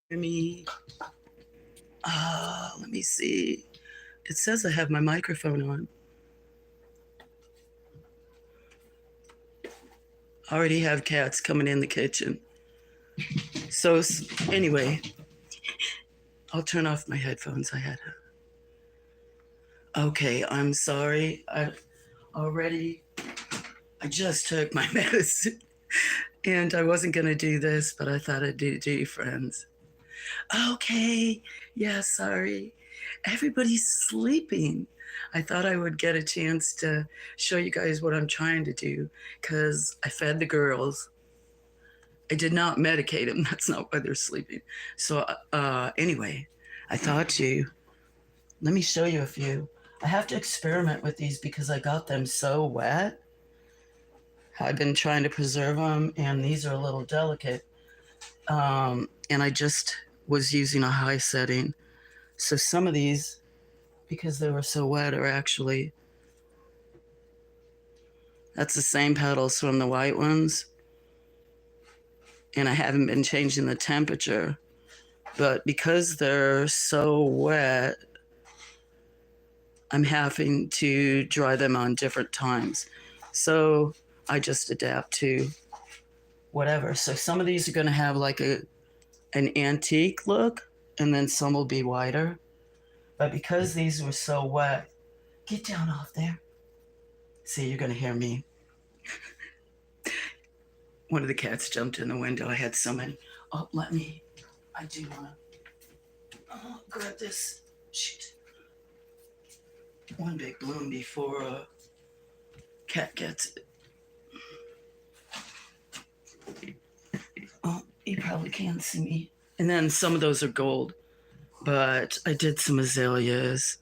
Me, let me see. It says I have my microphone on. I already have cats coming in the kitchen. So anyway, I'll turn off my headphones. Okay, I'm sorry. Already, I just took my medicine and I wasn't going to do this, but I thought I'd do you friends. Okay, yeah, sorry. Everybody's sleeping. I thought I would get a chance to show you guys what I'm trying to do because I fed the girls. I did not medicate them. That's not why they're sleeping. So, anyway, I thought let me show you a few. I have to experiment with these because I got them so wet. I've been trying to preserve them, and these are a little delicate. And I just was using a high setting. So some of these, because they were so wet, are actually, that's the same petals from the white ones. And I haven't been changing the temperature. But because they're so wet, I'm having to dry them on different times. So I just adapt to whatever. So some of these are going to have like an antique look, and then some will be whiter. But because these were so wet, get down off there. See, you're going to hear me. One of the cats jumped in the window. I had so many. Oh, I do want to grab this. Shoot. One big bloom before a cat gets it. Oh, you probably can't see me. And then some of those are gold. But I did some azaleas.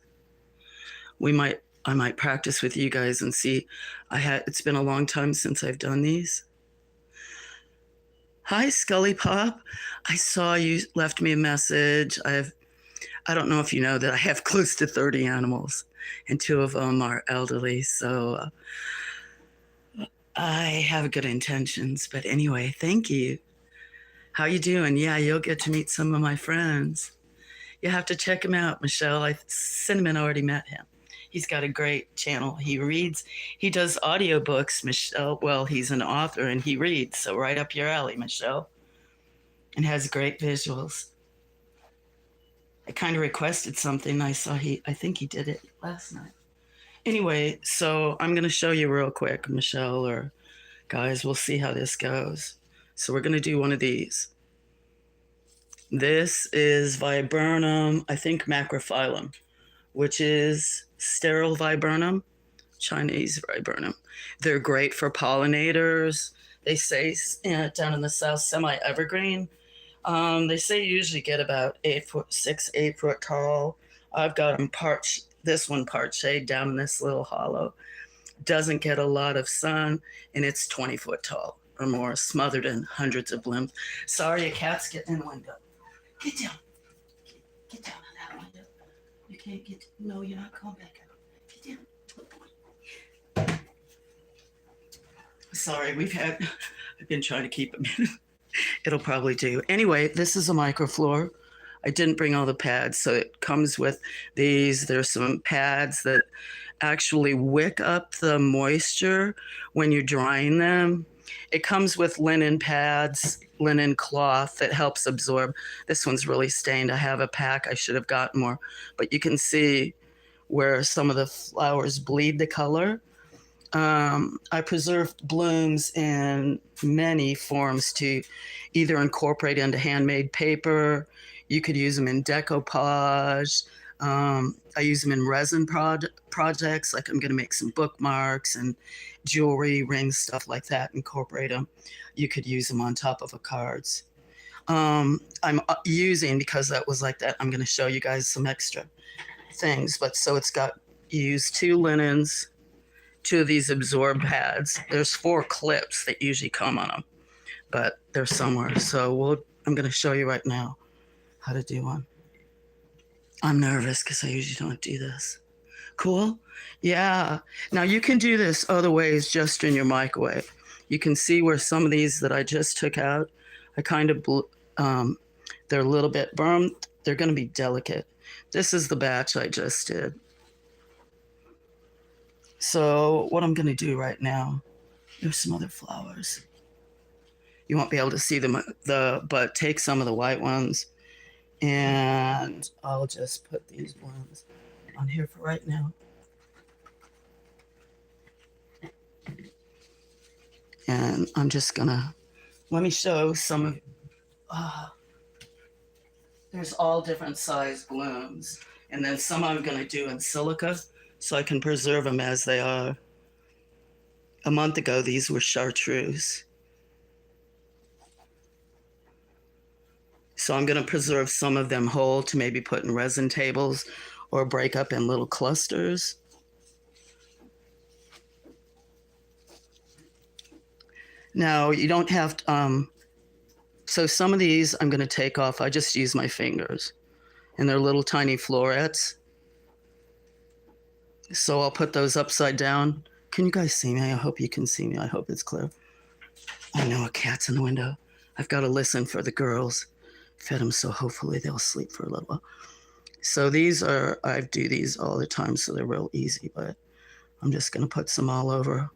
I might practice with you guys and see. It's been a long time since I've done these. Hi, Scully Pop. I saw you left me a message. I don't know if you know that I have close to 30 animals, and 2 of them are elderly. So I have good intentions. But anyway, thank you. How you doing? Yeah, you'll get to meet some of my friends. You have to check him out, Michelle. Cinnamon already met him. He's got a great channel. He does audiobooks, Michelle. Well, he's an author and he reads, so right up your alley, Michelle. And has great visuals. I kind of requested something. I think he did it last night. Anyway, so I'm going to show you real quick, Michelle, or guys, we'll see how this goes. So we're going to do one of these. This is viburnum, I think macrophyllum, which is sterile viburnum, Chinese viburnum. They're great for pollinators. They say down in the south, semi-evergreen. They say you usually get about 8 foot tall. I've got them this one part shade down in this little hollow. Doesn't get a lot of sun, and it's 20 foot tall or more, smothered in hundreds of blooms. Sorry, a cat's getting in the window. Get down. Get down on that window. You can't get. No, you're not going back out. Get down. Sorry, I've been trying to keep him in. It'll probably do. Anyway, this is a microflora. I didn't bring all the pads, so it comes with these. There's some pads that actually wick up the moisture when you're drying them. It comes with linen pads, linen cloth that helps absorb. This one's really stained. I have a pack. I should have gotten more. But you can see where some of the flowers bleed the color. I preserved blooms in many forms to either incorporate into handmade paper. You could use them in decoupage. I use them in resin projects, like I'm going to make some bookmarks and jewelry, rings, stuff like that, incorporate them. You could use them on top of a cards. I'm using, because that was like that, I'm going to show you guys some extra things. But so you use 2 linens, 2 of these absorb pads. There's 4 clips that usually come on them, but they're somewhere. So I'm going to show you right now how to do one. I'm nervous because I usually don't do this. Cool? Yeah. Now you can do this other ways just in your microwave. You can see where some of these that I just took out, I kind of They're a little bit burnt. They're going to be delicate. This is the batch I just did. So what I'm going to do right now, there's some other flowers. You won't be able to see them, but take some of the white ones, and I'll just put these ones on here for right now. And I'm just gonna, let me show some of, there's all different size blooms. And then some I'm gonna do in silica so I can preserve them as they are. A month ago, these were chartreuse. So I'm gonna preserve some of them whole to maybe put in resin tables or break up in little clusters. Now, you don't have to, so some of these I'm going to take off. I just use my fingers, and they're little tiny florets. So I'll put those upside down. Can you guys see me? I hope you can see me. I hope it's clear. I know a cat's in the window. I've got to listen for the girls. Fed them, so hopefully they'll sleep for a little while. So these are, I do these all the time, so they're real easy, but I'm just going to put some all over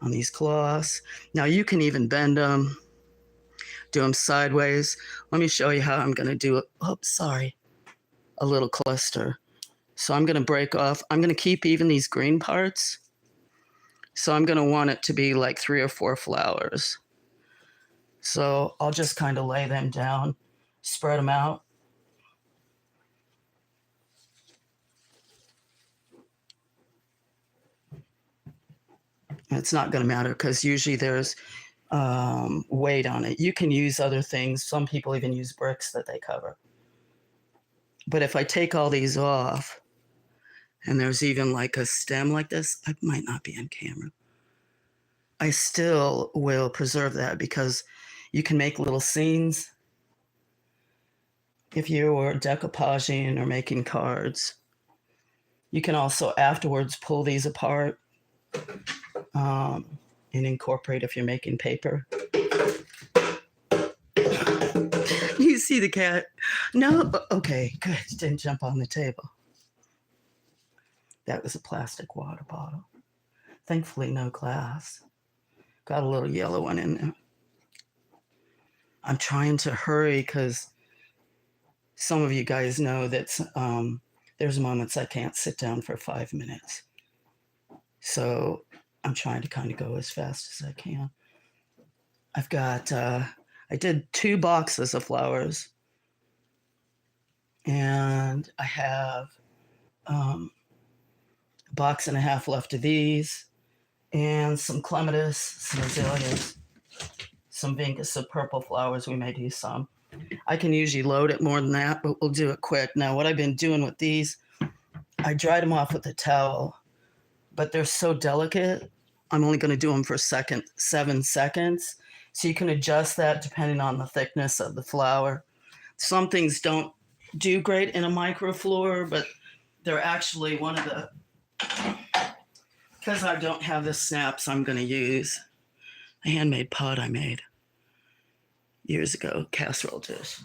on these cloths. Now you can even bend them, do them sideways. Let me show you how I'm going to do it. Oh, sorry. A little cluster. So I'm going to break off. I'm going to keep even these green parts. So I'm going to want it to be like 3 or 4 flowers. So I'll just kind of lay them down, spread them out. It's not going to matter because usually there's weight on it. You can use other things. Some people even use bricks that they cover. But if I take all these off, and there's even like a stem like this, I might not be on camera. I still will preserve that because you can make little scenes. If you were decoupaging or making cards, you can also afterwards pull these apart and incorporate if you're making paper. You see the cat? No? Okay, good. Didn't jump on the table. That was a plastic water bottle. Thankfully, no glass. Got a little yellow one in there. I'm trying to hurry because some of you guys know that there's moments I can't sit down for 5 minutes. So I'm trying to kind of go as fast as I can. I've got, I did 2 boxes of flowers. And I have a box and a half left of these. And some clematis, some azaleas, some vincus of purple flowers. We may do some. I can usually load it more than that, but we'll do it quick. Now, what I've been doing with these, I dried them off with a towel, but they're so delicate. I'm only going to do them for 7 seconds. So you can adjust that depending on the thickness of the flower. Some things don't do great in a microflora, but they're actually one of the, because I don't have the snaps, I'm going to use a handmade pot I made years ago, casserole dish.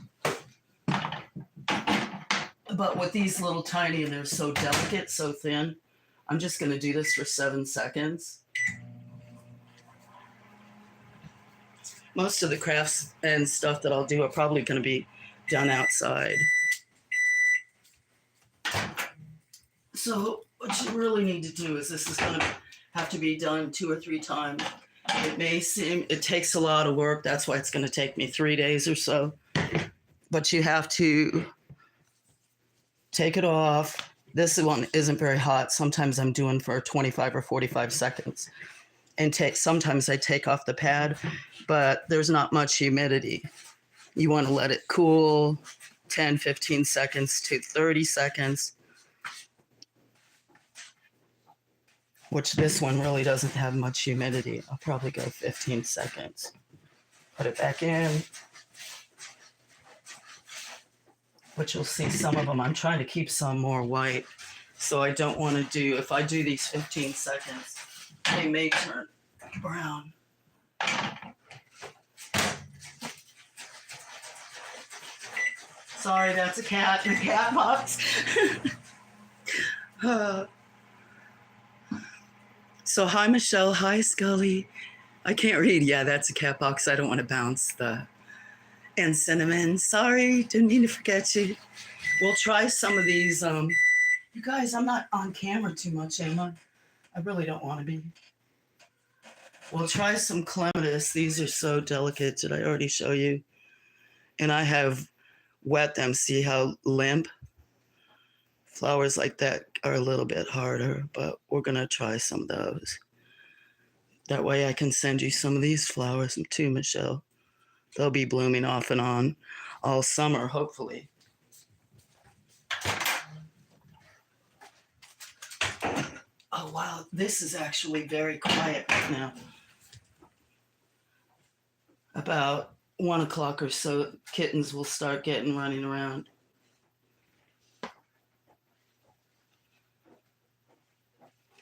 But with these little tiny, and they're so delicate, so thin, I'm just going to do this for 7 seconds. Most of the crafts and stuff that I'll do are probably going to be done outside. So what you really need to do is, this is going to have to be done 2 or 3 times. It may seem, it takes a lot of work. That's why it's going to take me 3 days or so. But you have to take it off. This one isn't very hot. Sometimes I'm doing for 25 or 45 seconds. And sometimes I take off the pad, but there's not much humidity. You want to let it cool 10, 15 seconds to 30 seconds. Which this one really doesn't have much humidity. I'll probably go 15 seconds. Put it back in. Which you'll see some of them. I'm trying to keep some more white. So I don't want to do, if I do these 15 seconds, they may turn brown. Sorry, that's a cat in a cat box. So hi, Michelle. Hi, Scully. I can't read. Yeah, that's a cat box. I don't want to bounce the... And Cinnamon. Sorry, didn't mean to forget you. We'll try some of these. You guys, I'm not on camera too much, am I? I really don't want to be. We'll try some clematis. These are so delicate. Did I already show you? And I have wet them. See how limp? Flowers like that are a little bit harder, but we're going to try some of those. That way I can send you some of these flowers too, Michelle. They'll be blooming off and on all summer, hopefully. Oh, wow. This is actually very quiet right now. About 1 o'clock or so, kittens will start running around.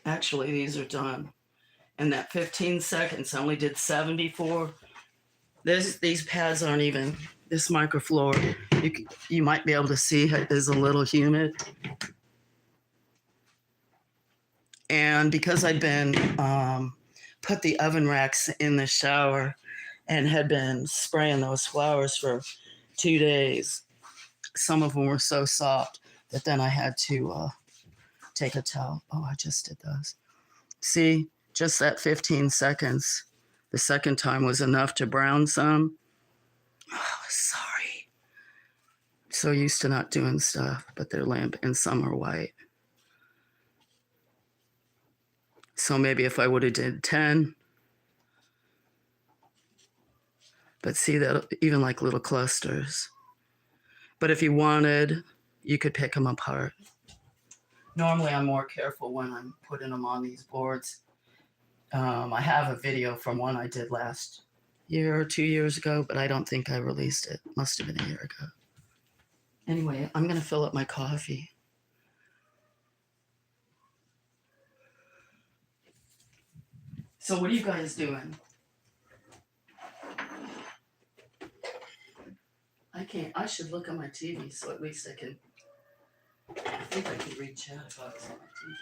Actually, these are done. And that 15 seconds, I only did 7 before. These pads aren't even, this microfloor, you might be able to see it is a little humid. And because I'd been put the oven racks in the shower and had been spraying those flowers for 2 days, some of them were so soft that then I had to take a towel. Oh, I just did those. See, just that 15 seconds. The second time was enough to brown some. Oh, sorry. So used to not doing stuff, but they're limp and some are white. So maybe if I would have did 10. But see that even like little clusters. But if you wanted, you could pick them apart. Normally I'm more careful when I'm putting them on these boards. I have a video from one I did last year or 2 years ago, but I don't think I released it. Must have been a year ago. Anyway, I'm going to fill up my coffee. So what are you guys doing? I should look at my TV so at least I think I can read chat box on my TV.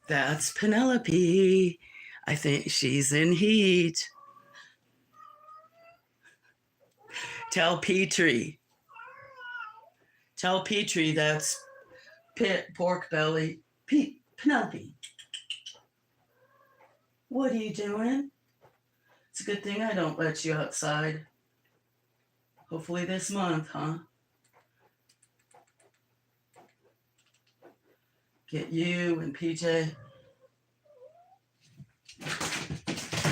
That's Penelope. I think she's in heat. Tell Petrie that's pork belly. Penelope. What are you doing? It's a good thing I don't let you outside. Hopefully this month, huh? Get you and PJ.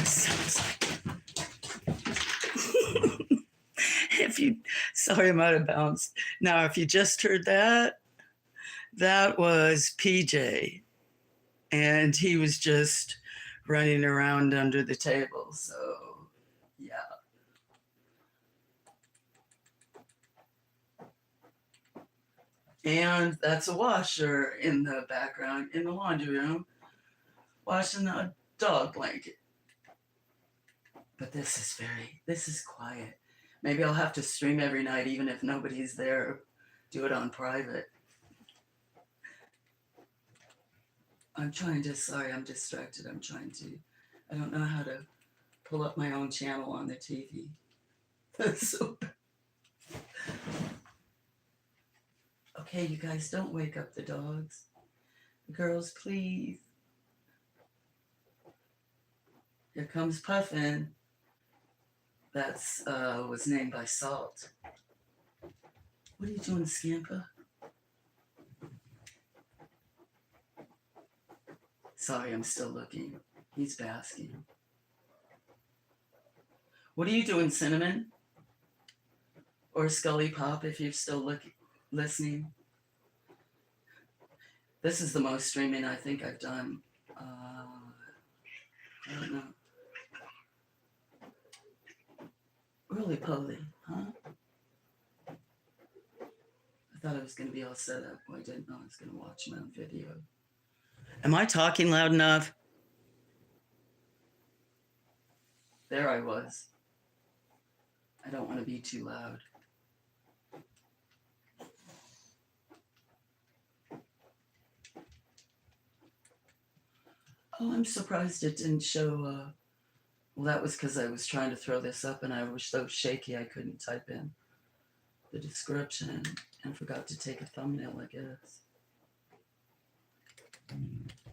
Sounds like sorry, I might have bounced. Now, if you just heard that was PJ. And he was just running around under the table. So, yeah. And that's a washer in the background in the laundry room, washing a dog blanket. But this is quiet. Maybe I'll have to stream every night, even if nobody's there. Do it on private. I'm distracted. I don't know how to pull up my own channel on the TV. That's so bad. Okay, you guys, don't wake up the dogs. Girls, please. Here comes Puffin. That's was named by Salt. What are you doing, Scamper? Sorry, I'm still looking. He's basking. What are you doing, Cinnamon? Or Scully Pop, if you're still listening? This is the most streaming I think I've done. I don't know. Really poly, huh? I thought I was going to be all set up. Well, I didn't know I was going to watch my own video. Am I talking loud enough? There I was. I don't want to be too loud. Oh, I'm surprised it didn't show. Well, that was because I was trying to throw this up and I was so shaky I couldn't type in the description and forgot to take a thumbnail, I guess.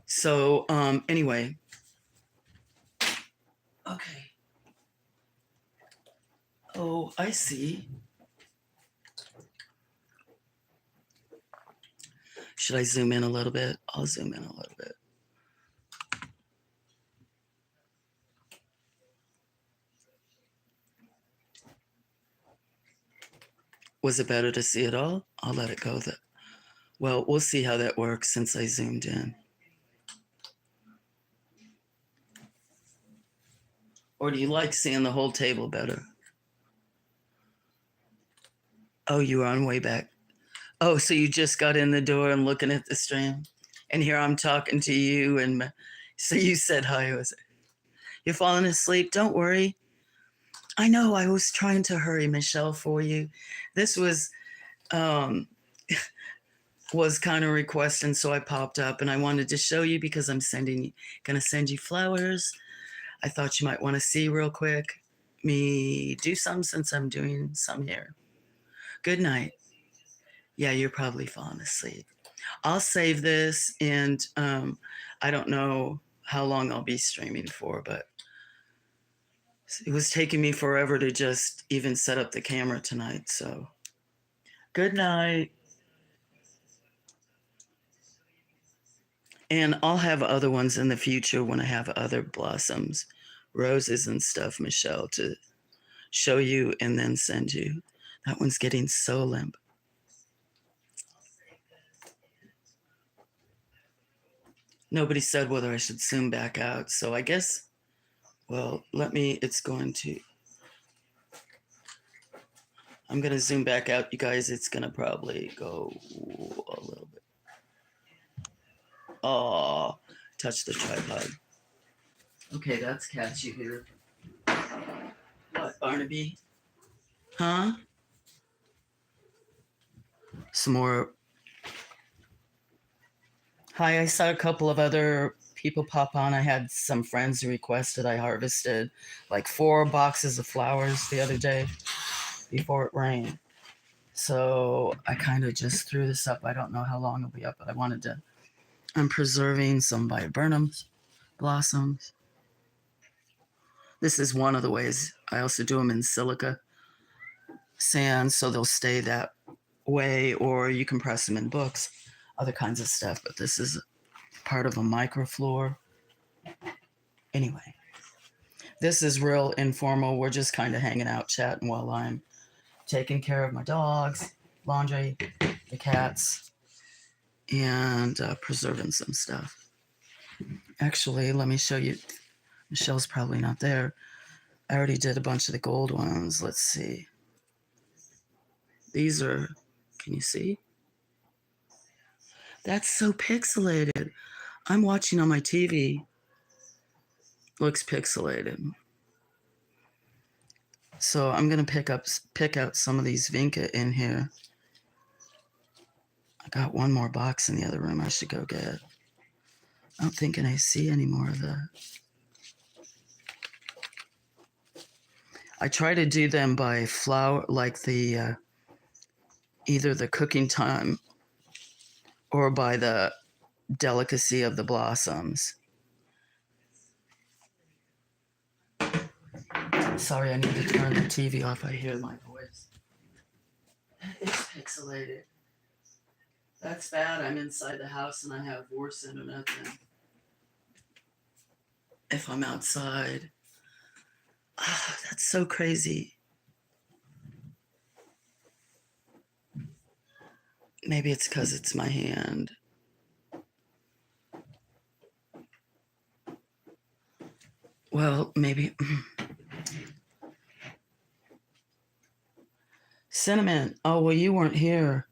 So, anyway. Okay. Oh, I see. Should I zoom in a little bit? I'll zoom in a little bit. Was it better to see it all? I'll let it go. Well, we'll see how that works since I zoomed in. Or do you like seeing the whole table better? Oh, you were on way back. Oh, so you just got in the door and looking at the stream? And here I'm talking to you. And so you said hi. You're falling asleep? Don't worry. I know I was trying to hurry, Michelle, for you. This was kind of requesting, so I popped up and I wanted to show you because I'm gonna send you flowers. I thought you might want to see real quick me do some since I'm doing some here. Good night. Yeah, you're probably falling asleep. I'll save this, and I don't know how long I'll be streaming for, but it was taking me forever to just even set up the camera tonight. So good night. And I'll have other ones in the future when I have other blossoms, roses and stuff, Michelle, to show you and then send you. That one's getting so limp. Nobody said whether I should zoom back out. So I guess, well, I'm going to zoom back out, you guys. It's going to probably go a little bit. Oh, touch the tripod. Okay, that's catchy here. What, Barnaby? Huh? Some more. Hi, I saw a couple of other people pop on. I had some friends who requested I harvested like 4 boxes of flowers the other day before it rained. So I kind of just threw this up. I don't know how long it'll be up, but I'm preserving some viburnum blossoms. This is one of the ways. I also do them in silica sand, so they'll stay that way, or you can press them in books, other kinds of stuff. But this is part of a microflora. Anyway, this is real informal. We're just kind of hanging out, chatting while I'm taking care of my dogs, laundry, the cats, and preserving some stuff. Actually, let me show you. Michelle's probably not there. I already did a bunch of the gold ones. Let's see. These are, can you see? That's so pixelated. I'm watching on my TV. Looks pixelated. So I'm going to pick out some of these Vinca in here. I got one more box in the other room I should go get. I don't think I see any more of that. I try to do them by flower, like the either the cooking time or by the delicacy of the blossoms. Sorry, I need to turn the TV off. I hear my voice. It's pixelated. That's bad. I'm inside the house and I have worse internet than if I'm outside. Oh, that's so crazy. Maybe it's because it's my hand. Well, maybe. Cinnamon. Oh, well, you weren't here.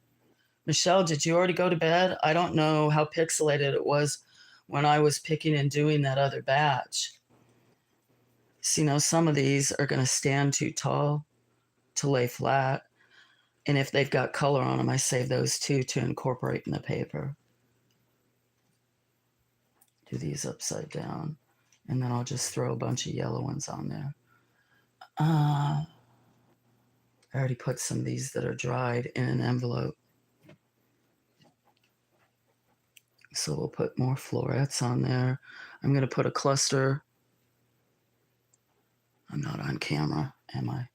Michelle, did you already go to bed? I don't know how pixelated it was when I was picking and doing that other batch. So, some of these are going to stand too tall. to lay flat. And if they've got color on them, I save those too to incorporate in the paper. Do these upside down. And then I'll just throw a bunch of yellow ones on there. I already put some of these that are dried in an envelope. So we'll put more florets on there. I'm going to put a cluster. I'm not on camera, am I?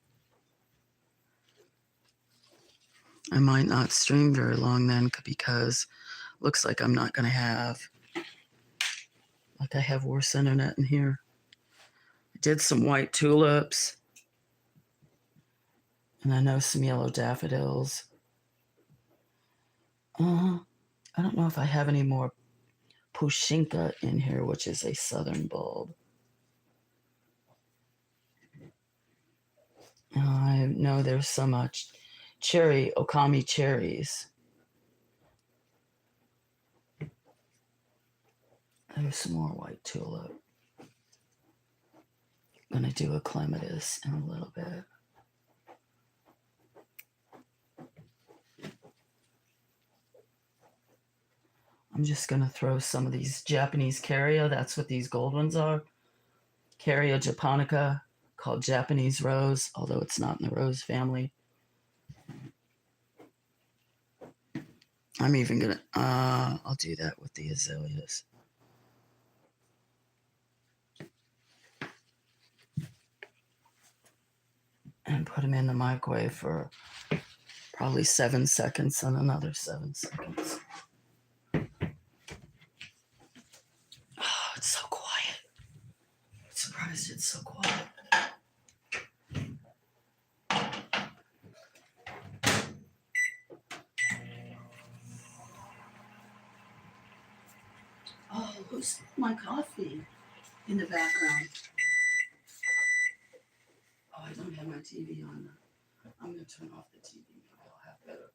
I might not stream very long then because looks like I'm not going to have, like I have worse internet in here. I did some white tulips. And I know some yellow daffodils. I don't know if I have any more Pushinka in here, which is a southern bulb. I know there's some cherry, Okami cherries. There's some more white tulip. I'm going to do a clematis in a little bit. I'm just going to throw some of these Japanese Caria. That's what these gold ones are. Caria japonica, called Japanese rose, although it's not in the rose family. I'm even going to, I'll do that with the azaleas. And put them in the microwave for probably 7 seconds and another 7 seconds. Oh, it's so quiet. I'm surprised it's so quiet. Oh, who's my coffee in the background? Oh, I don't have my TV on. I'm going to turn off the TV. Maybe I'll have better.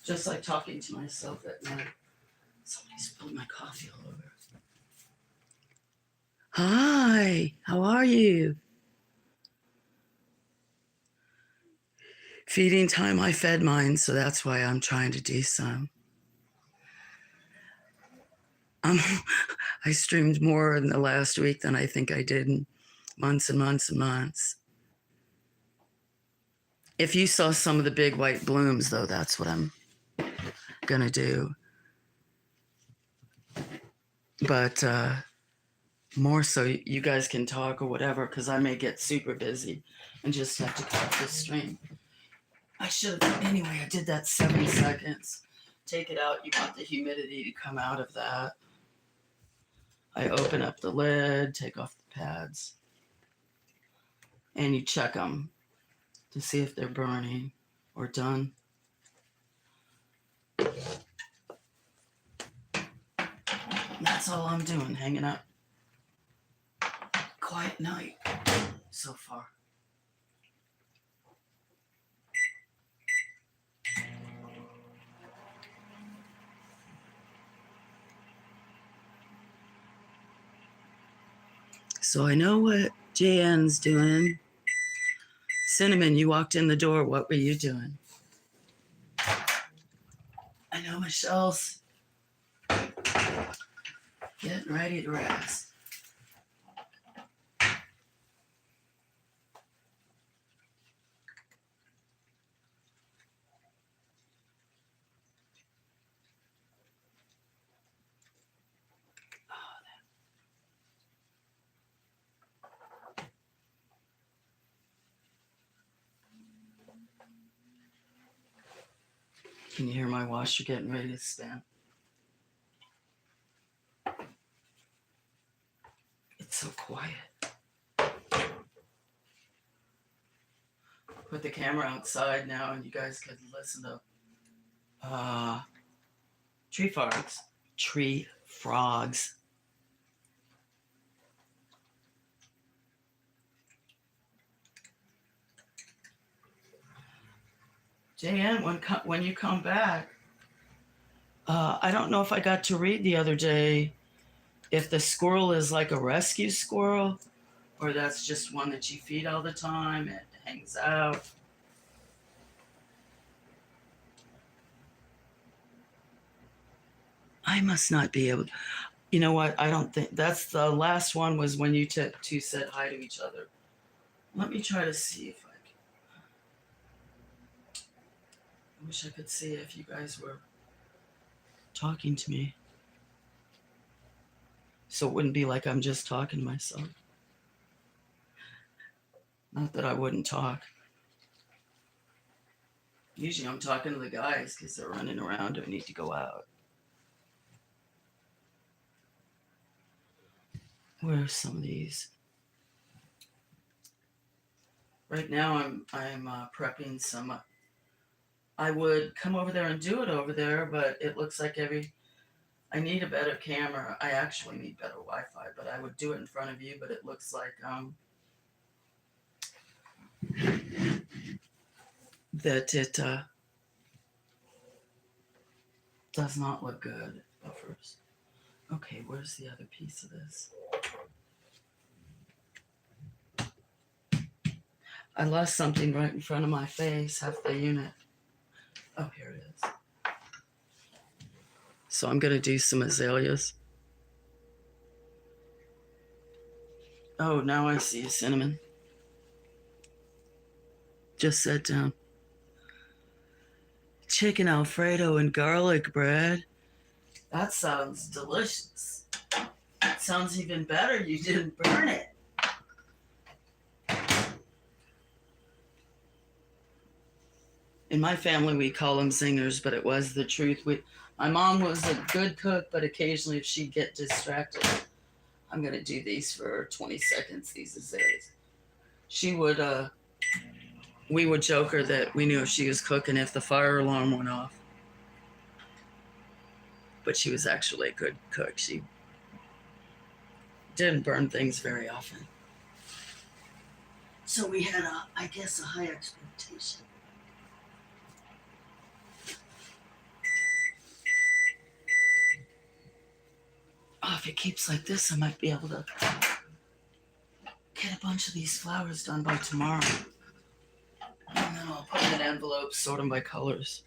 Just like talking to myself at night. Somebody spilled my coffee all over. Hi, how are you? Feeding time, I fed mine, so that's why I'm trying to do some. I streamed more in the last week than I think I did in months and months and months. If you saw some of the big white blooms, though, that's what I'm going to do. But more so you guys can talk or whatever, because I may get super busy and just have to cut this stream. I should have, anyway, I did that 7 seconds. Take it out. You want the humidity to come out of that. I open up the lid, take off the pads, and you check them to see if they're burning or done. That's all I'm doing, hanging up. Quiet night so far. So I know what JN's doing. Cinnamon, you walked in the door. What were you doing? I know Michelle's getting ready to rest. Can you hear my washer getting ready to spin? It's so quiet. Put the camera outside now and you guys could listen to tree frogs. Tree frogs. JN, when you come back, I don't know if I got to read the other day if the squirrel is like a rescue squirrel, or that's just one that you feed all the time, it hangs out. I must not be able. You know what? I don't think that's the last one. Was when you two said hi to each other. Let me try to see if I can. I wish I could see if you guys were talking to me, so it wouldn't be like I'm just talking to myself. Not that I wouldn't talk. Usually I'm talking to the guys because they're running around or need to go out. Where are some of these? Right now I'm prepping some. I would come over there and do it over there, but it looks like I need a better camera. I actually need better Wi-Fi, but I would do it in front of you. But it looks like that it does not look good. Buffers. Okay, where's the other piece of this? I lost something right in front of my face, half the unit. Oh, here it is. So I'm going to do some azaleas. Oh, now I see a cinnamon. Just sat down. Chicken Alfredo and garlic bread. That sounds delicious. It sounds even better. You didn't burn it. In my family, we call them zingers, but it was the truth. My mom was a good cook, but occasionally if she'd get distracted, I'm going to do these for 20 seconds, these azaleas. She would, we would joke her that we knew if she was cooking if the fire alarm went off. But she was actually a good cook. She didn't burn things very often. So we had, I guess, a high expectation. Oh, if it keeps like this, I might be able to get a bunch of these flowers done by tomorrow. And then I'll put them in envelopes, sort them by colors.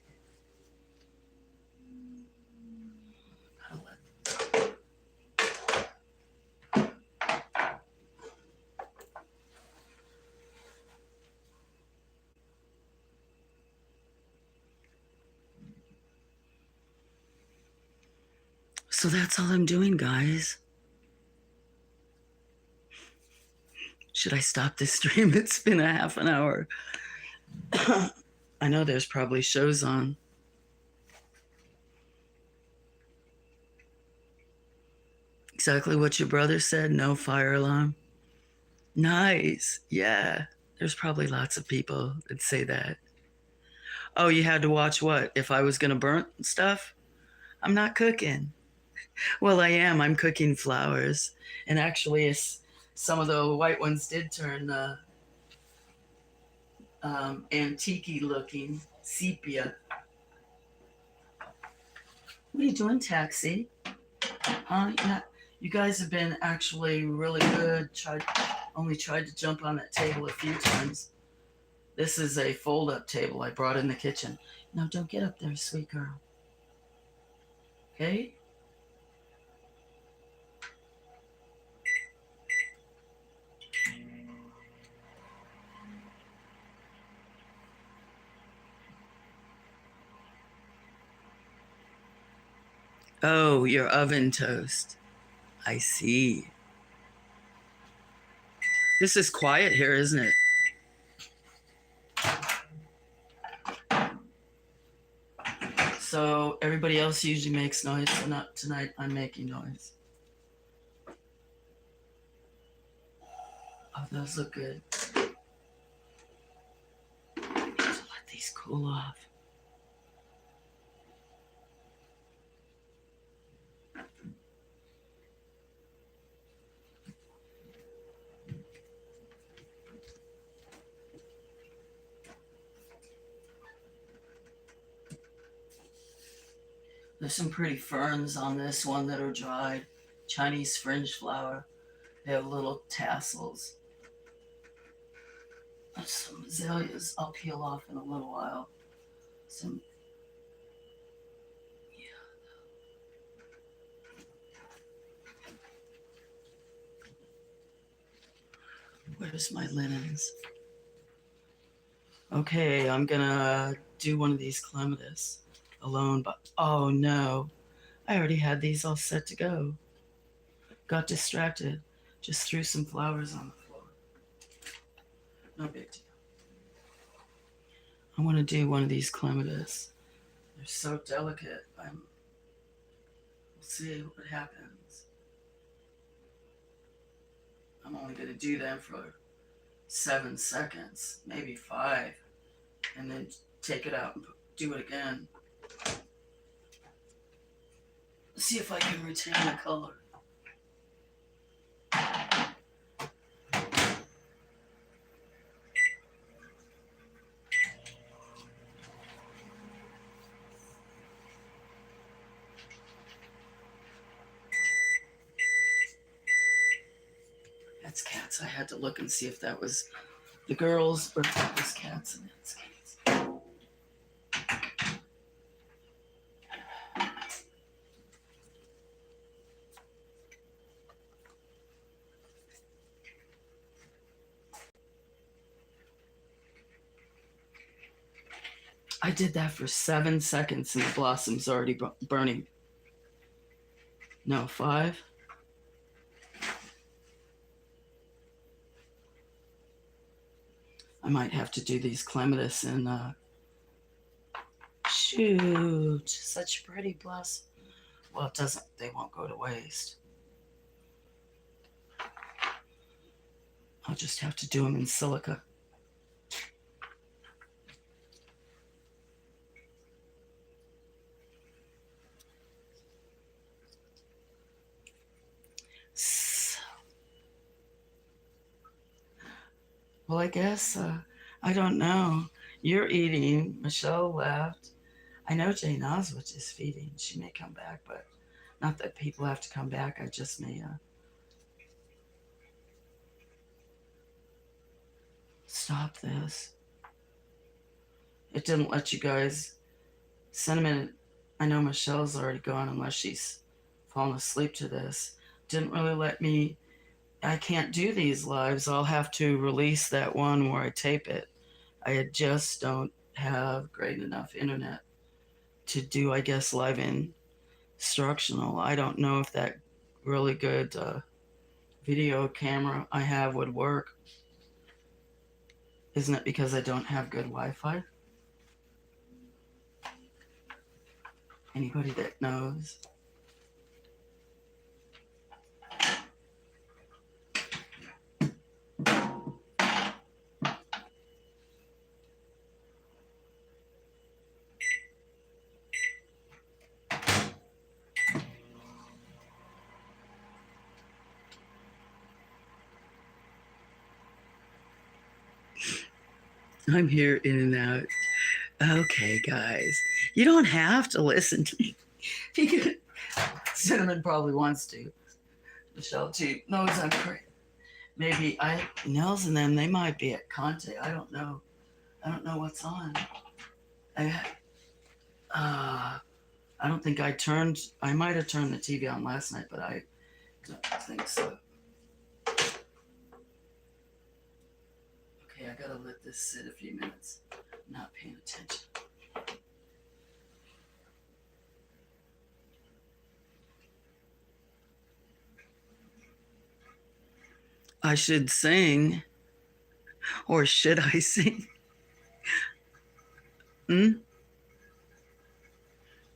So that's all I'm doing, guys. Should I stop this stream? It's been a half an hour. I know there's probably shows on. Exactly what your brother said, no fire alarm. Nice. Yeah. There's probably lots of people that say that. Oh, you had to watch what? If I was going to burn stuff? I'm not cooking. Well, I am. I'm cooking flowers. And actually, some of the white ones did turn antique looking, sepia. What are you doing, Taxi? Huh? Yeah. You guys have been actually really good. Only tried to jump on that table a few times. This is a fold-up table I brought in the kitchen. No, don't get up there, sweet girl. Okay? Oh, your oven toast. I see. This is quiet here, isn't it? So everybody else usually makes noise, so not tonight. I'm making noise. Oh, those look good. I need to let these cool off. There's some pretty ferns on this one that are dried. Chinese fringe flower. They have little tassels. Some azaleas I'll peel off in a little while. Some, yeah. Where's my linens? Okay, I'm gonna do one of these clematis alone, but oh no, I already had these all set to go. Got distracted, just threw some flowers on the floor. No big deal. I want to do one of these clematis. They're so delicate. We'll see what happens. I'm only going to do them for 7 seconds, maybe 5, and then take it out and do it again. See if I can retain the color. That's cats. I had to look and see if that was the girls or if that was cats, and it's cats. I did that for 7 seconds and the blossom's already burning. No, 5. I might have to do these clematis and shoot, such pretty blossom. Well, it doesn't, they won't go to waste. I'll just have to do them in silica. Well, I guess, I don't know. You're eating. Michelle left. I know Jane Oswich is feeding. She may come back, but not that people have to come back. I just may stop this. It didn't let you guys send a minute. I know Michelle's already gone unless she's fallen asleep to this. Didn't really let me. I can't do these lives. I'll have to release that one where I tape it. I just don't have great enough internet to do, I guess, live instructional. I don't know if that really good video camera I have would work. Isn't it because I don't have good Wi-Fi? Anybody that knows? I'm here in and out. Okay, guys. You don't have to listen to me. Cinnamon probably wants to. Michelle, too, knows I'm crazy. Maybe Nels and them, they might be at Conte. I don't know. I don't know what's on. I don't think I might have turned the TV on last night, but I don't think so. Okay, I gotta let this sit a few minutes. I'm not paying attention. I should sing, or should I sing? The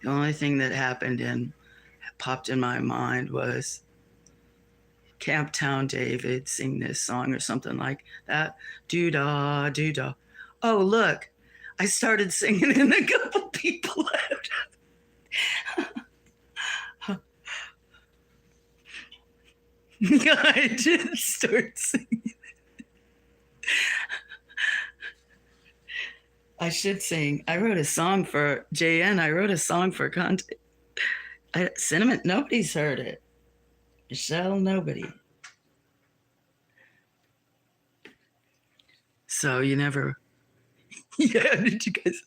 only thing that happened and popped in my mind was Camptown David sing this song or something like that. Doo-dah, doo-dah. Oh, look, I started singing and a couple people left. Yeah, I did start singing. I should sing. I wrote a song for JN. I wrote a song for Conte. Cinnamon, nobody's heard it. Michelle Nobody. So you never, yeah, did you guys,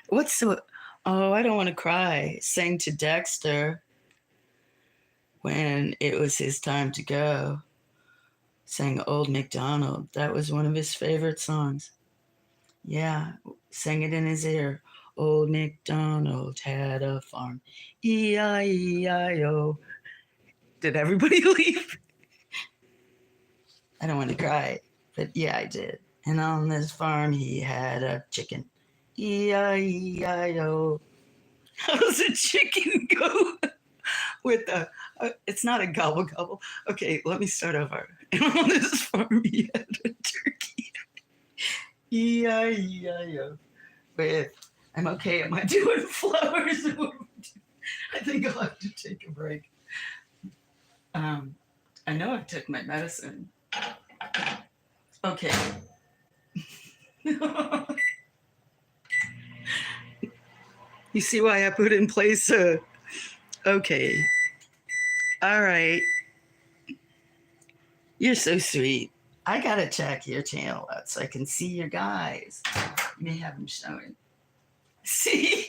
what's so, oh, I don't want to cry, sang to Dexter when it was his time to go, sang Old MacDonald. That was one of his favorite songs. Yeah, sang it in his ear. Old MacDonald had a farm. E-I-E-I-O. Did everybody leave? I don't want to cry, but yeah, I did. And on this farm, he had a chicken. E-I-E-I-O. How does a chicken go with a, it's not a gobble gobble. Okay, let me start over. And on this farm, he had a turkey. E-I-E-I-O. With, I'm okay. Am I doing flowers? I think I'll have to take a break. I know I took my medicine. Okay. You see why I put in place okay. All right. You're so sweet. I gotta check your channel out so I can see your guys. You may have them showing. See?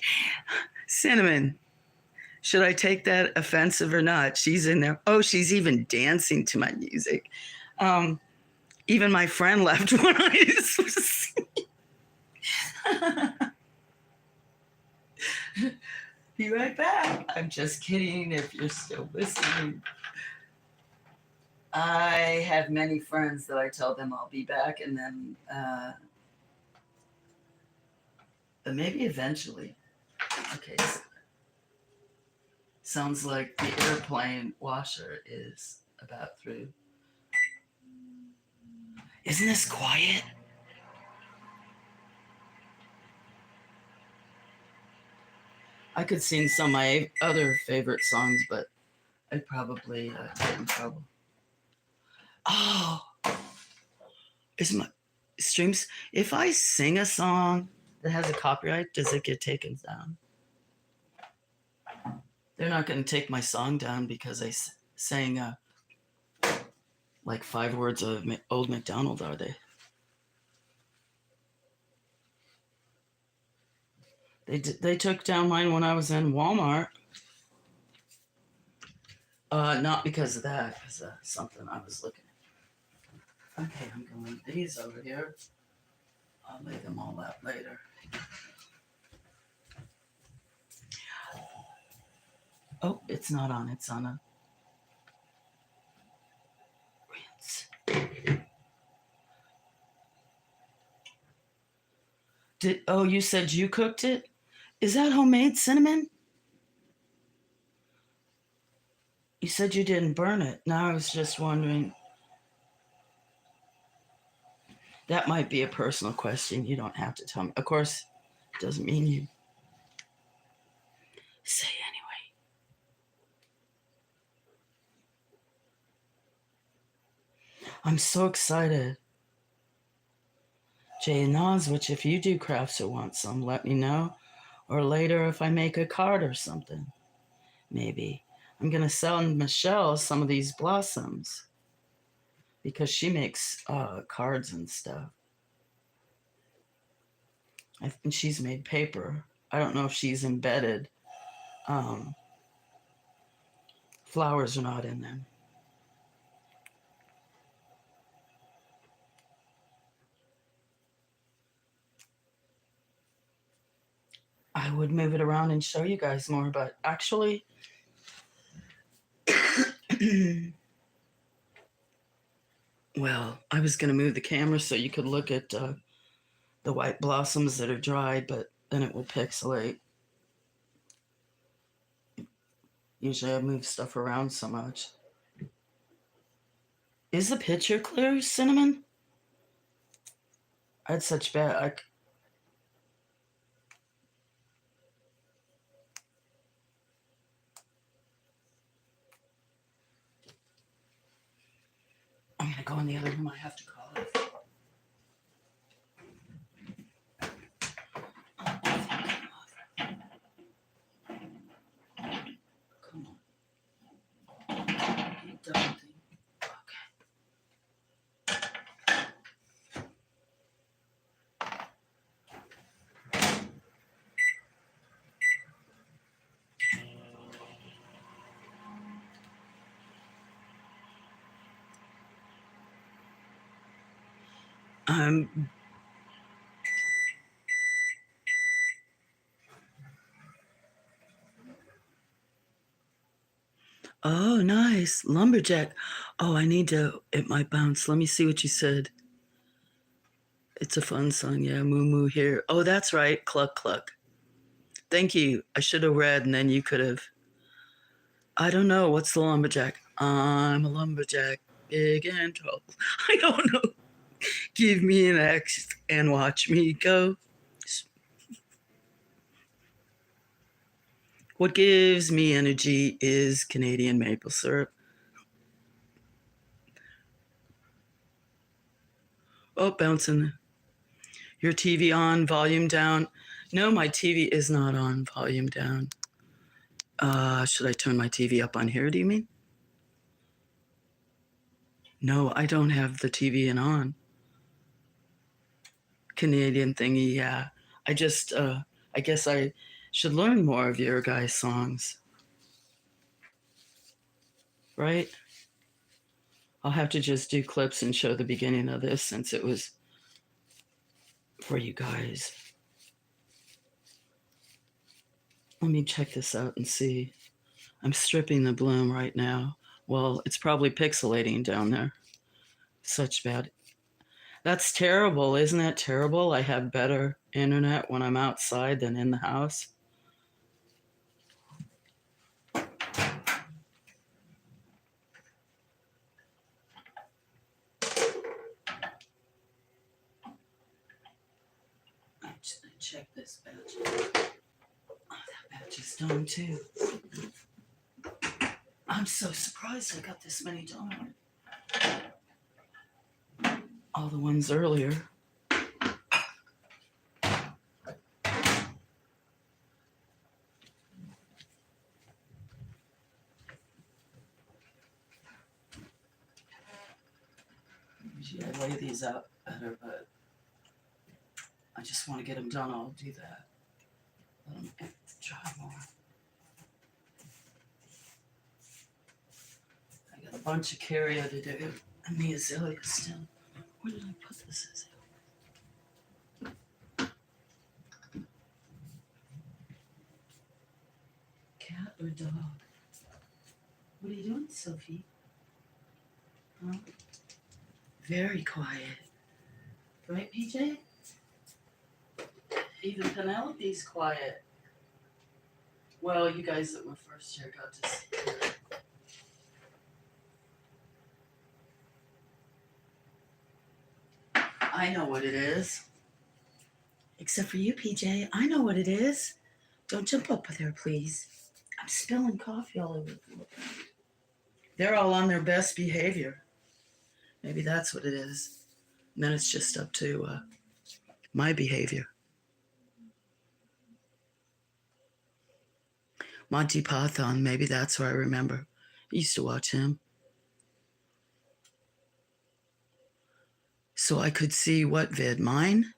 Cinnamon. Should I take that offensive or not? She's in there. Oh, she's even dancing to my music. Even my friend left when I was Be right back. I'm just kidding if you're still listening. I have many friends that I tell them I'll be back, and then maybe eventually. Okay. So sounds like the airplane washer is about through. Isn't this quiet? I could sing some of my other favorite songs, but I'd probably get in trouble. Oh, is my streams? If I sing a song that has a copyright, does it get taken down? They're not going to take my song down because I sang like 5 words of Old MacDonald, are they? They took down mine when I was in Walmart. Not because of that, because something I was looking at. Okay, I'm going to these over here. I'll lay them all out later. Oh, it's not on. It's on a rinse. Oh, you said you cooked it? Is that homemade cinnamon? You said you didn't burn it. Now I was just wondering. That might be a personal question. You don't have to tell me. Of course, it doesn't mean you say anyway. I'm so excited. Jay Noswich, if you do crafts or want some, let me know. Or later if I make a card or something. Maybe. I'm going to sell Michelle some of these blossoms because she makes cards and stuff. I think she's made paper. I don't know if she's embedded. Flowers are not in them. I would move it around and show you guys more, but actually, well, I was going to move the camera so you could look at the white blossoms that are dried, but then it will pixelate. Usually I move stuff around so much. Is the picture clear, Cinnamon? I had such bad... I'm going to go in the other room. I have to call it. Come on. stubborn thing. Oh, nice. Lumberjack. Oh, it might bounce. Let me see what you said. It's a fun song. Yeah, moo moo here. Oh, that's right. Cluck cluck. Thank you. I should have read and then you could have. I don't know. What's the lumberjack? I'm a lumberjack. Big and tall. I don't know. Give me an axe and watch me go. What gives me energy is Canadian maple syrup. Oh, bouncing. Your TV on, volume down. No, my TV is not on, volume down. Should I turn my TV up on here, do you mean? No, I don't have the TV in on. Canadian thingy, yeah. I guess I should learn more of your guys' songs. Right? I'll have to just do clips and show the beginning of this since it was for you guys. Let me check this out and see. I'm stripping the bloom right now. Well, it's probably pixelating down there. Such bad. That's terrible, isn't that terrible? I have better internet when I'm outside than in the house. Check this batch. Oh, that batch is done too. I'm so surprised I got this many done. All the ones earlier. Usually I lay these out better, but I just want to get them done. I'll do that. Let them dry more. I got a bunch of carrier to do and the azalea still. Where did I put this azalea? Cat or dog? What are you doing, Sophie? Huh? Very quiet. Right, PJ? Even Penelope's quiet. Well, you guys that were first here got to see it. I know what it is. Except for you, PJ. I know what it is. Don't jump up there, please. I'm spilling coffee all over the floor. They're all on their best behavior. Maybe that's what it is. And then it's just up to my behavior. Monty Python, maybe that's where I remember. I used to watch him. So I could see what vid? Mine?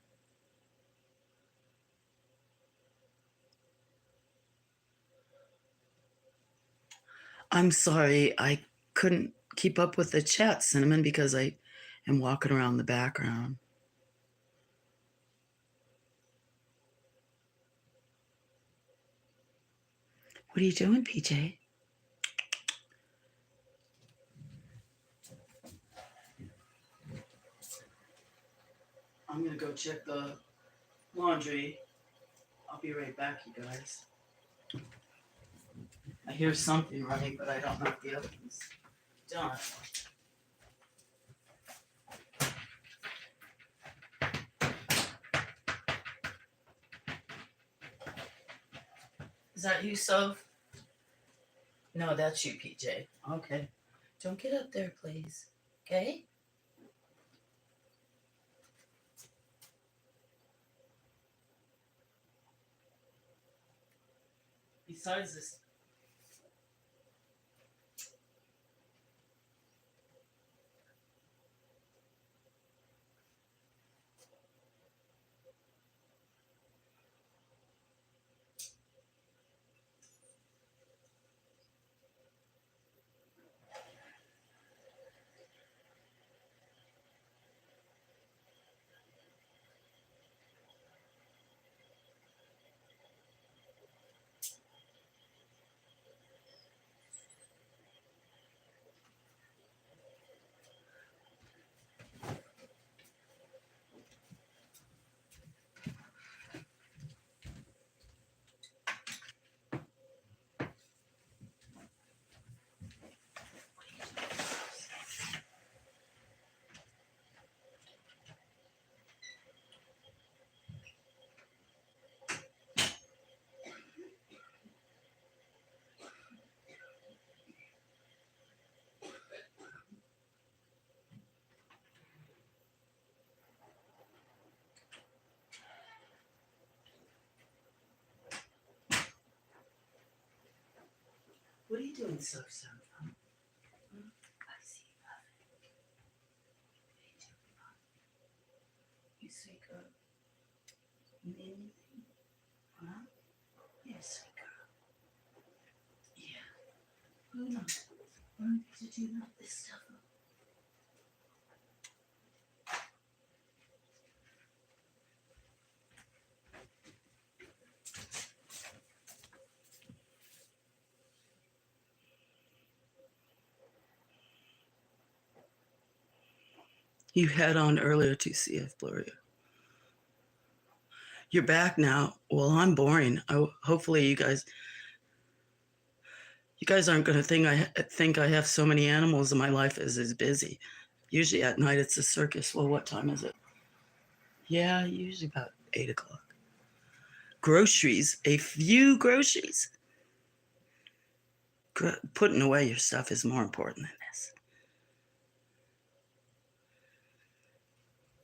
I'm sorry, I couldn't keep up with the chat, Cinnamon, because I am walking around the background. What are you doing, PJ? I'm going to go check the laundry. I'll be right back, you guys. I hear something running, but I don't know if the oven's done. Is that you, Soph? No, that's you, PJ. Okay. Don't get up there, please. Okay? Besides this, What are you doing, so? Huh? I see you laughing. What are you doing, huh? You sweet girl. You need anything? Huh? Yeah, sweet girl. Yeah. Hold on. Why don't you do this stuff up? You had on earlier to CF Gloria. You're back now. Well, I'm boring. Hopefully you guys aren't going to think I have so many animals and my life is busy. Usually at night it's a circus. Well, what time is it? Yeah, usually about 8 o'clock. Groceries, a few groceries. Putting away your stuff is more important than this.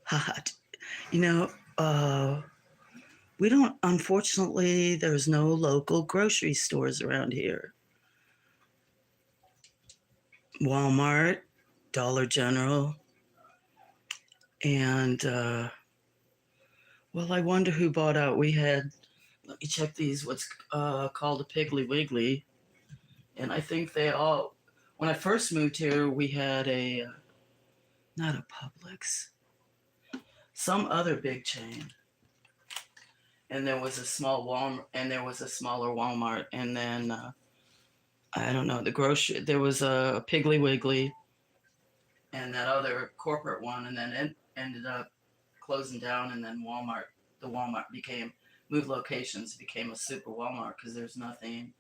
Haha. You know, we don't, unfortunately, there's no local grocery stores around here. Walmart, Dollar General, and, well, I wonder who bought out. We had, let me check these, what's called a Piggly Wiggly. And I think they all, when I first moved here, we had not a Publix, some other big chain. And there was a small Walmart, and there was a smaller Walmart. And then, I don't know, there was a Piggly Wiggly and that other corporate one. And then it ended up closing down. And then the Walmart moved locations, became a super Walmart because there's nothing.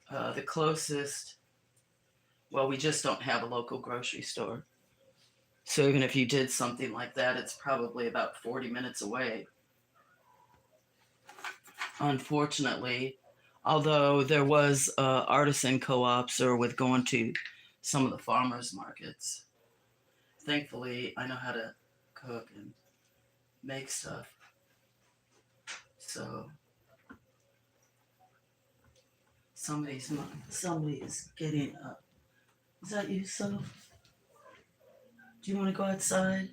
The closest, well, we just don't have a local grocery store. So even if you did something like that, it's probably about 40 minutes away. Unfortunately, although there was artisan co-ops or with going to some of the farmers markets. Thankfully, I know how to cook and make stuff. So somebody is getting up. Is that you, so? Do you want to go outside?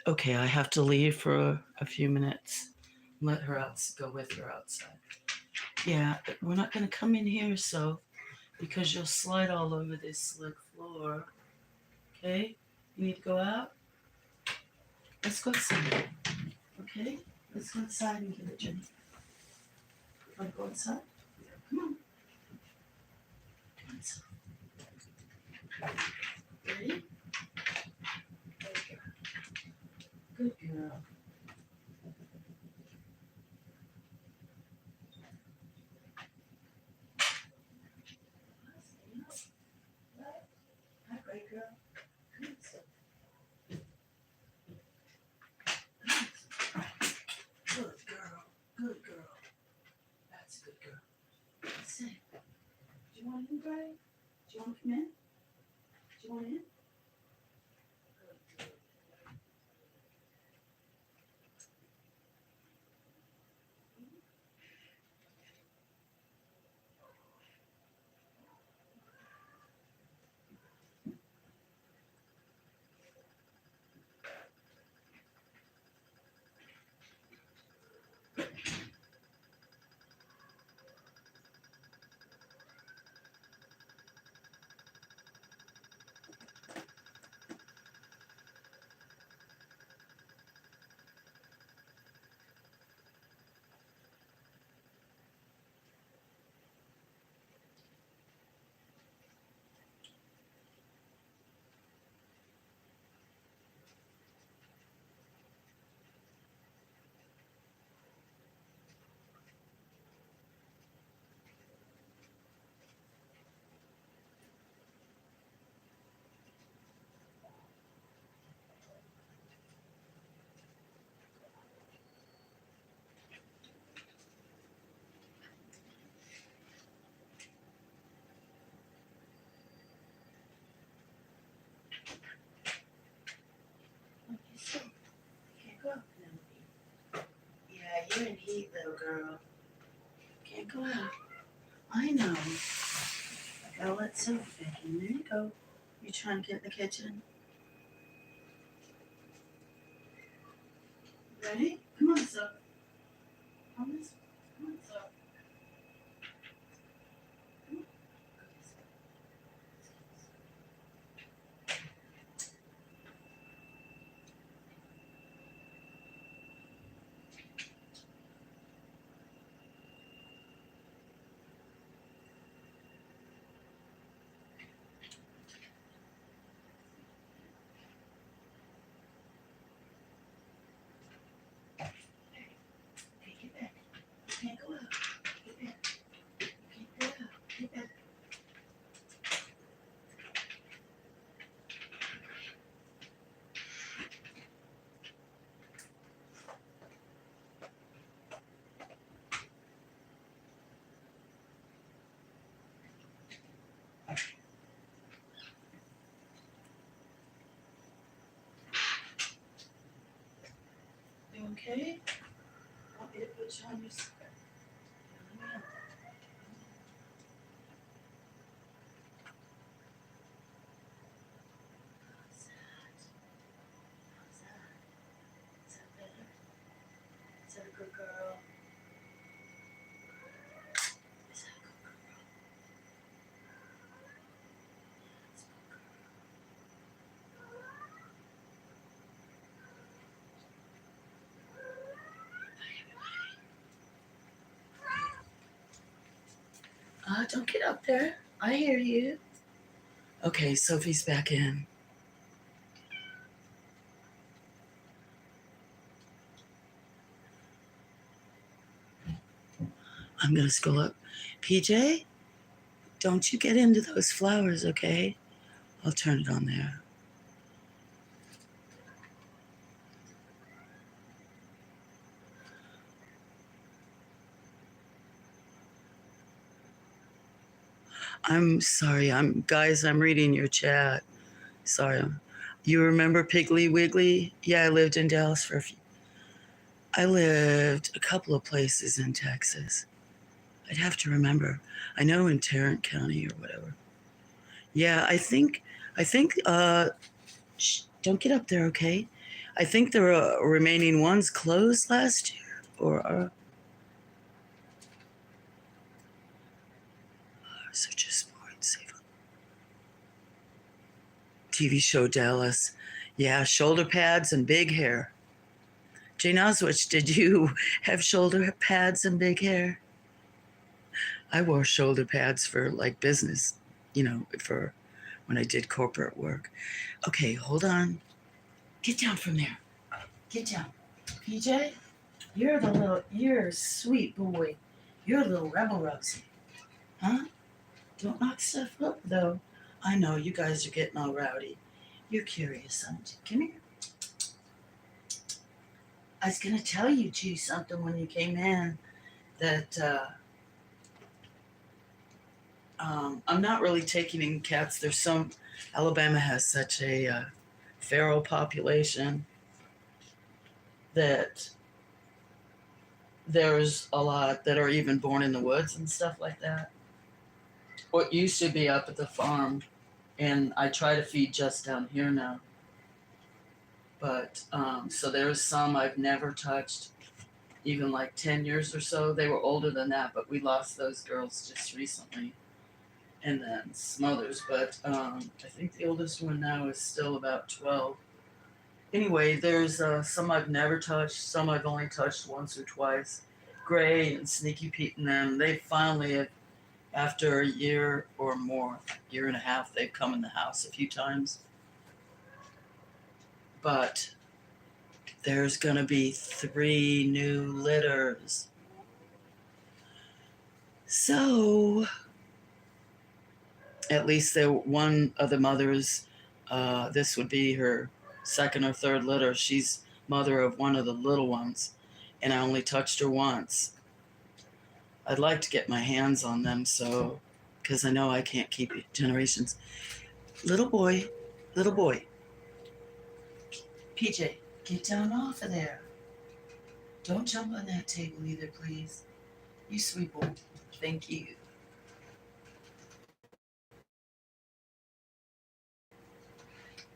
Okay, I have to leave for a few minutes. Let her go with her outside. Yeah, we're not going to come in here, so, because you'll slide all over this slick floor. Okay? You need to go out? Let's go outside. Okay? Let's go outside and get a drink. Want to go outside? Come on. Come outside. Ready? Good girl. Hi, great girl. Come outside. Good girl. Good girl. That's a good girl. Let's see. Do you want in, Gray? Do you want to come in? Do you want in? Can't go out, Penelope. Yeah, you're in heat, little girl. Can't go out. I know. So, Becky, there you go. You trying to get in the kitchen? Ready? Come on, son. Come on, son. Hey, get back. You can't go out. Get back. You can't go out. Get back. You okay? Want me to put you on your side? How's that? Is that better? Is that a good girl? Is that a good girl? That's a good girl. Don't get up there. I hear you. Okay, Sophie's back in. I'm gonna scroll up. PJ, don't you get into those flowers, okay? I'll turn it on there. I'm sorry. I'm reading your chat. Sorry. You remember Piggly Wiggly? Yeah, I lived in Dallas for a few. I lived a couple of places in Texas. I'd have to remember. I know in Tarrant County or whatever. Yeah, don't get up there, okay? I think the remaining ones closed last year, or so just save TV show Dallas. Yeah, shoulder pads and big hair. Jane Oswich, did you have shoulder pads and big hair? I wore shoulder pads for like business, for when I did corporate work. Okay, hold on. Get down from there. Get down. PJ, you're a sweet boy. You're a little rebel, Rosie. Huh? Don't knock stuff up, though. I know you guys are getting all rowdy. You're curious, aren't you? Come here. I was going to tell you, G, something when you came in that I'm not really taking in cats. Alabama has such a feral population that there's a lot that are even born in the woods and stuff like that. What used to be up at the farm, and I try to feed just down here now. But so there's some I've never touched, even like 10 years or so. They were older than that, but we lost those girls just recently. And then some others, but I think the oldest one now is still about 12. Anyway, there's some I've never touched, some I've only touched once or twice. Gray and Sneaky Pete and them, they finally, after a year or more, year and a half, they've come in the house a few times. But there's going to be 3 new litters. So, at least one of the mothers, this would be her second or third litter. She's mother of one of the little ones, and I only touched her once. I'd like to get my hands on them, because I know I can't keep it generations. Little boy, PJ, get down off of there. Don't jump on that table either, please. You sweet boy. Thank you.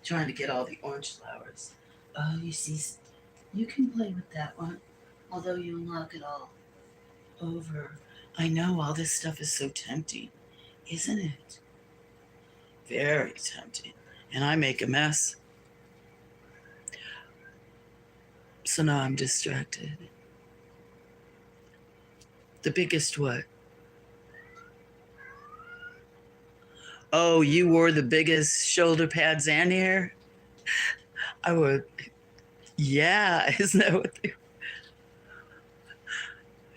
trying to get all the orange flowers. Oh, you see, you can play with that one, although you'll knock it all over. I know all this stuff is so tempting, isn't it? Very tempting. And I make a mess. So now I'm distracted. The biggest what? Oh, you wore the biggest shoulder pads and hair? I would. Yeah, isn't that what they?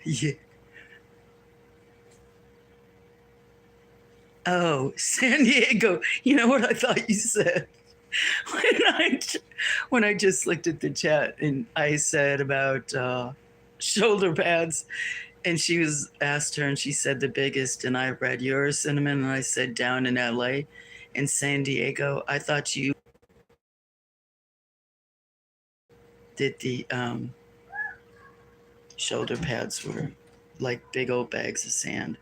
Yeah. Oh, San Diego. You know what I thought you said? When I, when I just looked at the chat and I said about shoulder pads, and she was asked her and she said the biggest, and I read yours, Cinnamon, and I said down in LA in San Diego. I thought you did the shoulder pads were like big old bags of sand.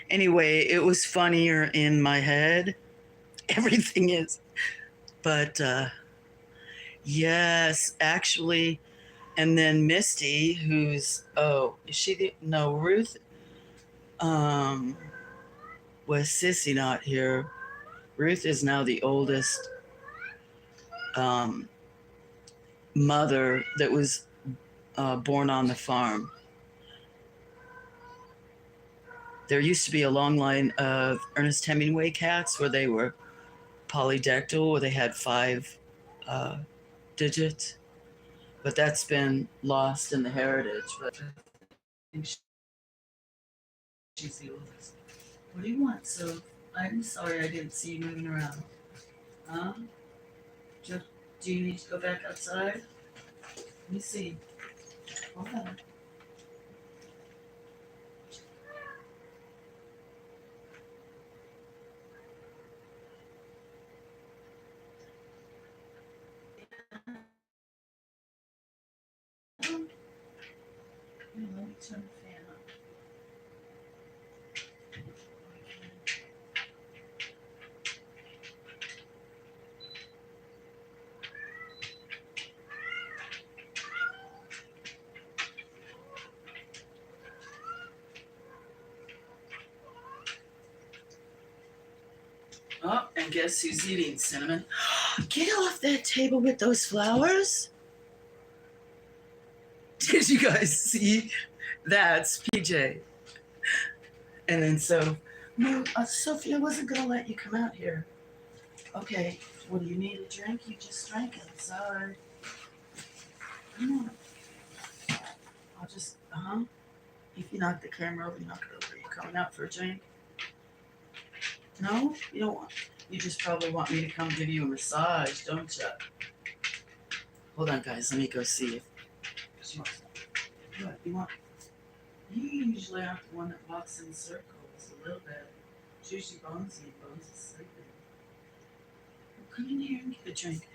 Anyway, it was funnier in my head. Everything is. But yes, actually, and then Misty, who's, oh, is she the, no, Ruth was Sissy not here. Ruth is now the oldest mother that was born on the farm. There used to be a long line of Ernest Hemingway cats where they were polydactyl, where they had 5 digits, but that's been lost in the heritage. But I think she's the oldest. What do you want? So I'm sorry I didn't see you moving around. Huh? Do you need to go back outside? Let me see. Hold on. Let me turn the fan on. Oh, and guess who's eating, Cinnamon? Get off that table with those flowers. Did you guys see? That's PJ. And then so, no, Sophia wasn't going to let you come out here. Okay, well, do you need a drink? You just drank it. Sorry. Come on. I'll just, if you knock the camera over, you knock it over. Are you coming out for a drink? No? You don't want, you just probably want me to come give you a massage, don't you? Hold on, guys. Let me go see if she wants. What, you want? You usually aren't the one that walks in circles a little bit. It's usually Bonesy. Bones is sleeping. Well, come in here and get a drink.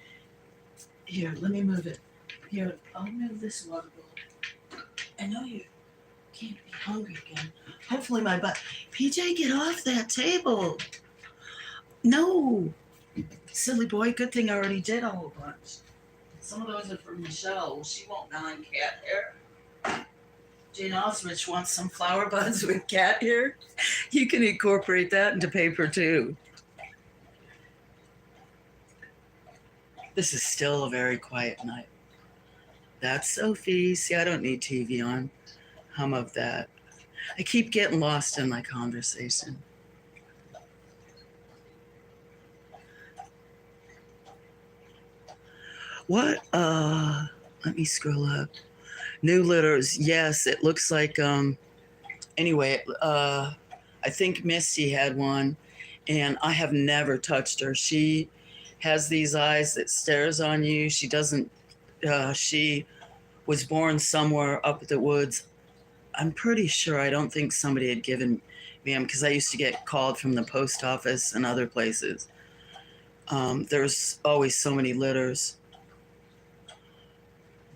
Here, let me move it. Here, I'll move this water bowl. I know you can't be hungry again. Hopefully my butt. PJ, get off that table. No. Silly boy, good thing I already did a whole bunch. Some of those are for Michelle. Well, she won't mind cat hair. Jane Osrich wants some flower buds with cat hair. You can incorporate that into paper too. This is still a very quiet night. That's Sophie. See, I don't need TV on. Hum of that. I keep getting lost in my conversation. What? Let me scroll up. New litters. Yes, it looks like, anyway, I think Misty had one, and I have never touched her. She has these eyes that stares on you. She doesn't, she was born somewhere up at the woods. I'm pretty sure, I don't think somebody had given me them because I used to get called from the post office and other places. There's always so many litters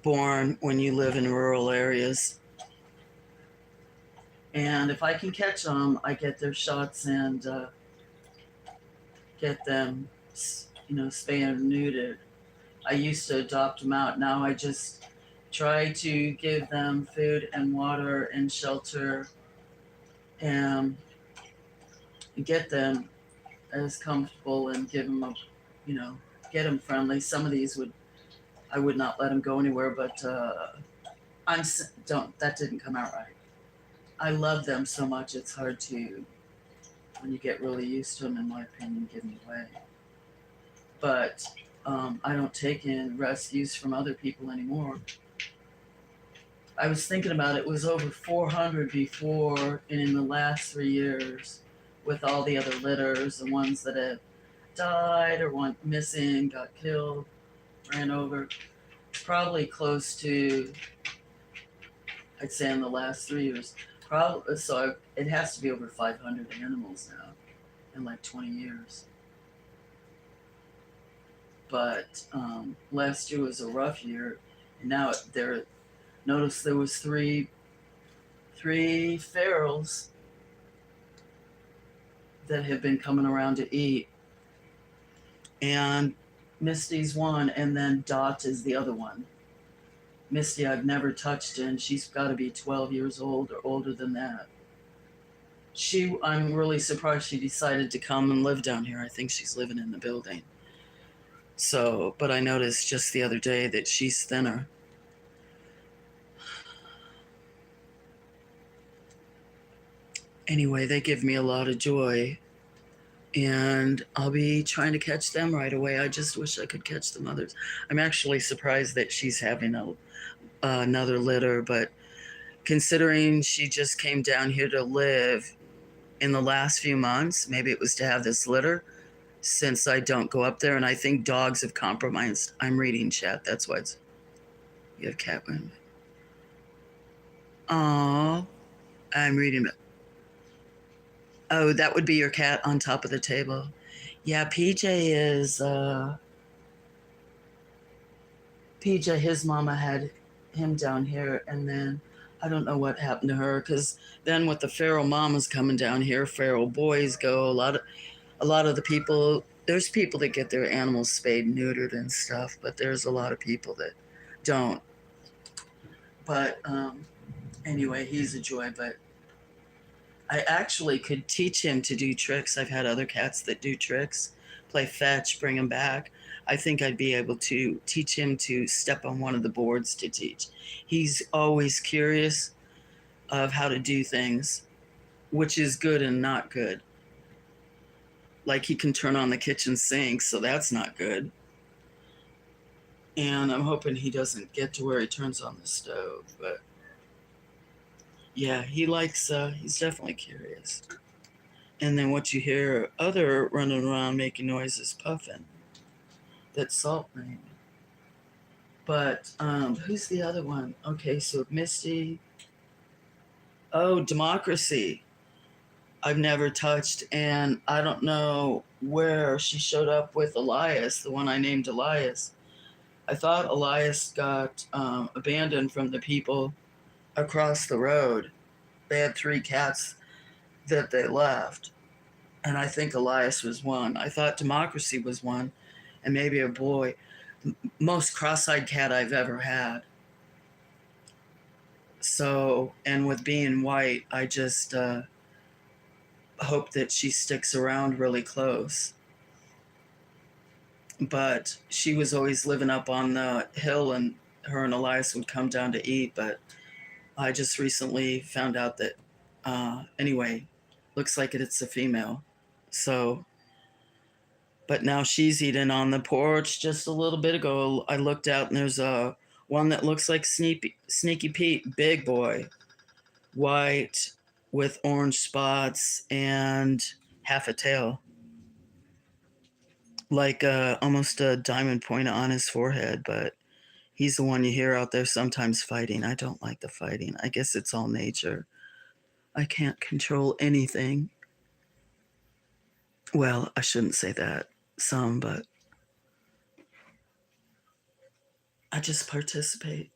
born when you live in rural areas. And if I can catch them, I get their shots and get them spay and neutered. I used to adopt them out. Now I just try to give them food and water and shelter and get them as comfortable and give them you know, get them friendly. Some of these I would not let them go anywhere, but I'm don't that didn't come out right. I love them so much. It's hard to when you get really used to them, in my opinion, give them away. But I don't take in rescues from other people anymore. I was thinking about it, it was over 400 before, and in the last 3 years, with all the other litters, the ones that have died or went missing, got killed, ran over, probably close to, I'd say in the last 3 years, probably, so it has to be over 500 animals now in like 20 years. But last year was a rough year, and now notice there was three ferals that have been coming around to eat, and Misty's one, and then Dot is the other one. Misty I've never touched, and she's got to be 12 years old or older than that. I'm really surprised she decided to come and live down here. I think she's living in the building. So, but I noticed just the other day that she's thinner. Anyway, they give me a lot of joy, and I'll be trying to catch them right away. I just wish I could catch the mothers. I'm actually surprised that she's having another litter, but considering she just came down here to live in the last few months, maybe it was to have this litter, since I don't go up there, and I think dogs have compromised. I'm reading chat, that's why you have cat women. Oh, I'm reading it. Oh, that would be your cat on top of the table. Yeah, PJ, his mama had him down here, and then I don't know what happened to her, because then with the feral mamas coming down here, feral boys go. A lot of the people, there's people that get their animals spayed and neutered and stuff, but there's a lot of people that don't. But anyway, he's a joy, but I actually could teach him to do tricks. I've had other cats that do tricks, play fetch, bring him back. I think I'd be able to teach him to step on one of the boards to teach. He's always curious of how to do things, which is good and not good. Like he can turn on the kitchen sink, so that's not good. And I'm hoping he doesn't get to where he turns on the stove, but yeah, he's definitely curious. And then what you hear other running around making noises, puffing. That's Salt Rain. But who's the other one? Okay, so Misty. Oh, Democracy. I've never touched, and I don't know where she showed up with Elias, the one I named Elias. I thought Elias got abandoned from the people across the road. They had 3 cats that they left, and I think Elias was one. I thought Democracy was one, and maybe a boy. Most cross-eyed cat I've ever had. So, and with being white, I just hope that she sticks around really close. But she was always living up on the hill, and her and Elias would come down to eat, but I just recently found out that, anyway, looks like it's a female. So, but now she's eating on the porch. Just a little bit ago, I looked out, and there's one that looks like Sneaky Pete, big boy, white with orange spots and half a tail, like almost a diamond point on his forehead, but he's the one you hear out there sometimes fighting. I don't like the fighting. I guess it's all nature. I can't control anything. Well, I shouldn't say that. Some, but I just participate.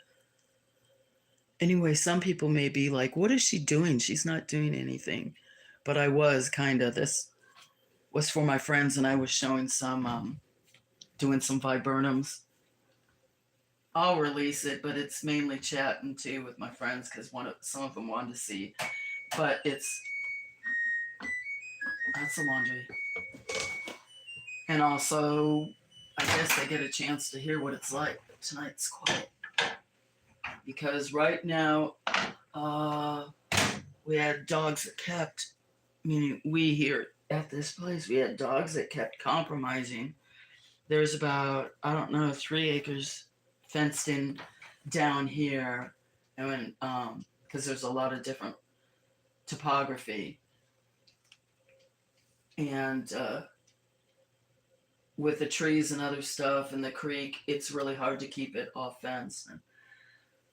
Anyway, some people may be like, what is she doing? She's not doing anything. But I was kind of, this was for my friends, and I was showing some doing some viburnums. I'll release it, but it's mainly chatting too with my friends because some of them wanted to see. But that's the laundry. And also, I guess they get a chance to hear what it's like. But tonight's quiet. Because right now, we had dogs that kept, meaning we here at this place, we had dogs that kept compromising. There's about, I don't know, 3 acres fenced in down here. And because there's a lot of different topography. And with the trees and other stuff and the creek, it's really hard to keep it off fence. And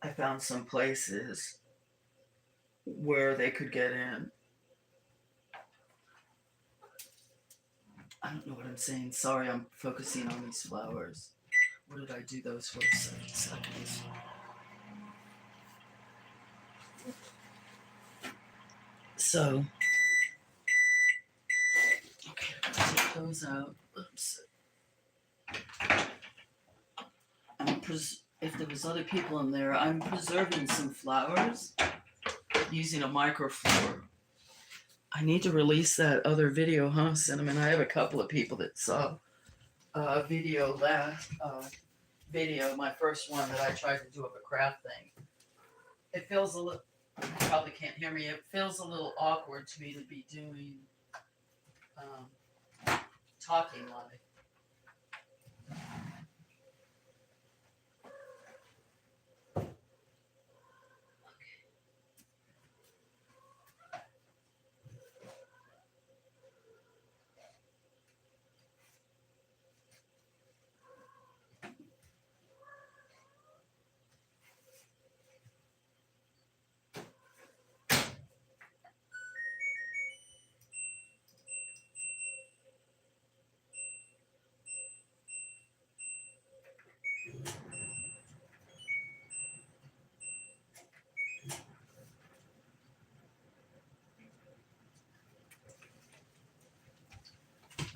I found some places where they could get in. I don't know what I'm saying. Sorry, I'm focusing on these flowers. What did I do those for? 7 seconds. So, okay, take those out. Oops. If there was other people in there, I'm preserving some flowers using a microfloor. I need to release that other video, huh, Cinnamon? I have a couple of people that saw a video my first one that I tried to do of a craft thing. It feels a little, you probably can't hear me, it feels a little awkward to me to be doing talking live.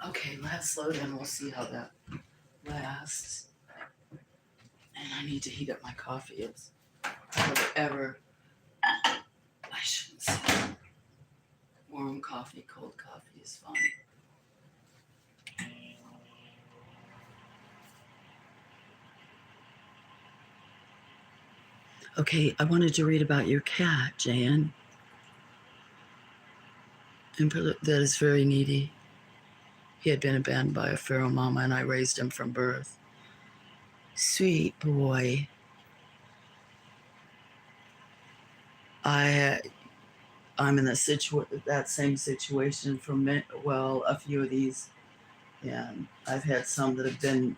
Okay, last load in, we'll see how that lasts. And I need to heat up my coffee. It's I shouldn't say warm coffee, cold coffee is fine. Okay, I wanted to read about your cat, Jan. And that is very needy. He had been abandoned by a feral mama, and I raised him from birth. Sweet boy. I'm in that same situation from a few of these, and I've had some that have been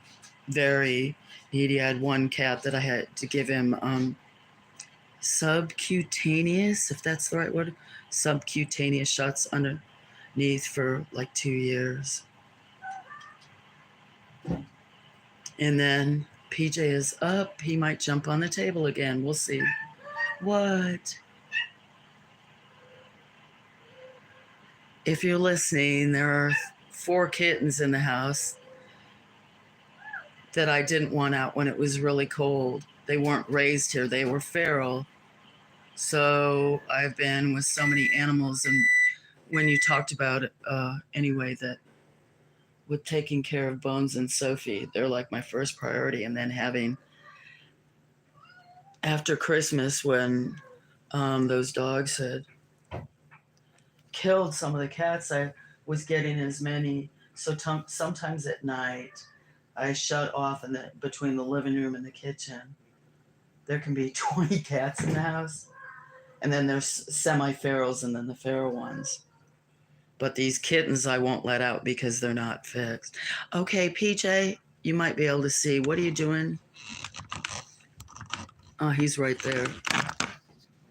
very needy. I had one cat that I had to give him subcutaneous, if that's the right word, subcutaneous shots underneath for like 2 years. And then PJ is up. He might jump on the table again. We'll see. What? If you're listening, there are 4 kittens in the house that I didn't want out when it was really cold. They weren't raised here. They were feral. So I've been with so many animals. And when you talked about it, anyway, that with taking care of Bones and Sophie, they're like my first priority. And then after Christmas, when those dogs had killed some of the cats, I was getting as many. So sometimes at night, I shut off between the living room and the kitchen. There can be 20 cats in the house. And then there's semi-ferals and then the feral ones. But these kittens I won't let out because they're not fixed. Okay, PJ, you might be able to see. What are you doing? Oh, he's right there.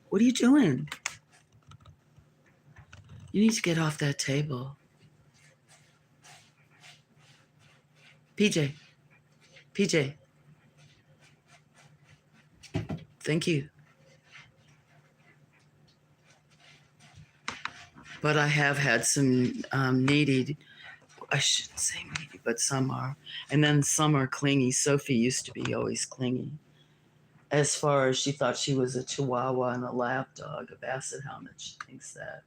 What are you doing? You need to get off that table. PJ. Thank you. But I have had some needy I shouldn't say maybe, but some are. And then some are clingy. Sophie used to be always clingy. As far as she thought she was a Chihuahua and a lap dog, a basset hound, that she thinks that.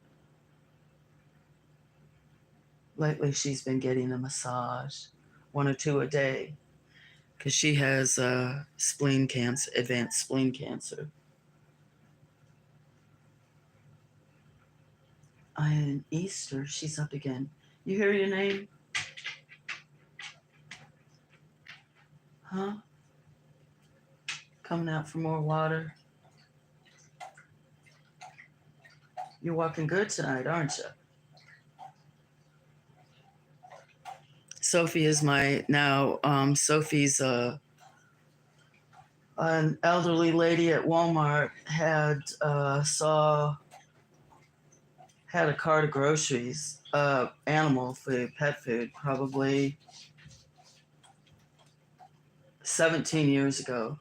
Lately, she's been getting a massage, 1 or 2 a day, because she has spleen cancer, advanced spleen cancer. And Easter, she's up again. You hear your name? Huh? Coming out for more water? You're walking good tonight, aren't you? Sophie is Sophie's an elderly lady at Walmart had a cart of groceries, animal food, pet food, probably 17 years ago,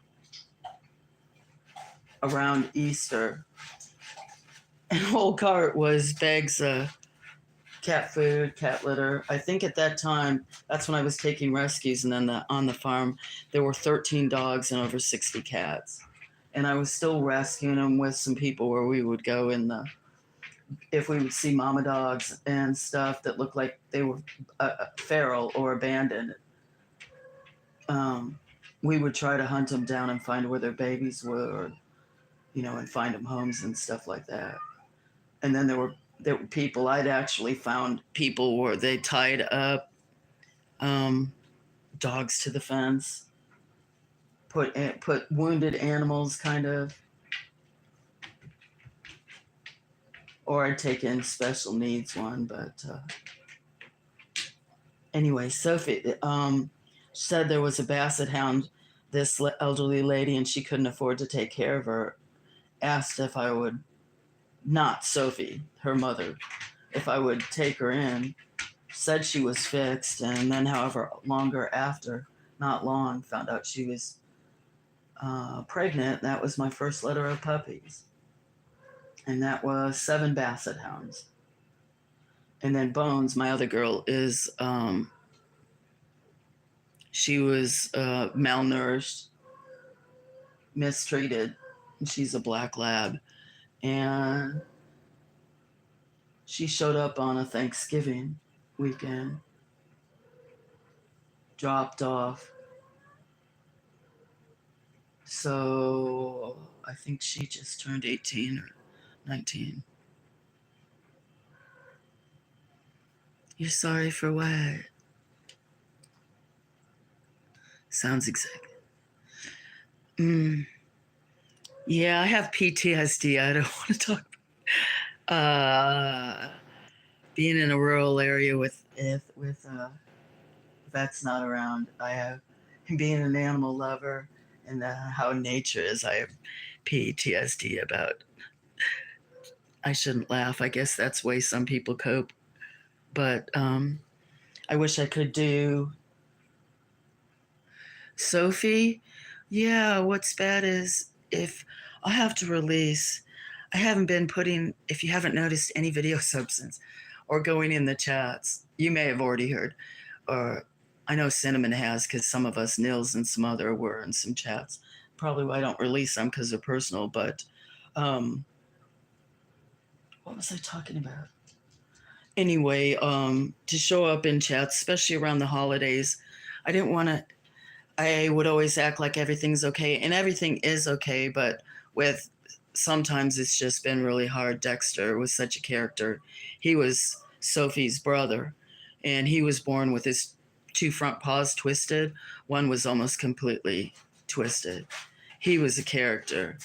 around Easter. And the whole cart was bags of cat food, cat litter. I think at that time, that's when I was taking rescues, and then on the farm, there were 13 dogs and over 60 cats. And I was still rescuing them with some people where we would go if we would see mama dogs and stuff that looked like they were feral or abandoned, we would try to hunt them down and find where their babies were, and find them homes and stuff like that. And then there were people, I'd actually found people where they tied up dogs to the fence, put wounded animals kind of, or I'd take in special needs one. But anyway, Sophie said there was a basset hound, this elderly lady, and she couldn't afford to take care of her, asked if I would, not Sophie, her mother, if I would take her in, said she was fixed, and then however longer after, not long, found out she was pregnant. That was my first litter of puppies. And that was 7 basset hounds. And then Bones, my other girl, is, she was malnourished, mistreated. She's a black lab. And she showed up on a Thanksgiving weekend, dropped off. So I think she just turned 18 or 19. You're sorry for what? Sounds exactly. Yeah, I have PTSD. I don't want to talk. Being in a rural area with vets not around, being an animal lover and how nature is. I have PTSD about. I shouldn't laugh. I guess that's the way some people cope. But I wish I could do Sophie. Yeah, what's bad is if I have to release, I haven't been putting, if you haven't noticed any video substance or going in the chats, you may have already heard, or I know Cinnamon has, because some of us, Nils and some other, were in some chats. Probably why I don't release them, because they're personal, but what was I talking about? Anyway, to show up in chats, especially around the holidays, I would always act like everything's okay, and everything is okay, but sometimes it's just been really hard. Dexter was such a character. He was Sophie's brother, and he was born with his 2 front paws twisted. One was almost completely twisted. He was a character.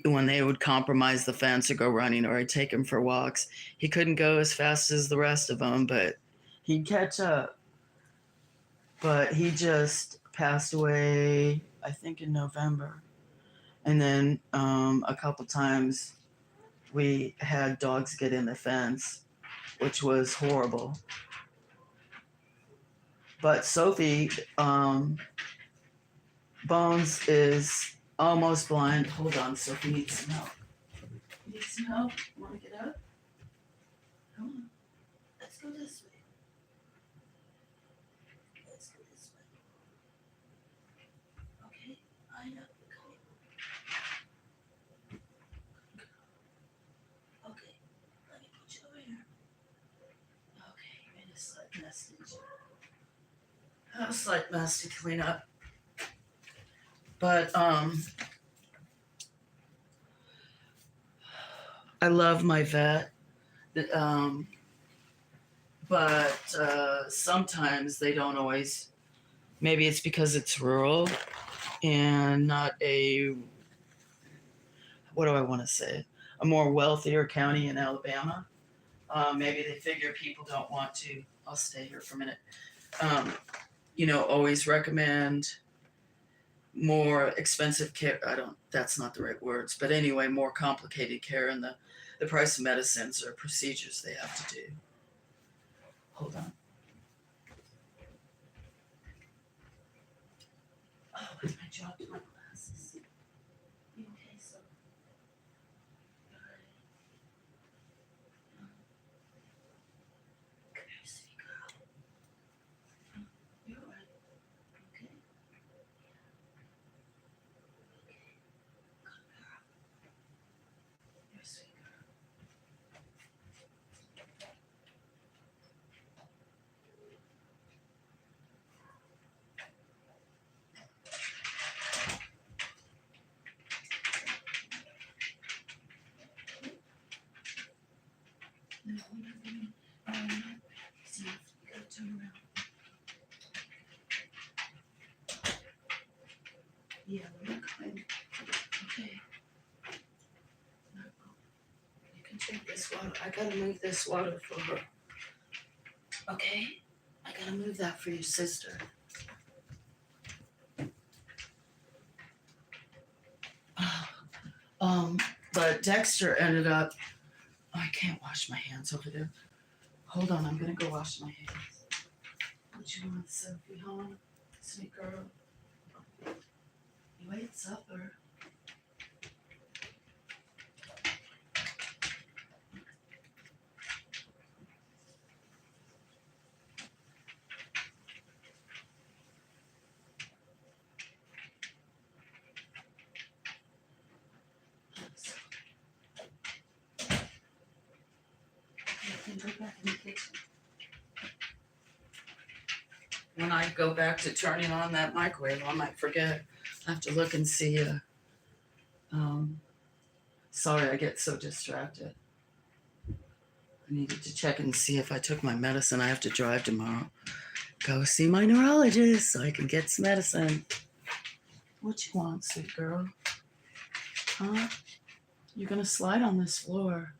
When they would compromise the fence or go running, or I'd take him for walks, he couldn't go as fast as the rest of them, but he'd catch up. But he just passed away, I think, in November. And then a couple times we had dogs get in the fence, which was horrible. But Sophie, Bones is almost blind. Hold on, Sophie needs some help. You need some help? Want to get up? Come on. Let's go this way. this way. Okay, I know. Okay, let me put you over here. Okay, you made a slight mess, didn't you? A slight mess to clean up. But I love my vet. But sometimes they don't always. Maybe it's because it's rural and not a, what do I want to say, a more wealthier county in Alabama. Maybe they figure people don't want to. I'll stay here for a minute. Um, always recommend more expensive care. That's not the right words, but anyway, more complicated care and the price of medicines or procedures they have to do. Hold on. Oh, I dropped my glasses. You okay, so? Alright. Come here, sweet girl. You're alright. Okay? Okay. Good girl. You're a sweet girl. No, see, you gotta turn around. Yeah, we're coming. Okay. No, you can drink this water. I gotta move this water for her. Okay? I gotta move that for your sister. But Dexter ended up. Oh, I can't wash my hands over there. Hold on, I'm gonna go wash my hands. What you want, Sophie, huh? Sweet girl. You ate supper. Go back in the kitchen. When I go back to turning on that microwave, I might forget. I have to look and see. Sorry, I get so distracted. I needed to check and see if I took my medicine. I have to drive tomorrow. Go see my neurologist so I can get some medicine. What you want, sweet girl? Huh? You're gonna slide on this floor.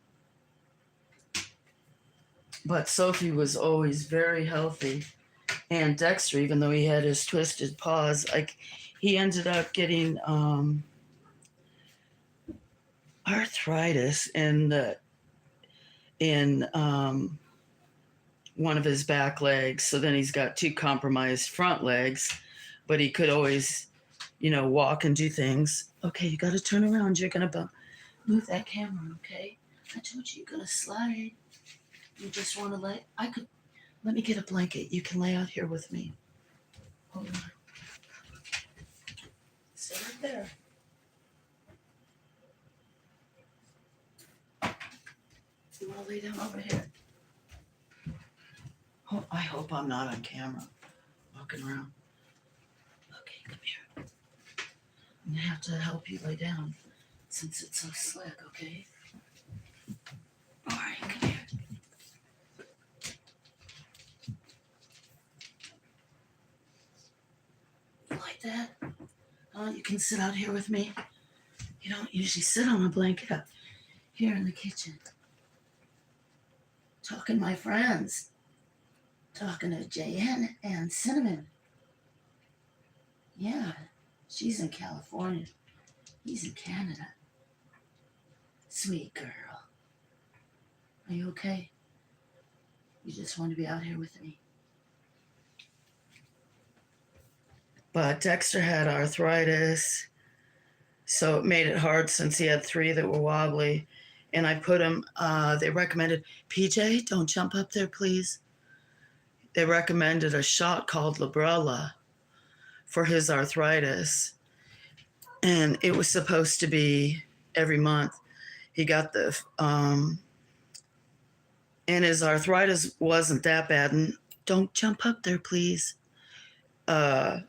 But Sophie was always very healthy. And Dexter, even though he had his twisted paws, he ended up getting arthritis in one of his back legs. So then he's got two compromised front legs, but he could always, walk and do things. Okay, you got to turn around. You're gonna move that camera. Okay, I told you you're gonna slide. You just want to let me get a blanket. You can lay out here with me. Hold on. Stay right there. You want to lay down over here? Oh, I hope I'm not on camera. Walking around. Okay, come here. I'm going to have to help you lay down since it's so slick, okay? All right, come here. Like that? You can sit out here with me. You don't usually sit on a blanket up here in the kitchen. Talking to my friends. Talking to Jan and Cinnamon. Yeah, she's in California. He's in Canada. Sweet girl. Are you okay? You just want to be out here with me. But Dexter had arthritis, so it made it hard since he had 3 that were wobbly. And I put him, they recommended, PJ, don't jump up there, please. they recommended a shot called Librela for his arthritis. And it was supposed to be every month. He got and his arthritis wasn't that bad. And don't jump up there, please. Uh,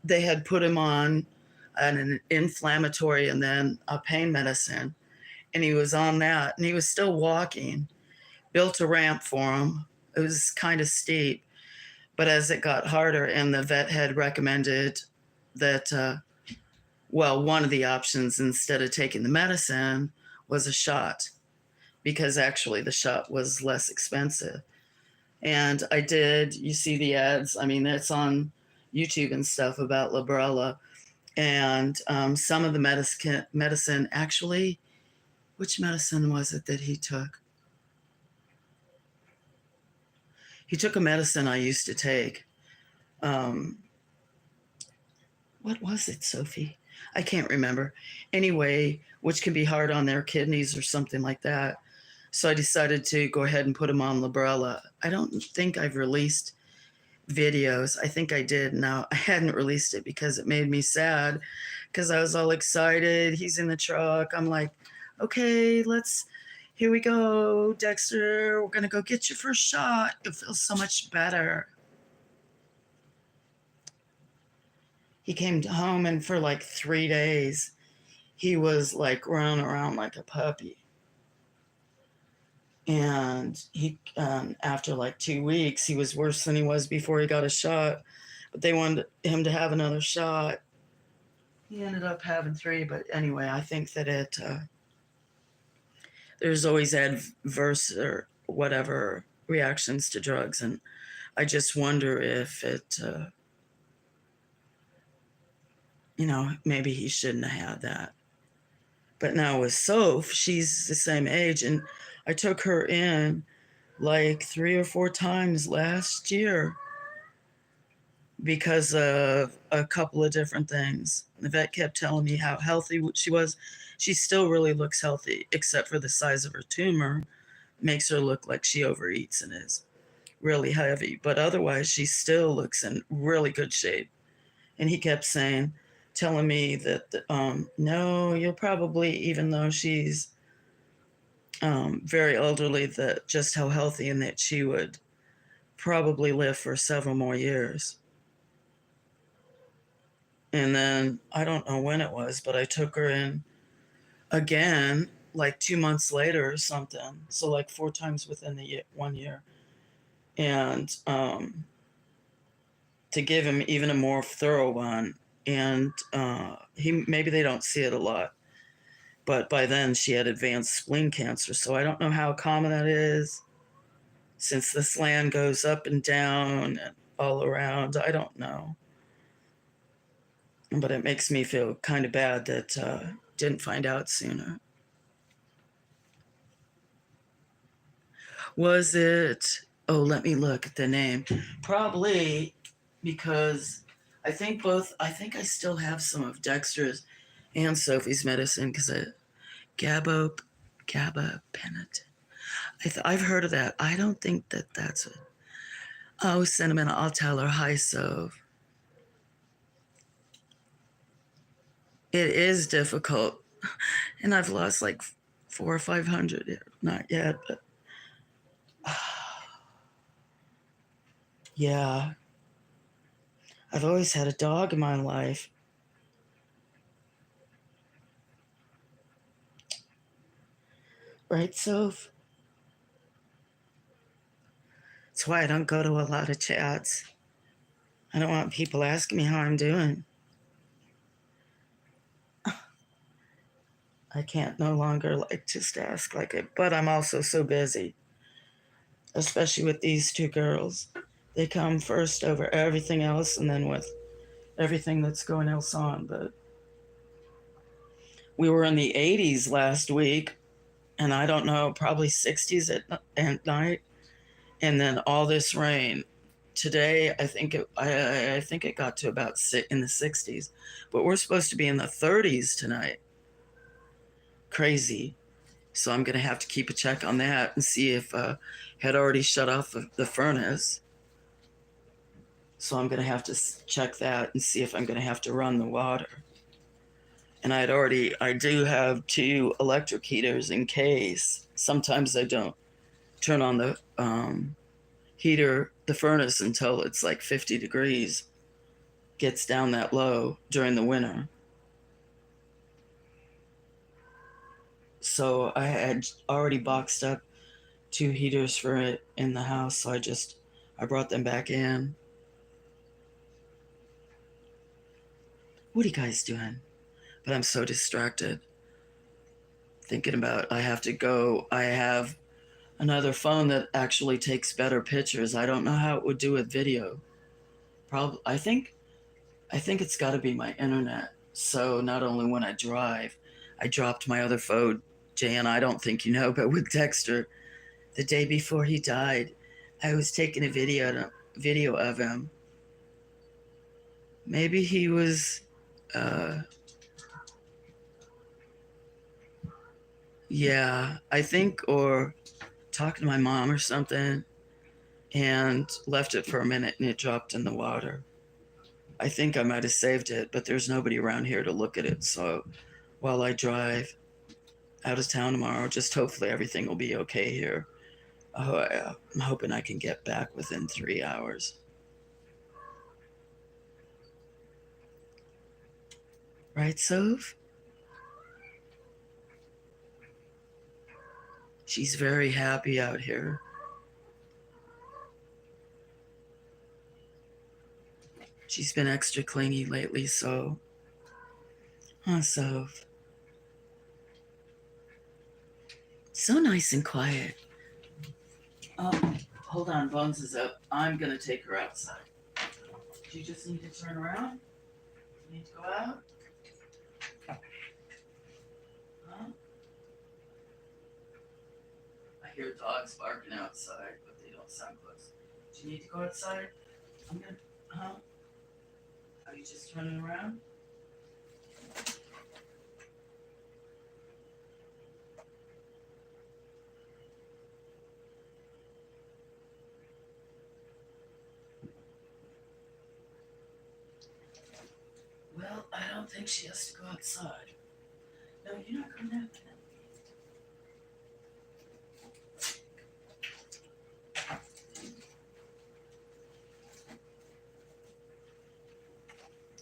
they had put him on an inflammatory and then a pain medicine. And he was on that. And he was still walking, built a ramp for him. It was kind of steep. But as it got harder, and the vet had recommended that, one of the options instead of taking the medicine was a shot, because actually the shot was less expensive. And I did, you see the ads, I mean, it's on YouTube and stuff about Librela. And some of the medicine, actually, which medicine was it that he took? He took a medicine I used to take. What was it, Sophie? I can't remember. Anyway, which can be hard on their kidneys or something like that. So I decided to go ahead and put him on Librela. I don't think I've released videos. I think I did. Now, I hadn't released it because it made me sad, because I was all excited. He's in the truck. I'm like, okay, here we go, Dexter. We're going to go get your first shot. It feels so much better. He came home, and for like 3 days, he was like running around like a puppy. And he, after like 2 weeks, he was worse than he was before he got a shot. But they wanted him to have another shot. He ended up having 3. But anyway, I think that there's always adverse or whatever reactions to drugs. And I just wonder if maybe he shouldn't have had that. But now with Soph, she's the same age, and I took her in like 3 or 4 times last year because of a couple of different things. The vet kept telling me how healthy she was. She still really looks healthy, except for the size of her tumor. Makes her look like she overeats and is really heavy. But otherwise, she still looks in really good shape. And he kept telling me that, no, you'll probably, even though she's very elderly, that just how healthy, and that she would probably live for several more years. And then I don't know when it was, but I took her in again like 2 months later or something. So like 4 times within the 1 year. And to give him even a more thorough one. And maybe they don't see it a lot. But by then she had advanced spleen cancer. So I don't know how common that is, since this land goes up and down and all around. I don't know. But it makes me feel kind of bad that didn't find out sooner. Was it? Oh, let me look at the name. Probably because I think I still have some of Dexter's and Sophie's medicine, because gabapentin. I've heard of that. I don't think that's it. Oh, Cinnamon, I'll tell her. Hi, Soph. It is difficult. And I've lost like 400 or 500. Not yet, but yeah. I've always had a dog in my life. Right, Soph? That's why I don't go to a lot of chats. I don't want people asking me how I'm doing. I can't no longer just ask but I'm also so busy, especially with these 2 girls. They come first over everything else, and then with everything that's going else on. But we were in the 80s last week, and I don't know, probably 60s at night, and then all this rain. Today, I think it got to about in the 60s, but we're supposed to be in the 30s tonight. Crazy. So I'm going to have to keep a check on that and see if had already shut off the furnace. So I'm going to have to check that and see if I'm going to have to run the water. And I do have two electric heaters in case. Sometimes I don't turn on the heater, the furnace, until it's like 50 degrees, gets down that low during the winter. So I had already boxed up two heaters for it in the house. So I brought them back in. What are you guys doing? But I'm so distracted thinking about I have to go. I have another phone that actually takes better pictures. I don't know how it would do with video. Probably I think it's got to be my internet. So not only when I drive, I dropped my other phone, Jan, I don't think you know, but with Dexter, the day before he died, I was taking a video of him. Maybe he was yeah, I think, or talking to my mom or something, and left it for a minute and it dropped in the water. I think I might have saved it, but there's nobody around here to look at it. So while I drive out of town tomorrow, just hopefully everything will be okay here. I'm hoping I can get back within 3 hours. Right, Soph? She's very happy out here. She's been extra clingy lately, so. Huh, Soph? So nice and quiet. Oh, hold on, Bones is up. I'm gonna take her outside. Do you just need to turn around? You need to go out? Huh? I hear dogs barking outside, but they don't sound close. Do you need to go outside? I'm gonna, huh? Are you just turning around? Well, I don't think she has to go outside. No, you're not going out.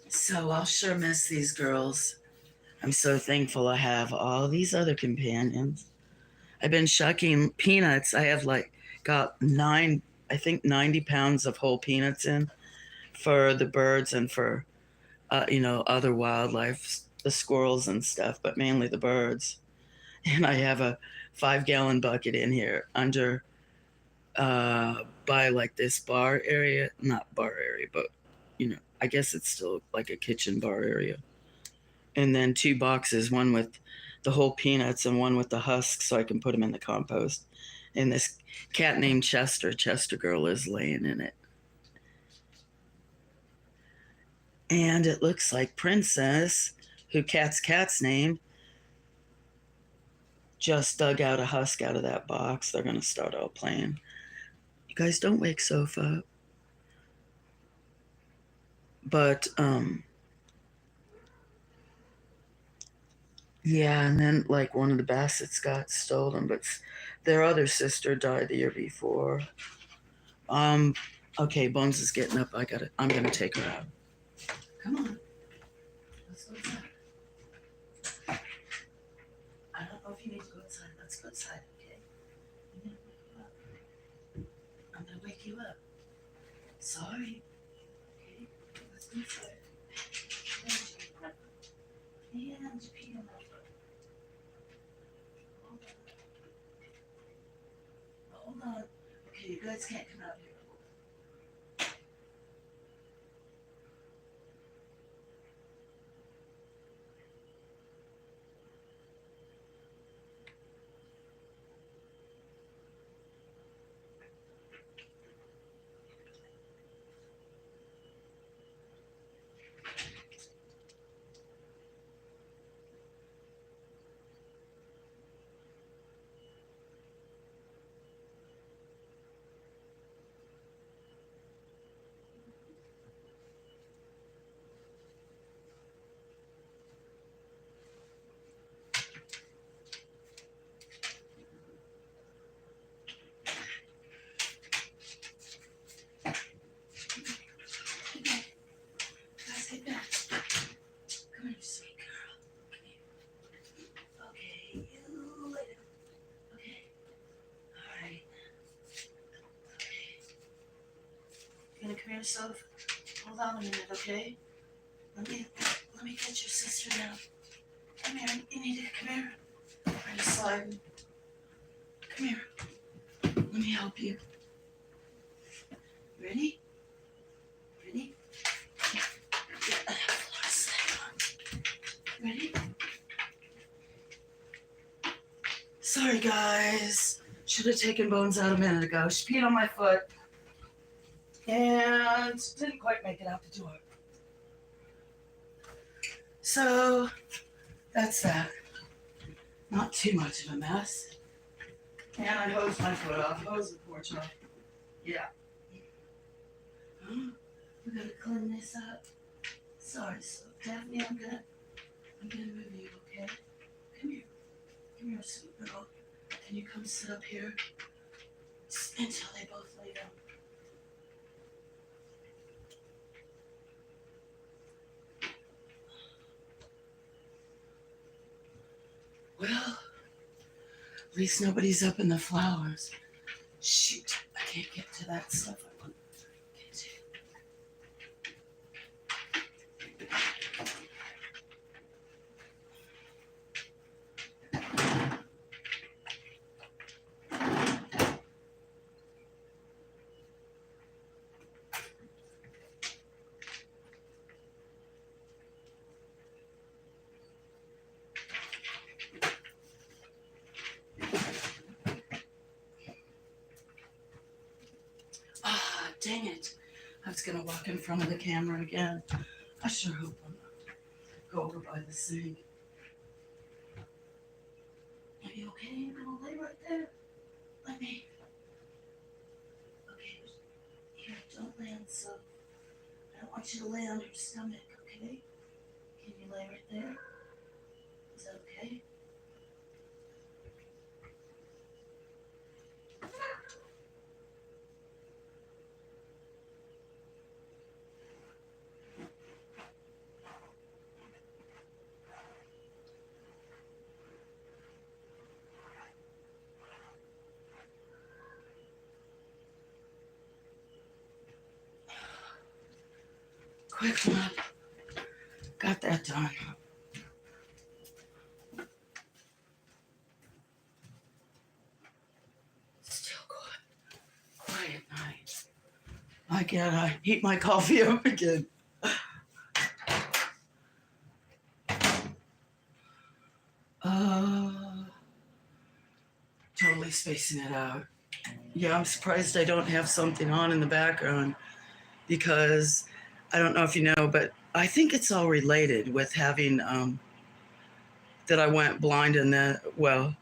So I'll sure miss these girls. I'm so thankful I have all these other companions. I've been shucking peanuts. I have like got I think 90 pounds of whole peanuts in for the birds and for, other wildlife, the squirrels and stuff, but mainly the birds. And I have a 5 gallon bucket in here under, by like this bar area, not bar area, but, I guess it's still like a kitchen bar area. And then two boxes, one with the whole peanuts and one with the husks, so I can put them in the compost. And this cat named Chester Girl, is laying in it. And it looks like Princess, who cat's name, just dug out a husk out of that box. They're going to start out playing. You guys don't wake Soph up. But, yeah, and then like one of the Bassets got stolen, but their other sister died the year before. Okay, Bones is getting up. I'm gonna take her out. Come on. Let's go outside. I don't know if you need to go outside. Let's go outside, okay? I'm gonna wake you up. Sorry. Okay, let's go outside. And pee on my foot. Hold on. Okay, you guys can't come out here. yourself. Hold on a minute, okay? Let me get your sister now. Come here. You need to come here. Are you sliding? Come here. Let me help you. Ready? Ready? Ready? Sorry, guys. Should have taken Bones out a minute ago. She peed on my foot and didn't quite make it out the door. So that's that. Not too much of a mess. And I hosed my foot off. Hosed the porch off. Yeah. We gotta clean this up. Sorry, so Daphne, I'm gonna move you, okay? Come here. Come here, sweet girl. Can you come sit up here until they both lay down? Well, at least nobody's up in the flowers. Shoot, I can't get to that stuff I want to get to. Dang it. I was going to walk in front of the camera again. I sure hope I'm not go over by the sink. Are you okay? You're going to lay right there? Let me. Okay. Here, don't lay on the sofa. I don't want you to lay on your stomach, okay? Can you lay right there? Is that okay? Quick one. Got that done. Still good. Quiet night. I gotta heat my coffee up again. Totally spacing it out. Yeah, I'm surprised I don't have something on in the background because I don't know if you know, but I think it's all related with having that I went blind and then, well,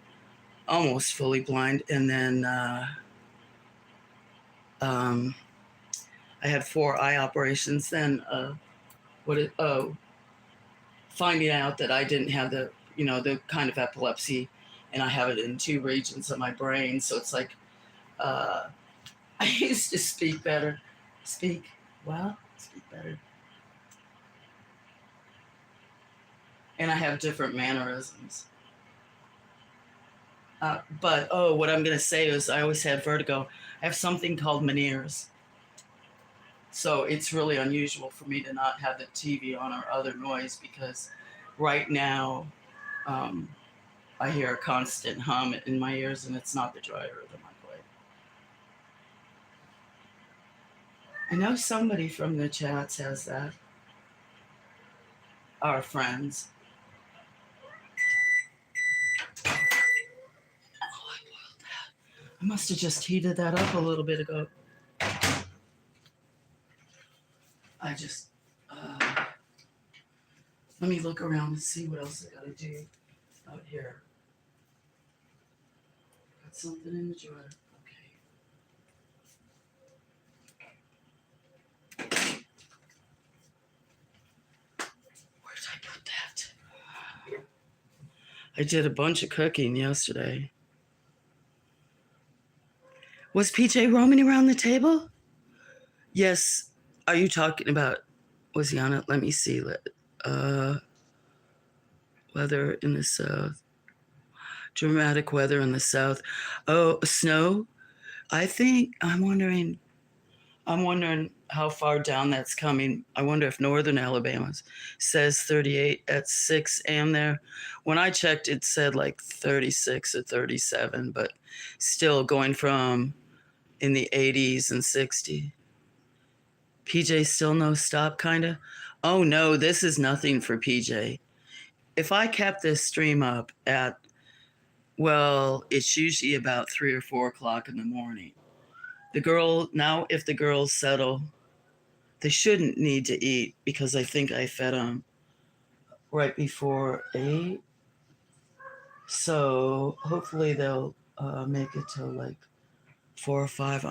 almost fully blind, and then I had 4 eye operations. Then finding out that I didn't have the kind of epilepsy, and I have it in 2 regions of my brain. So it's like I used to speak better. Speak better. And I have different mannerisms. But what I'm going to say is I always had vertigo. I have something called Meniere's. So it's really unusual for me to not have the TV on or other noise because right now I hear a constant hum in my ears, and it's not the dryer or the microwave. I know somebody from the chats has that. Our friends. Oh, I boiled that. I must have just heated that up a little bit ago. I just, let me look around and see what else I gotta do out here. Got something in the drawer. Okay. Where did I put that? I did a bunch of cooking yesterday. Was PJ roaming around the table? Yes. Are you talking about, was he on it? Let me see. Weather in the south. Dramatic weather in the south. Oh, snow? I'm wondering, I'm wondering how far down that's coming. I wonder if northern Alabama says 38 at 6 a.m. there. When I checked, it said like 36 or 37, but still going from in the 80s and 60. PJ still no stop, kind of. Oh no, this is nothing for PJ. If I kept this stream up at, well, it's usually about 3 or 4 o'clock in the morning. Now if the girls settle, they shouldn't need to eat because I think I fed them right before 8. So hopefully they'll make it till like 4 or 5.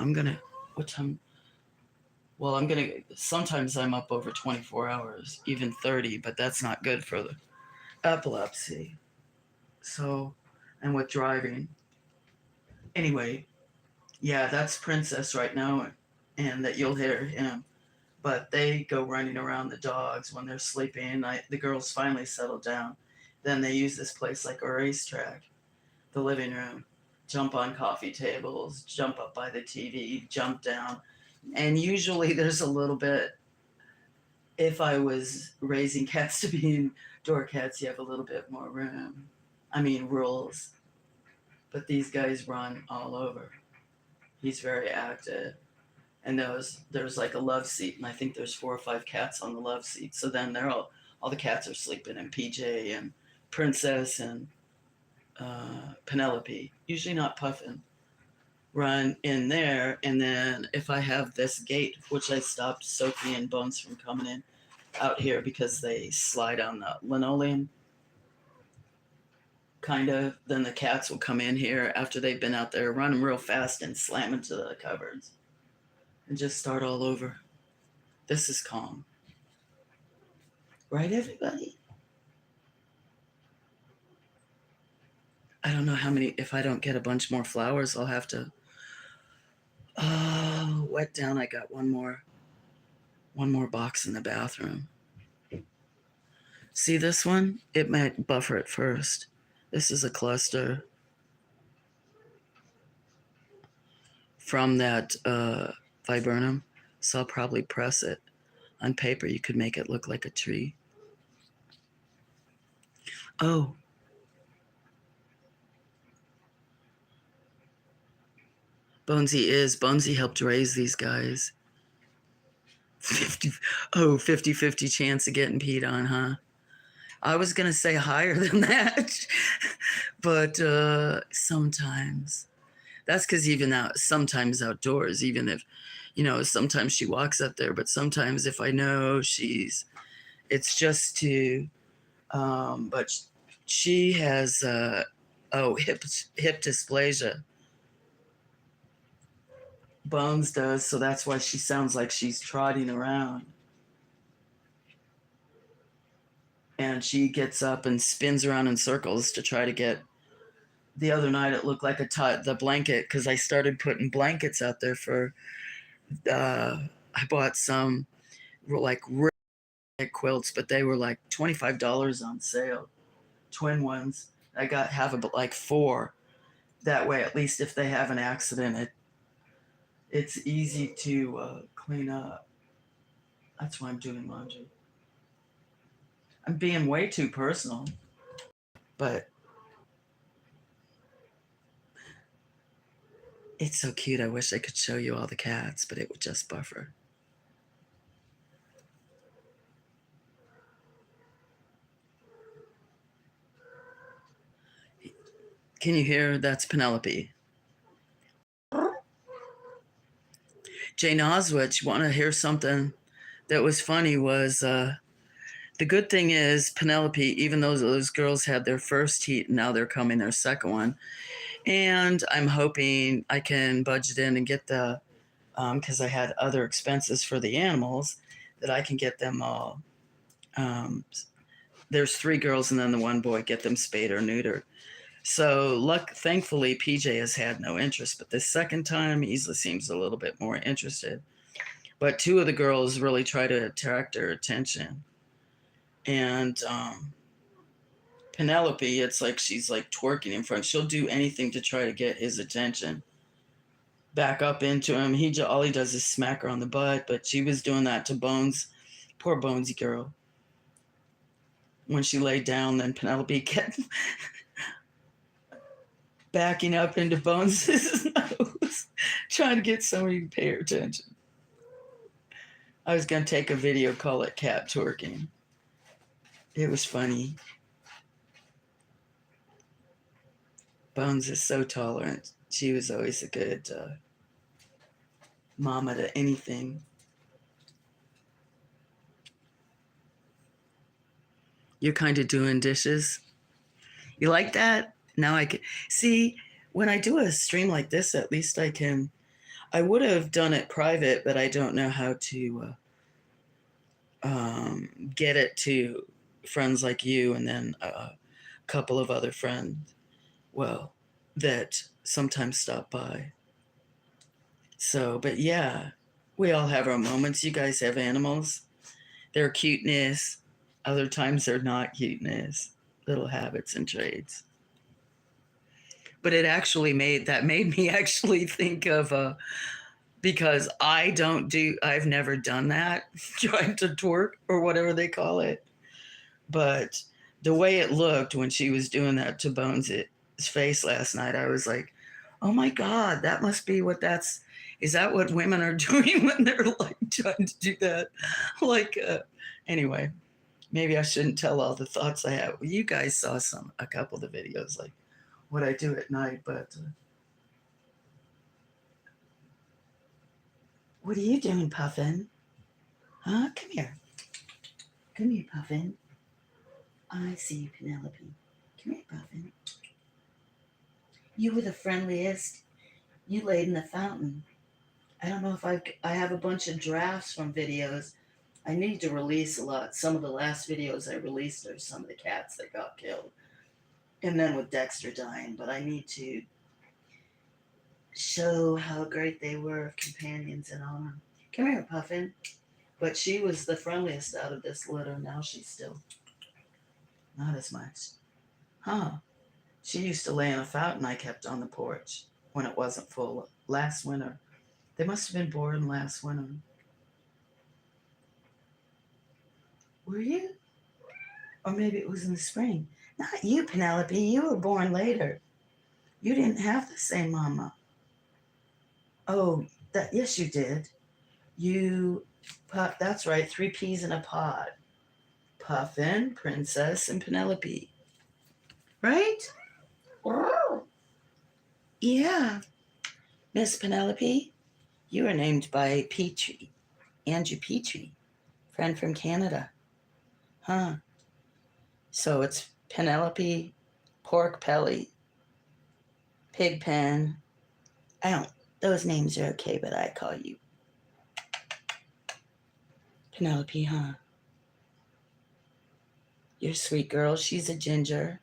What time? Well, sometimes I'm up over 24 hours, even 30, but that's not good for the epilepsy. So, and with driving. Anyway, yeah, that's Princess right now, and that you'll hear him. But they go running around the dogs when they're sleeping. The girls finally settle down. Then they use this place like a racetrack, the living room, jump on coffee tables, jump up by the TV, jump down. And usually there's a little bit, if I was raising cats to be indoor cats, you have a little bit more room. I mean, rules. But these guys run all over. He's very active. And there's like a love seat, and I think there's 4 or 5 cats on the love seat. So then all the cats are sleeping, and PJ and Princess and Penelope, usually not Puffin, run in there. And then if I have this gate, which I stopped Sophie and Bones from coming in out here because they slide on the linoleum, kind of, then the cats will come in here after they've been out there, run them real fast and slam into the cupboards and just start all over. This is calm. Right, everybody? I don't know how many, if I don't get a bunch more flowers, I'll have to, wet down. I got one more box in the bathroom. See this one? It might buffer it first. This is a cluster from that viburnum, so I'll probably press it. On paper, you could make it look like a tree. Oh. Bonesy helped raise these guys. 50-50 chance of getting peed on, huh? I was going to say higher than that, but sometimes. That's because sometimes outdoors, even if, sometimes she walks up there, but sometimes if I know it's just to, but she has, hip dysplasia. Bones does, so that's why she sounds like she's trotting around. And she gets up and spins around in circles to try to get. The other night it looked like the blanket, because I started putting blankets out there for. I bought some like quilts, but they were like $25 on sale, twin ones. I have like 4. That way, at least if they have an accident, it's easy to clean up. That's why I'm doing laundry. I'm being way too personal, but it's so cute. I wish I could show you all the cats, but it would just buffer. Can you hear? That's Penelope. Jane Oswich, want to hear something that was funny was the good thing is Penelope, even though those girls had their first heat, now they're coming their second one. And I'm hoping I can budget in and get the, because I had other expenses for the animals, that I can get them all. There's 3 girls and then the 1 boy, get them spayed or neutered. So thankfully, PJ has had no interest, but this second time, he seems a little bit more interested. But 2 of the girls really try to attract her attention. And Penelope, it's like she's like twerking in front. She'll do anything to try to get his attention. back up into him. All he does is smack her on the butt, but she was doing that to Bones. Poor Bonesy girl. When she laid down, then Penelope kept backing up into Bones' nose, trying to get somebody to pay her attention. I was going to take a video, call it cat twerking. It was funny. Bones is so tolerant. She was always a good mama to anything. You're kind of doing dishes. You like that? Now I can see when I do a stream like this, at least I can. I would have done it private, but I don't know how to get it to friends like you and then a couple of other friends, well, that sometimes stop by. So, but yeah, we all have our moments. You guys have animals. They're cuteness. Other times they're not cuteness. Little habits and traits. But it actually made me actually think of because I've never done that, trying to twerk or whatever they call it. But the way it looked when she was doing that to Bones' face last night, I was like, oh my God, that must be is that what women are doing when they're like trying to do that? Like, anyway, maybe I shouldn't tell all the thoughts I have. Well, you guys saw a couple of the videos, like what I do at night, but what are you doing, Puffin? Huh? Come here. Come here, Puffin. I see you, Penelope. Come here, Puffin. You were the friendliest. You laid in the fountain. I don't know if I have a bunch of drafts from videos. I need to release a lot. Some of the last videos I released are some of the cats that got killed. And then with Dexter dying. But I need to show how great they were, companions and all. Come here, Puffin. But she was the friendliest out of this litter. Now she's still not as much. Huh. She used to lay in a fountain I kept on the porch when it wasn't full last winter. They must have been born last winter. Were you? Or maybe it was in the spring. Not you, Penelope. You were born later. You didn't have the same mama. Oh, yes, you did. That's right, 3 peas in a pod. Puffin, Princess, and Penelope. Right? Yeah. Miss Penelope, you were named by Petrie, Andrew Petrie, friend from Canada. Huh. So it's Penelope, Pork Pelly, Pigpen. Those names are okay, but I call you Penelope, huh? You're a sweet girl. She's a ginger.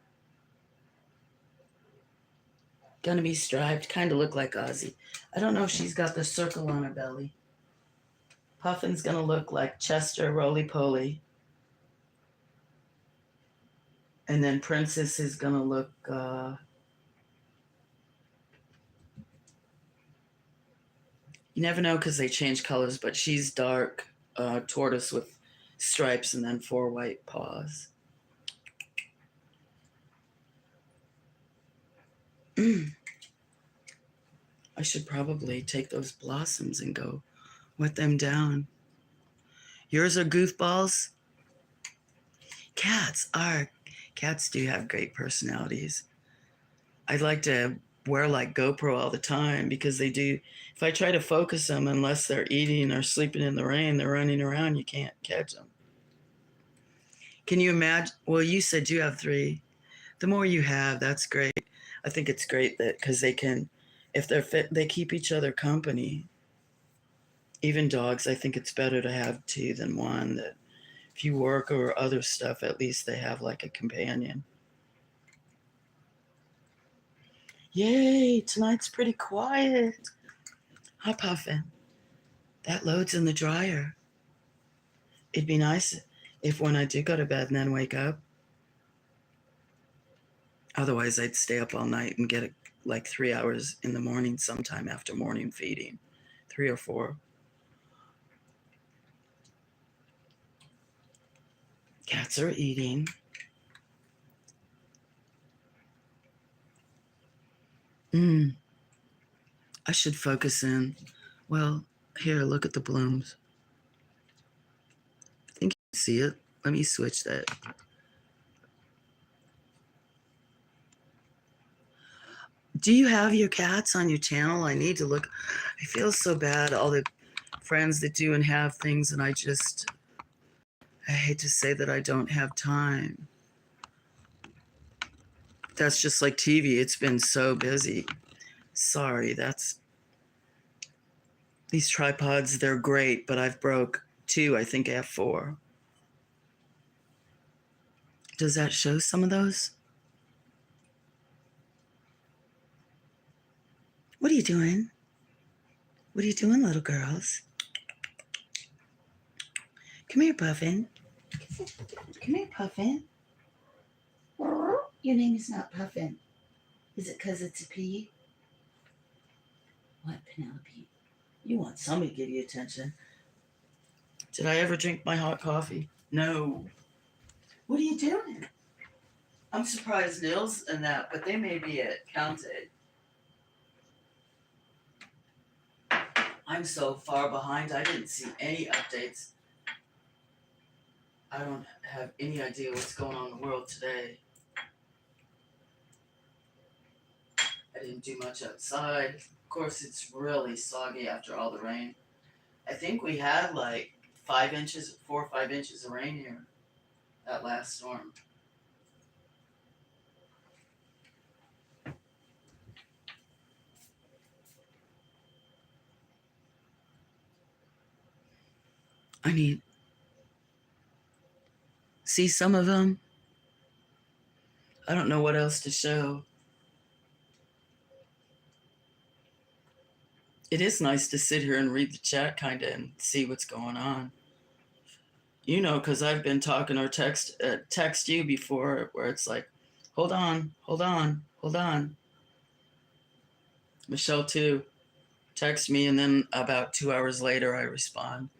Gonna be striped. Kind of look like Ozzy. I don't know if she's got the circle on her belly. Puffin's gonna look like Chester Roly-Poly. And then Princess is gonna look you never know because they change colors, but she's dark tortoise with stripes and then 4 white paws. I should probably take those blossoms and go wet them down. Yours are goofballs. Cats do have great personalities. I'd like to wear like GoPro all the time because they do. If I try to focus them, unless they're eating or sleeping in the rain, they're running around. You can't catch them. Can you imagine? Well, you said you have 3. The more you have, that's great. I think it's great that because they can, if they're fit, they keep each other company. Even dogs, I think it's better to have 2 than 1. That if you work or other stuff, at least they have like a companion. Yay, tonight's pretty quiet. Hi, Puffin. That loads in the dryer. It'd be nice if when I do go to bed and then wake up. Otherwise, I'd stay up all night and get a like 3 hours in the morning sometime after morning feeding, 3 or 4. Cats are eating. I should focus in. Well, here, look at the blooms. I think you can see it. Let me switch that. Do you have your cats on your channel? I need to look. I feel so bad, all the friends that do and have things, and I hate to say that I don't have time. That's just like TV. It's been so busy. Sorry, these tripods, they're great, but I've broke 2. I think I have 4. Does that show some of those? What are you doing? What are you doing, little girls? Come here, Puffin. Come here, Puffin. Your name is not Puffin. Is it because it's a P? What, Penelope? You want somebody to give you attention. Did I ever drink my hot coffee? No. What are you doing? I'm surprised Nils and that, but they may be at counted. I'm so far behind, I didn't see any updates. I don't have any idea what's going on in the world today. I didn't do much outside. Of course, it's really soggy after all the rain. I think we had like 4 or 5 inches of rain here, that last storm. I mean, see some of them? I don't know what else to show. It is nice to sit here and read the chat kind of and see what's going on. You know, because I've been talking or text you before where it's like, hold on. Michelle too. Text me, and then about 2 hours later I respond.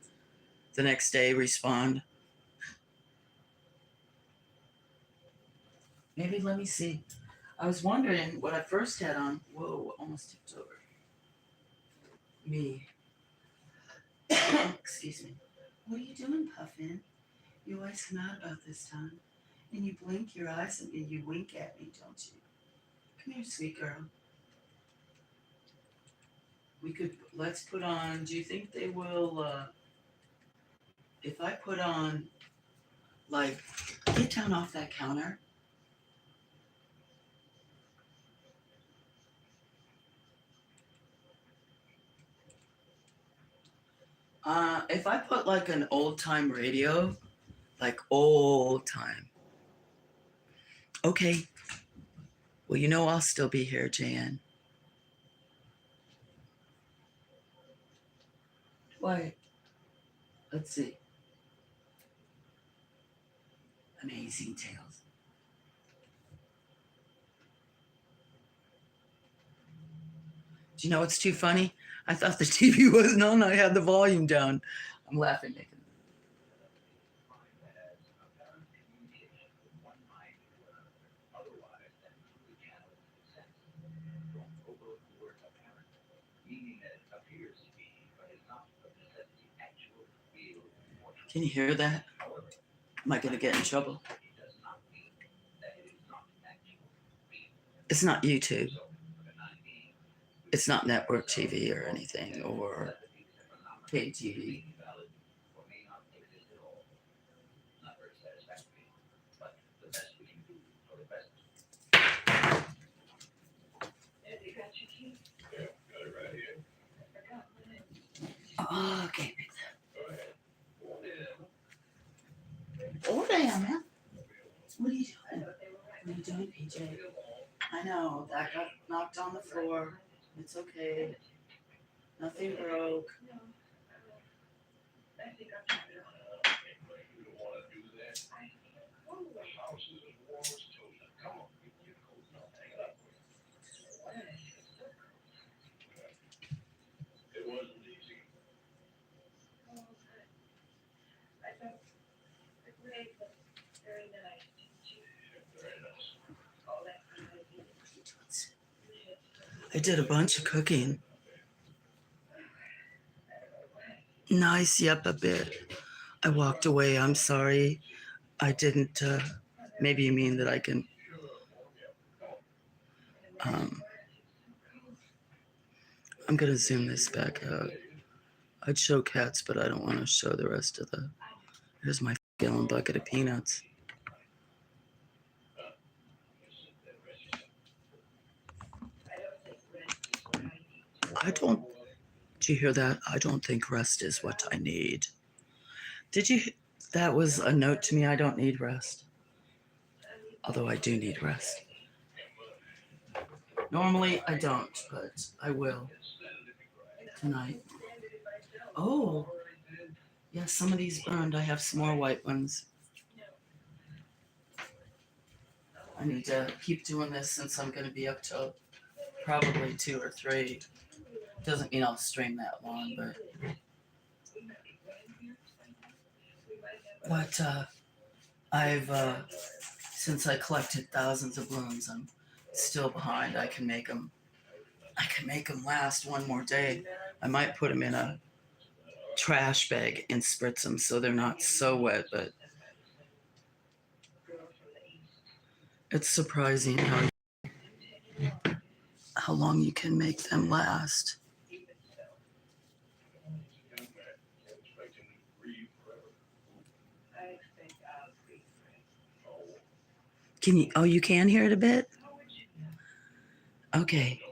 The next day respond. Maybe let me see. I was wondering what I first had on. Whoa, almost tipped over. Me. Excuse me. What are you doing, Puffin? You always come out about this time. And you blink your eyes and you wink at me, don't you? Come here, sweet girl. Let's put on, do you think they will, if I put on, like, get down off that counter. If I put like an old time radio, like old time. Okay. Well, you know I'll still be here, Jan. Why? Let's see. Amazing Tales. Do you know what's too funny? I thought the TV wasn't on. I had the volume down. I'm laughing, Nick. Can you hear that? Am I going to get in trouble? It's not YouTube. It's not network TV or anything, or paid TV. Oh, okay. Oh, damn, man. What are you doing? What are you doing, PJ? I know, that got knocked on the floor. It's okay. Nothing broke. I did a bunch of cooking. Nice, yep, a bit. I walked away. I'm sorry. I didn't. Maybe you mean that I can. Um, I'm going to zoom this back out. I'd show cats, but I don't want to show the rest of the. Here's my gallon bucket of peanuts. I don't. Did you hear that? I don't think rest is what I need. Did you? That was a note to me. I don't need rest. Although I do need rest. Normally I don't, but I will tonight. Oh, yeah, some of these burned. I have some more white ones. I need to keep doing this since I'm going to be up till probably 2 or 3. Doesn't mean I'll stream that long, but I've since I collected thousands of blooms, I'm still behind. I can make them last one more day. I might put them in a trash bag and spritz them so they're not so wet, but it's surprising how long you can make them last. Can you? Oh, you can hear it a bit? Okay.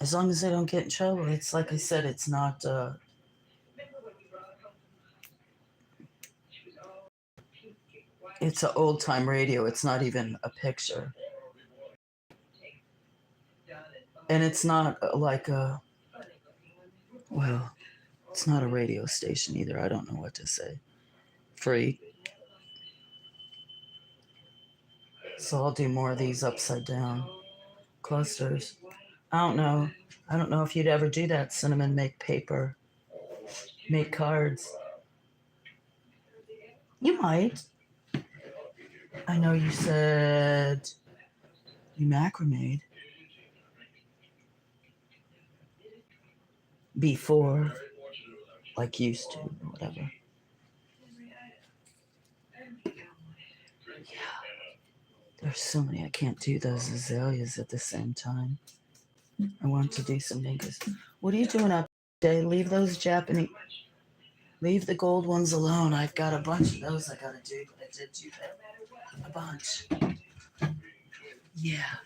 As long as I don't get in trouble. It's like I said, it's not. It's an old time radio. It's not even a picture. And it's not like a. Well, it's not a radio station either. I don't know what to say. Free. So I'll do more of these upside down clusters. I don't know. I don't know if you'd ever do that, Cinnamon. Make paper. Make cards. You might. I know you said you macrameed before, like used to, or whatever. Yeah. There's so many. I can't do those azaleas at the same time. I want to do some niggas. What are you doing up today? Leave those Japanese. Leave the gold ones alone. I've got a bunch of those I gotta do, but I did do that. A bunch. Yeah.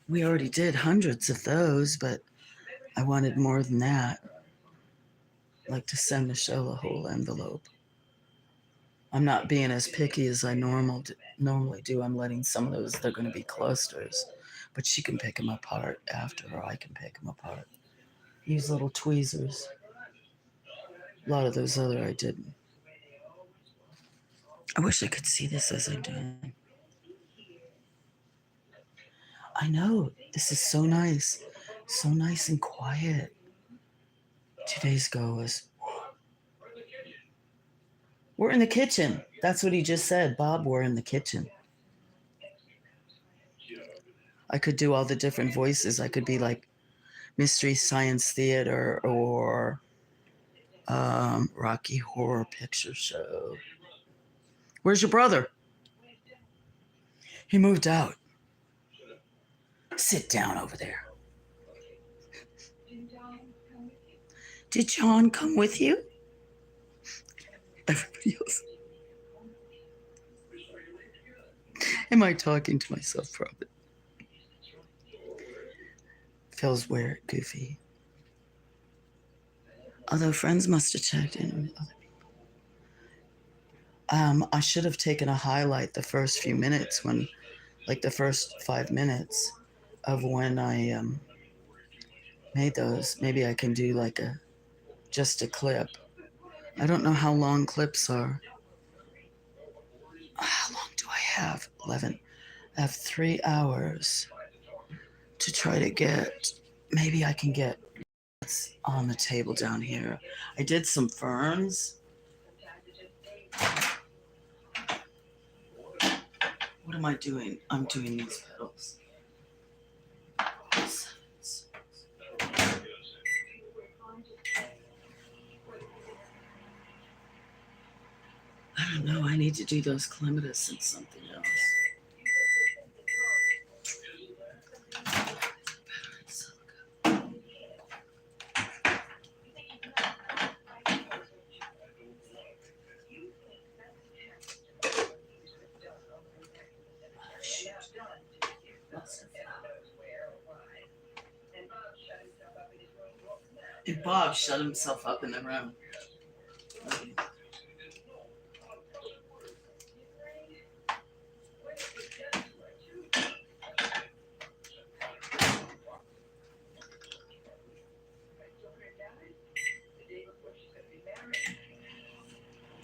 We already did hundreds of those, but I wanted more than that. I'd like to send Michelle a whole envelope. I'm not being as picky as I normally do. I'm letting some of those, they're going to be clusters, but she can pick them apart after, or I can pick them apart. Use little tweezers. A lot of those other I didn't. I wish I could see this as I'm doing. I know, this is so nice. So nice and quiet. 2 days ago was, we're in the kitchen. That's what he just said. Bob, we're in the kitchen. I could do all the different voices. I could be like Mystery Science Theater or Rocky Horror Picture Show. Where's your brother? He moved out. Sit down over there. Did John come with you? Everybody else. Am I talking to myself probably? Feels weird, goofy. Although friends must have checked in with other people. I should have taken a highlight the first few minutes like the first 5 minutes of when I made those. Maybe I can do like just a clip. I don't know how long clips are. How long do I have? 11. I have 3 hours to try to get. Maybe I can get what's on the table down here. I did some ferns. am I doing? I'm doing these pedals. I don't know. I need to do those clematis and something else. And Bob shut himself up in the room.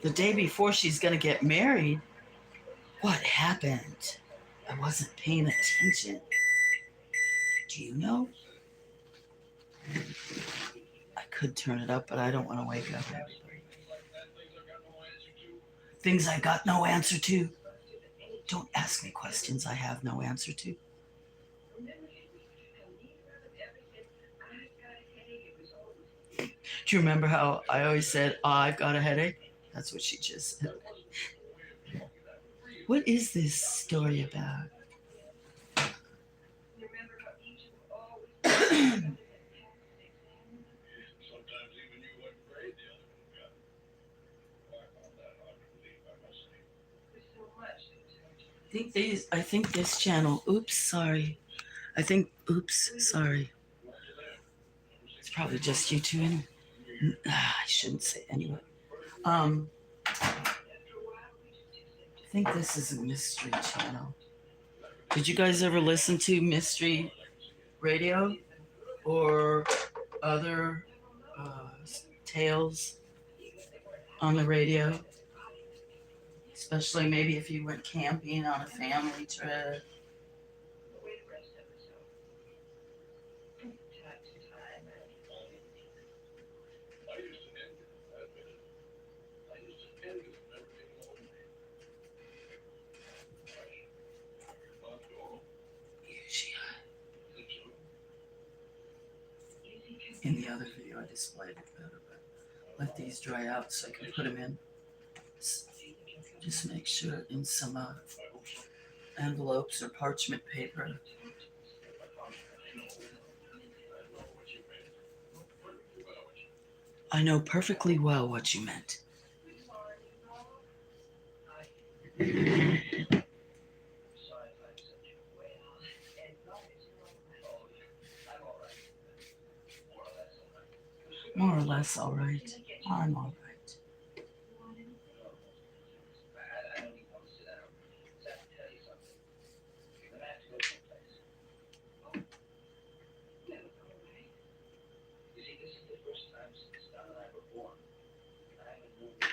The day before she's going to get married? What happened? I wasn't paying attention. Do you know? I could turn it up, but I don't want to wake up everybody. Things I got no answer to. Don't ask me questions I have no answer to. Do you remember how I always said, oh, I've got a headache? That's what she just said. What is this story about? I think this channel, oops, sorry. Sorry. It's probably just you two in. I shouldn't say anyway. I think this is a mystery channel. Did you guys ever listen to mystery radio or other tales on the radio? Especially maybe if you went camping on a family trip. In the other video, I displayed it better, but let these dry out so I can put them in. Just make sure in some envelopes or parchment paper. I know perfectly well what you meant. More or less all right. I'm all right.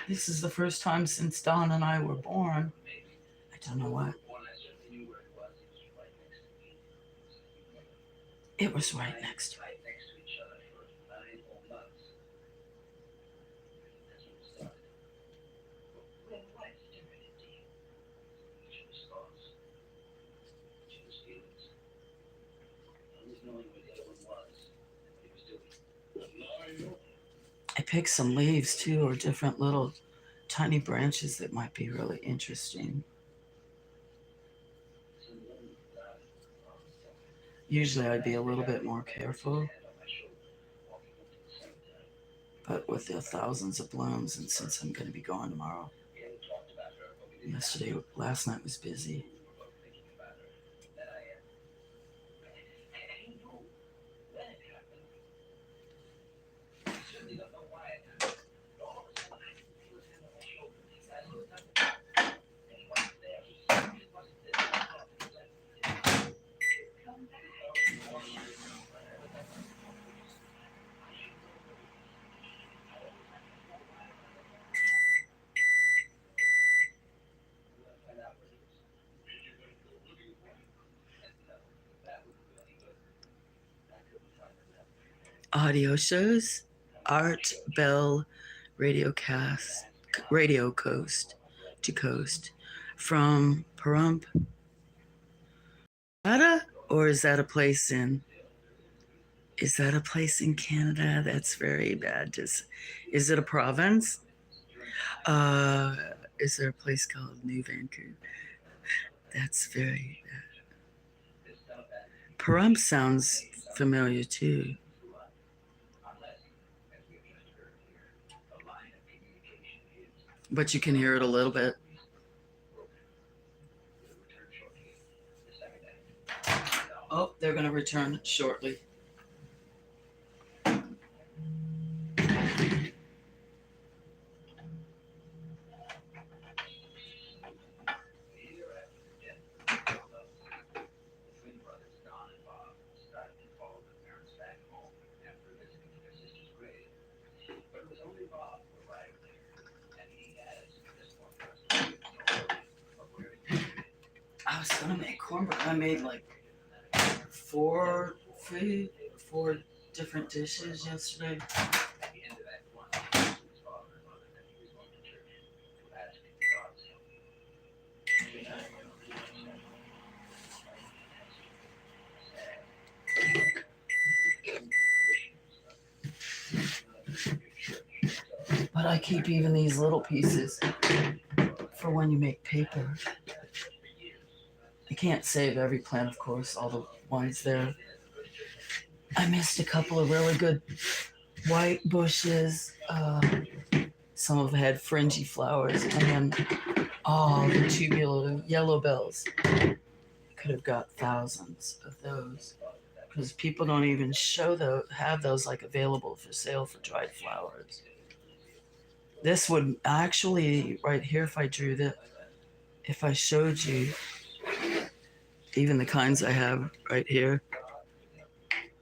This is the first time since Don and I were born. I don't know what. It was right next to it. I picked some leaves too, or different little tiny branches that might be really interesting. Usually I'd be a little bit more careful, but with the thousands of blooms, and since I'm going to be gone tomorrow, last night was busy. Audio shows, Art Bell Radio Coast to Coast, from Pahrump Canada, or is that a place in? Is that a place in Canada? That's very bad. Is it a province? Uh, is there a place called New Vancouver? That's very bad. Pahrump sounds familiar too, but you can hear it a little bit. Oh, they're going to return shortly. I was going to make cornbread. I made like four food, four different dishes yesterday. But I keep even these little pieces for when you make paper. I can't save every plant, of course, all the ones there. I missed a couple of really good white bushes. Some of them had fringy flowers, and then all the tubular yellow bells. Could have got thousands of those because people don't even have those like available for sale for dried flowers. This would actually right here if I showed you even the kinds I have right here,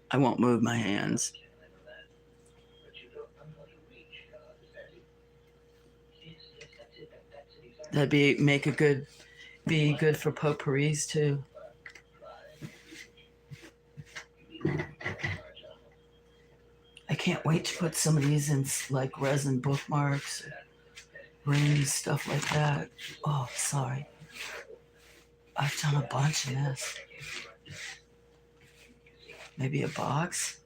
I won't move my hands. That'd be good for potpourris too. I can't wait to put some of these in like resin bookmarks, rings, stuff like that. Oh, sorry. I've done a bunch of this. Maybe a box.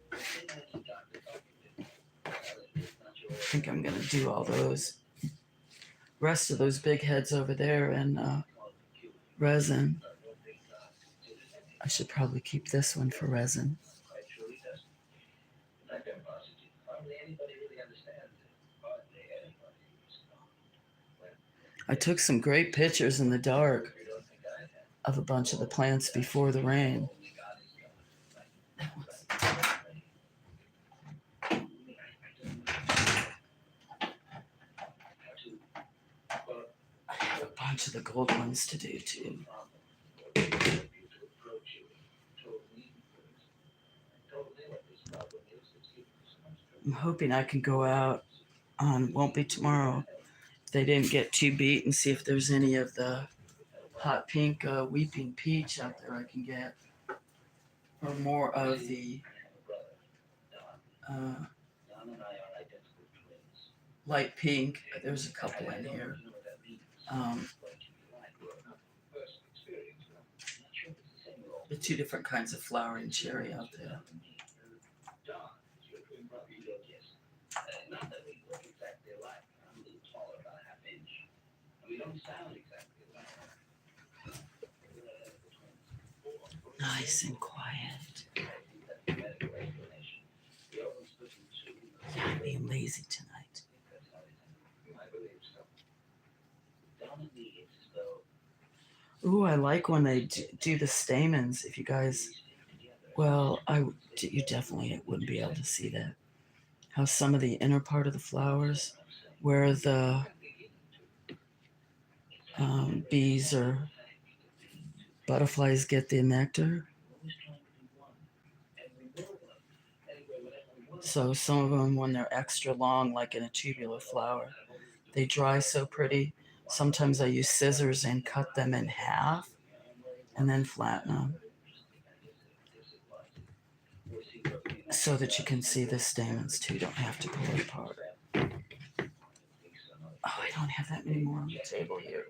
I think I'm gonna do all those rest of those big heads over there in resin. I should probably keep this one for resin. I took some great pictures in the dark of a bunch of the plants before the rain. I have a bunch of the gold ones to do too. I'm hoping I can go out on, won't be tomorrow, if they didn't get too beat, and see if there's any of the hot pink weeping peach out there I can get. Or more of the light pink. There's a couple in here. The two different kinds of flowering cherry out there. Nice and quiet. Yeah, I'm being lazy tonight. Ooh, I like when they do the stamens. If you guys, well, you definitely wouldn't be able to see that. How some of the inner part of the flowers, where the bees or butterflies get the nectar. So some of them, when they're extra long, like in a tubular flower, they dry so pretty. Sometimes I use scissors and cut them in half and then flatten them so that you can see the stamens too. Don't have to pull it apart. Oh, I don't have that many more on the table here.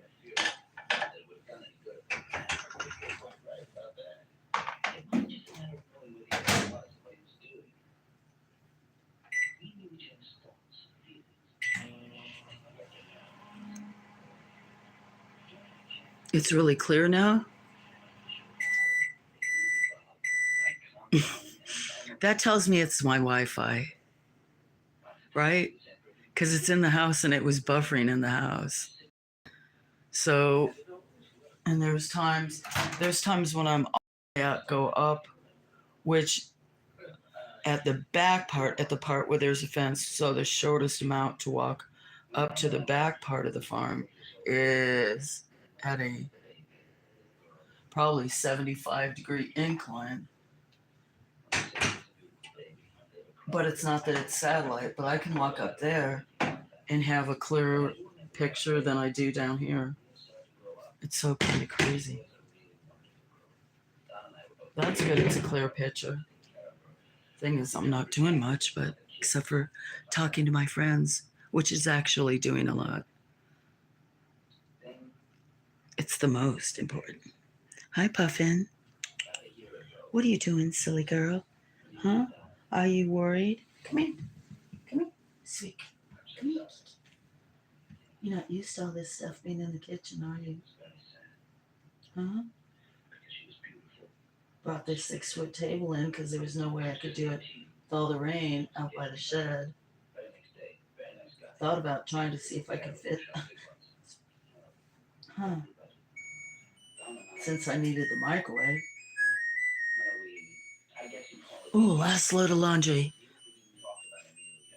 It's really clear now. That tells me it's my Wi-Fi, right? Because it's in the house and it was buffering in the house. So, and there's times when I'm go up, which at the back part, at the part where there's a fence, so the shortest amount to walk up to the back part of the farm is at a probably 75-degree incline. But it's not that it's satellite, but I can walk up there and have a clearer picture than I do down here. It's so kind of crazy. That's good. It's a clear picture. Thing is, I'm not doing much, but except for talking to my friends, which is actually doing a lot. It's the most important. Hi, Puffin. What are you doing, silly girl? Huh? Are you worried? Come here. Come here. Sweet. Come here. You're not used to all this stuff being in the kitchen, are you? Huh? Brought this 6-foot table in because there was no way I could do it with all the rain out by the shed. Thought about trying to see if I could fit. Huh. Since I needed the microwave. Ooh, last load of laundry.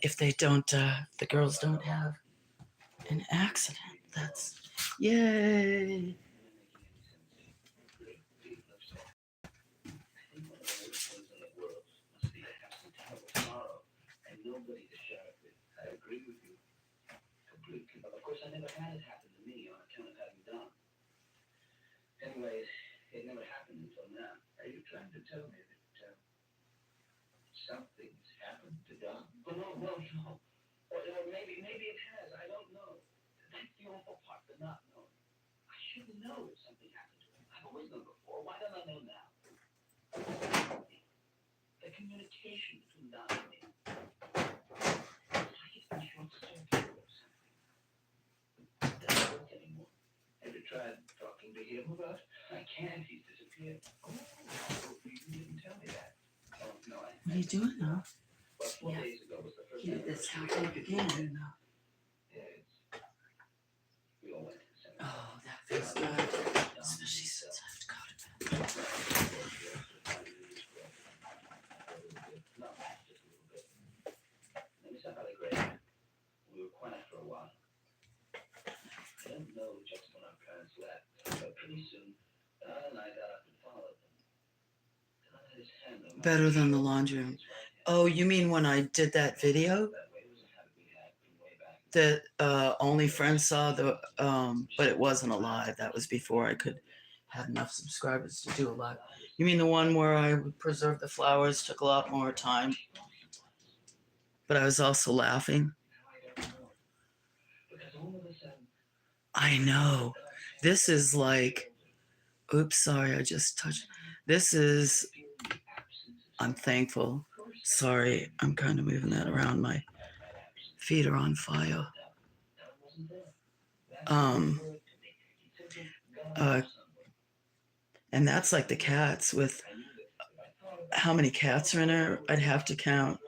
If they don't, the girls don't have an accident. That's yay. What are you doing now? Yeah. It's happening again. Oh, that feels good. Especially since I have to go to bed. Better than the laundry room. Oh, you mean when I did that video that only friends saw but it wasn't a live. That was before I could had enough subscribers to do a live. You mean the one where I would preserve the flowers? Took a lot more time, but I was also laughing. I know. This is like, oops, sorry, I just touched. This is, I'm thankful. Sorry, I'm kind of moving that around. My feet are on fire. And that's like the cats with how many cats are in there? I'd have to count.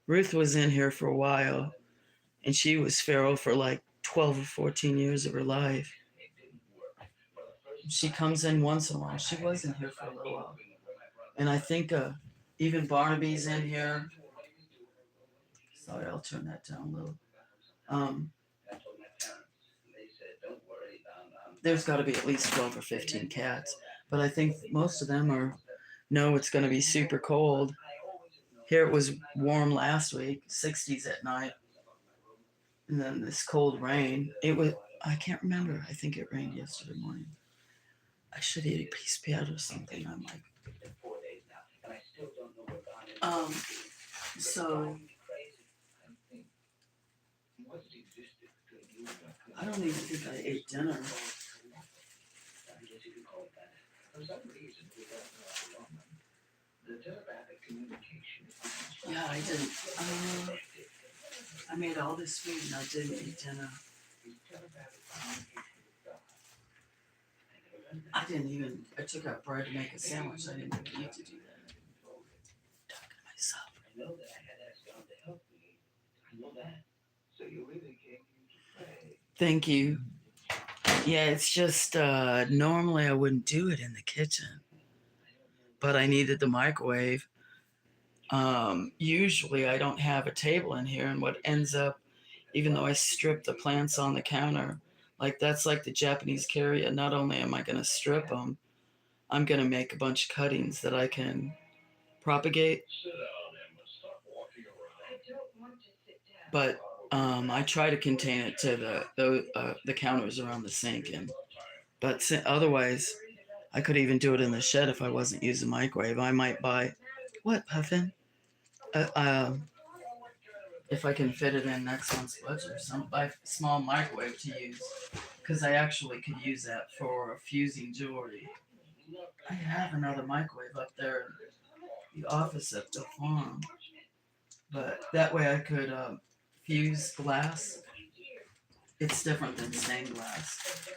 Ruth was in here for a while, and she was feral for like 12 or 14 years of her life. She comes in once in a while. She was in here for a little while. And I think even Barnaby's in here. Sorry, I'll turn that down a little. There's got to be at least 12 or 15 cats. But I think most of them know it's going to be super cold. Here it was warm last week, 60s at night. And then this cold rain. I can't remember. I think it rained yesterday morning. I should eat a piece of pad or something. I'm like, so I don't even think I ate dinner. Yeah, I didn't. I made all this food and I didn't eat dinner. I took out bread to make a sandwich. I didn't even need to do that. Talking to myself. Thank you. Yeah, it's just normally I wouldn't do it in the kitchen, but I needed the microwave. Usually I don't have a table in here, and what ends up, even though I strip the plants on the counter, like that's like the Japanese carrier. Not only am I going to strip them, I'm going to make a bunch of cuttings that I can propagate. But I try to contain it to the counters around the sink, but otherwise I could even do it in the shed if I wasn't using microwave. I might buy what Puffin? Uh, uh, if I can fit it in next month's budget or something, buy a small microwave to use, because I actually could use that for fusing jewelry. I have another microwave up there in the office at the farm, but that way I could fuse glass. It's different than stained glass,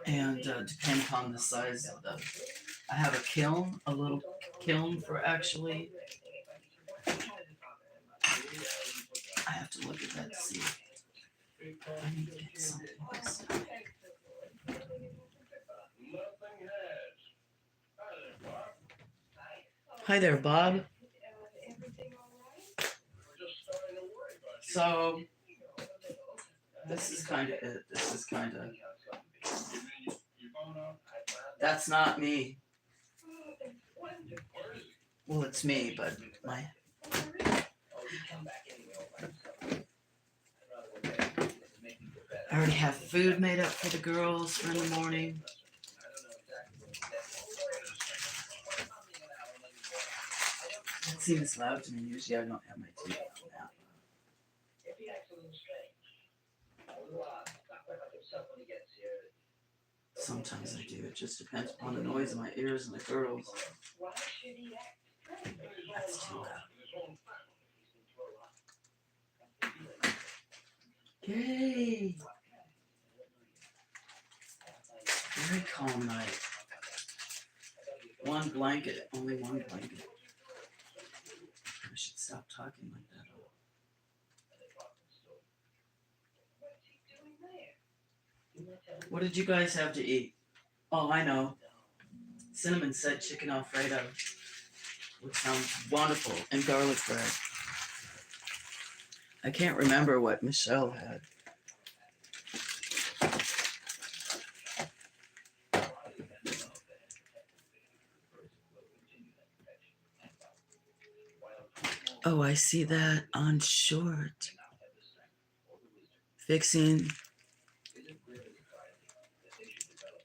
and depending upon the size of the, I have a kiln, a little kiln for actually. I have to look at that to see. I need to get something else. Hi there, Bob. So this is kind of it. This is kind of. That's not me. Well, it's me, but my. I already have food made up for the girls for in the morning. It seems loud to me. Usually I don't have my TV on now. Sometimes I do. It just depends upon the noise in my ears and the girls. That's too loud. Yay! Very calm night. One blanket, only one blanket. I should stop talking like that. What did you guys have to eat? Oh, I know. Cinnamon said chicken Alfredo, which sounds wonderful, and garlic bread. I can't remember what Michelle had. Oh, I see that on short.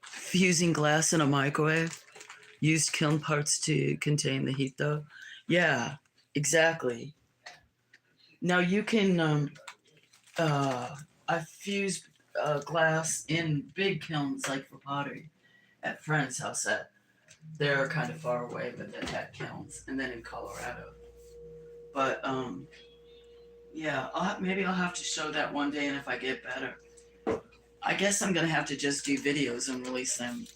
Fusing glass in a microwave. Used kiln parts to contain the heat, though. Yeah, exactly. Now you can. I fuse glass in big kilns, like for pottery, at friend's house. They're kind of far away, but they had kilns, and then in Colorado. But yeah, maybe I'll have to show that one day, and if I get better, I guess I'm gonna have to just do videos and release them,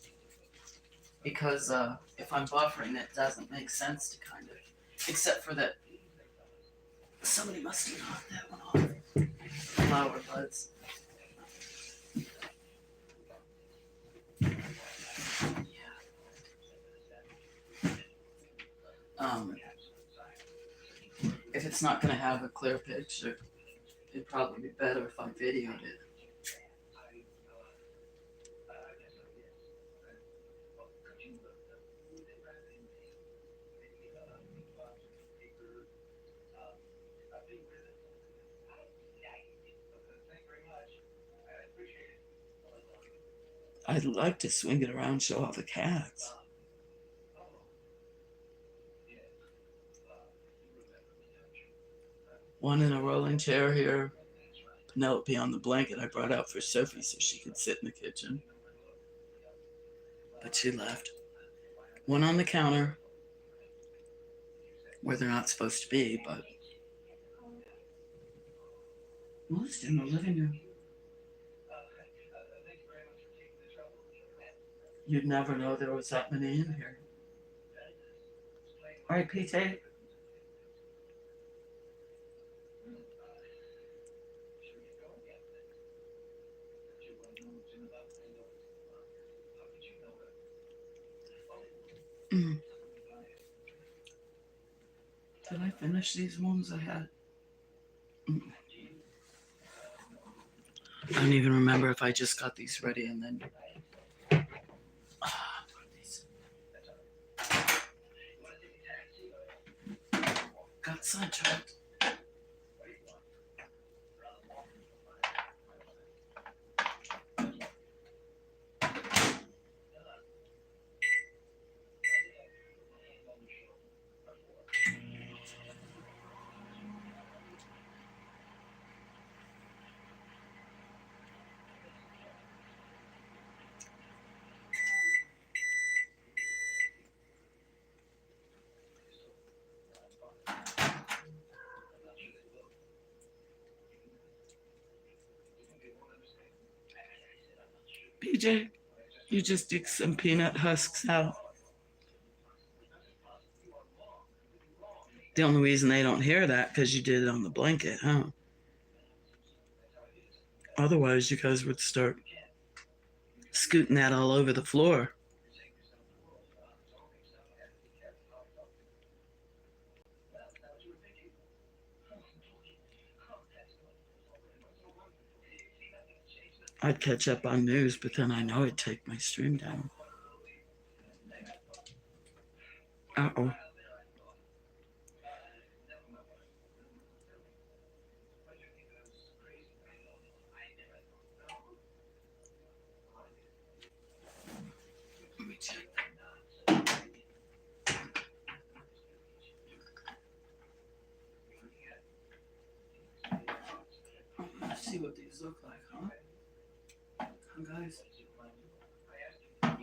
because if I'm buffering, it doesn't make sense to kind of, except for that. Somebody must have knocked that one off. Flower buds. If it's not going to have a clear picture, it'd probably be better if I videoed it. I'd like to swing it around, show off the cats. One in a rolling chair here. Penelope on the blanket I brought out for Sophie so she could sit in the kitchen. But she left. One on the counter, where they're not supposed to be, but most in the living room. You'd never know there was that many in here. All right, PJ. Mm. Did I finish these ones I had? Mm. I don't even remember if I just got these ready and then got sidetracked. PJ, you just dig some peanut husks out. The only reason they don't hear that because you did it on the blanket, huh? Otherwise, you guys would start scooting that all over the floor. I'd catch up on news, but then I know it'd take my stream down. Uh-oh. Let me check. Let's see what these look like, huh? Guys. I'm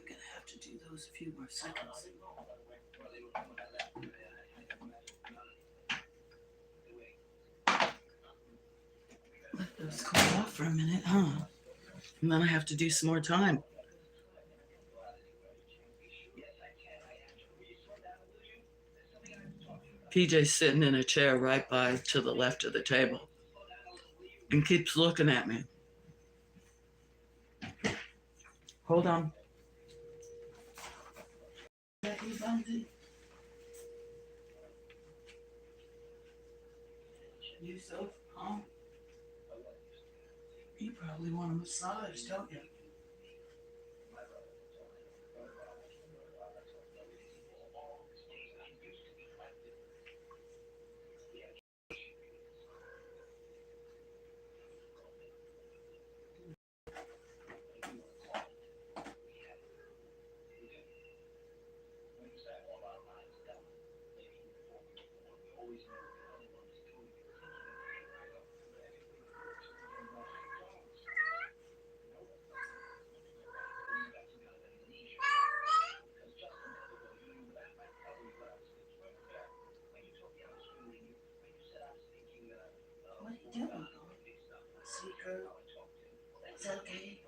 gonna have to do those a few more seconds. Let those cool off for a minute, huh? And then I have to do some more time. PJ's sitting in a chair right by to the left of the table and keeps looking at me. Hold on. Yusuf, huh? You probably want a massage, don't you? What are you doing? Sweet girl. Is that okay?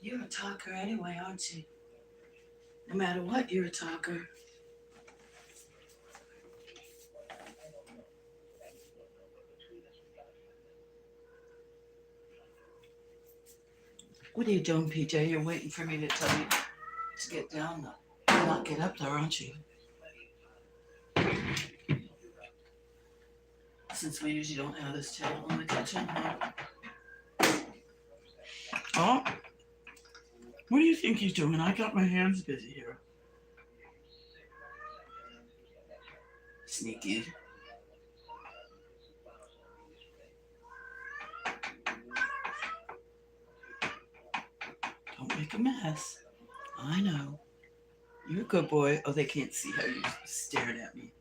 You're a talker anyway, aren't you? No matter what, you're a talker. What are you doing, PJ? You're waiting for me to tell you to get down, not get up there, aren't you? Since we usually don't have this table in the kitchen. Oh, what do you think you're doing? I got my hands busy here. Sneaky. Don't make a mess. I know. You're a good boy. Oh, they can't see how you stared at me.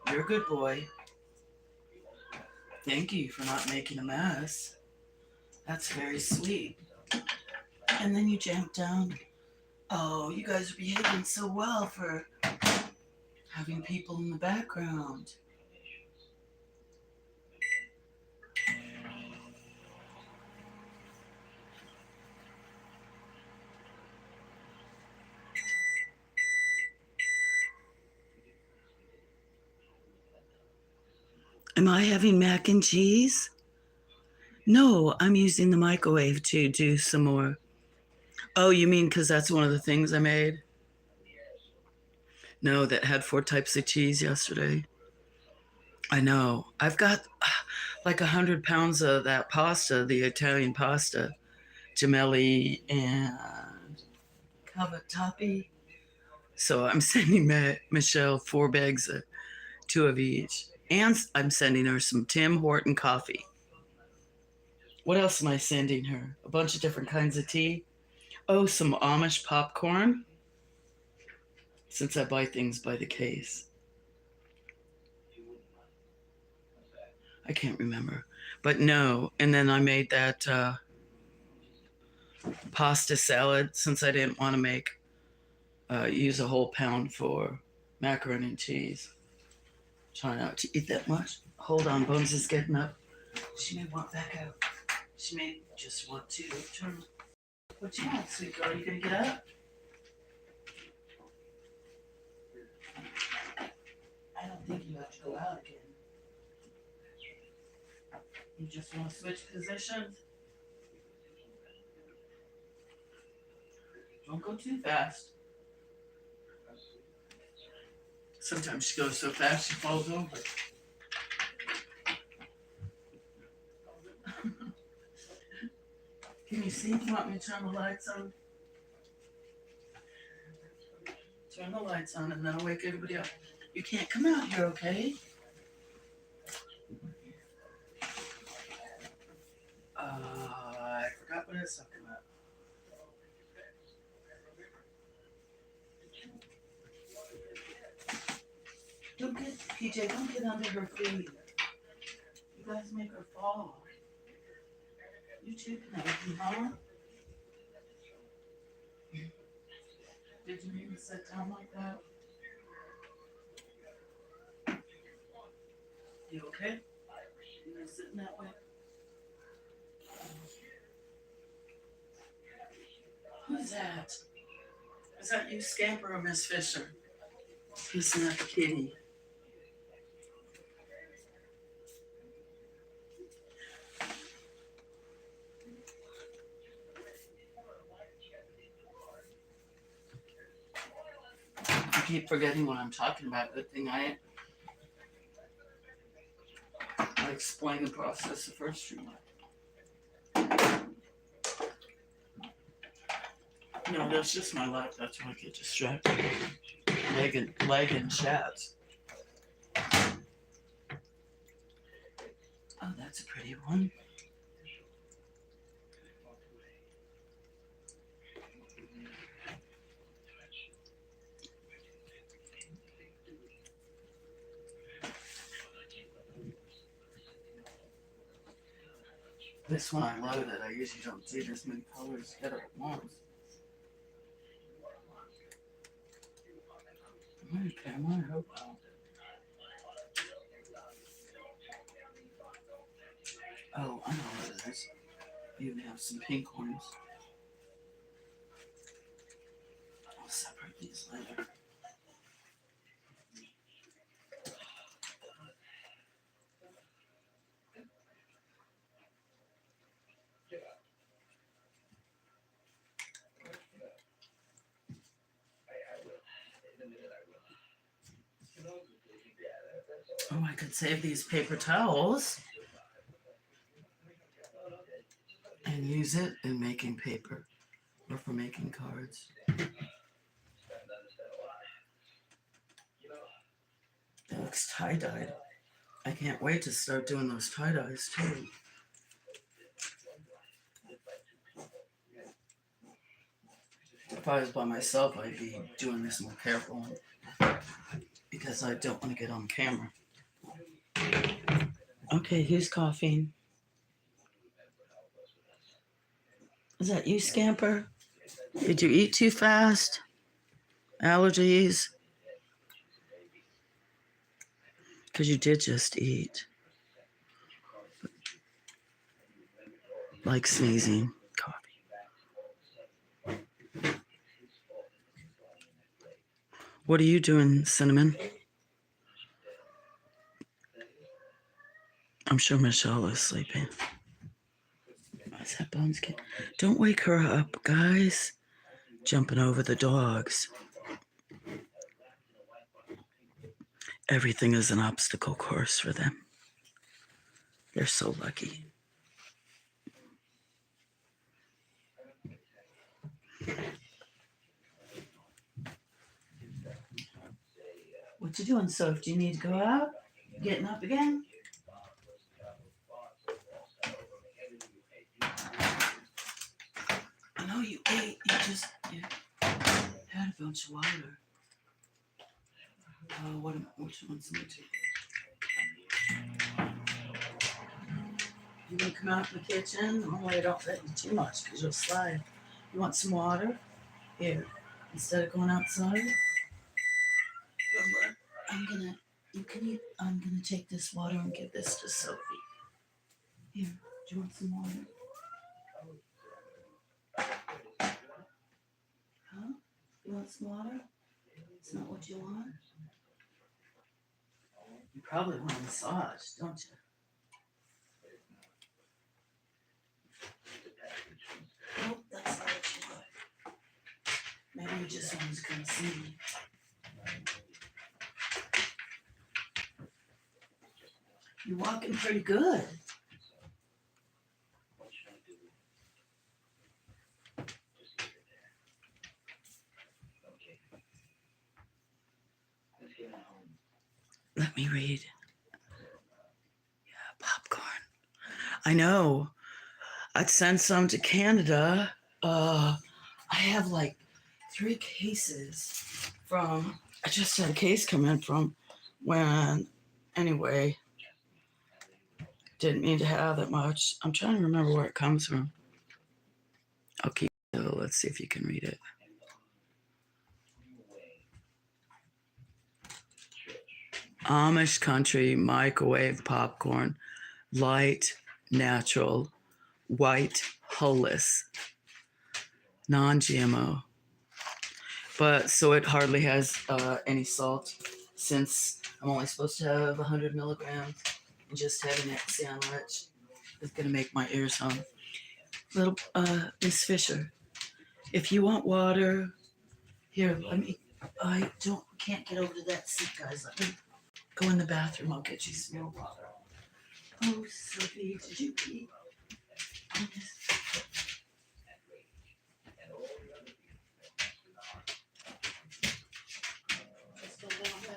You're a good boy. Thank you for not making a mess. That's very sweet. And then you jamp down. Oh, you guys are behaving so well for having people in the background. Am I having mac and cheese? No, I'm using the microwave to do some more. Oh, you mean because that's one of the things I made? No, that had 4 types of cheese yesterday. I know. I've got like 100 pounds of that pasta, the Italian pasta, gemelli and cavatappi. So I'm sending Michelle 4 bags, 2 of each. And I'm sending her some Tim Horton coffee. What else am I sending her? A bunch of different kinds of tea. Oh, some Amish popcorn, since I buy things by the case. I can't remember. But no. And then I made that pasta salad since I didn't want to use a whole pound for macaroni and cheese. Try not to eat that much. Hold on, Bones is getting up. She may want back out. She may just want to turn. What you want, sweet girl? You gonna get up? I don't think you have to go out again. You just want to switch positions? Don't go too fast. Sometimes she goes so fast she falls over. Can you see? You want me to turn the lights on? Turn the lights on and then I'll wake everybody up. You can't come out here, okay? I forgot what I was talking about. Don't get, PJ, don't get under her feet. You guys make her fall. You too, Penelope, huh? Did you mean to sit down like that? You okay? You sitting that way? Who's that? Is that you, Scamper, or Miss Fisher? Kissing at the kitty. I keep forgetting what I'm talking about. Good thing I explain the process the first time. No, that's just my life. That's why I get distracted. Leg and chats. Oh, that's a pretty one. This one I love it. I usually don't see this many colors hit at once. Okay, I hope so. Oh, I know what it is. You even have some pink ones. I'll separate these later. Oh, I could save these paper towels and use it in making paper or for making cards. It looks tie-dyed. I can't wait to start doing those tie-dyes too. If I was by myself, I'd be doing this more careful because I don't want to get on camera. Okay, who's coughing? Is that you, Scamper? Did you eat too fast? Allergies? Because you did just eat. Like sneezing. Coffee. What are you doing, Cinnamon? I'm sure Michelle is sleeping. What's that, Bones kid? Don't wake her up, guys. Jumping over the dogs. Everything is an obstacle course for them. They're so lucky. What you doing, Soph? Do you need to go out? Getting up again? I know you ate. You had a bunch of water. Which one's me too? You want to come out in the kitchen? Normally I don't let you too much because you'll slide. You want some water? Here. Instead of going outside? I'm gonna take this water and give this to Sophie. Here, do you want some water? Huh? You want some water? It's not what you want? You probably want a massage, don't you? Nope, that's not what you want. Maybe you just want to come see me. You're walking pretty good. Let me read. Yeah, popcorn. I know. I'd send some to Canada. I have like 3 cases from, I just had a case come in from when, anyway, didn't mean to have that much. I'm trying to remember where it comes from. Okay, so let's see if you can read it. Amish country microwave popcorn, light, natural, white, hulless, non-GMO. But so it hardly has any salt, since I'm only supposed to have 100 milligrams. And just having that sandwich is going to make my ears hum. Little Miss Fisher, if you want water, here, I can't get over to that seat, guys. Let me go in the bathroom. I'll get you some more water. Oh, Sophie, did you pee? Just a little bit.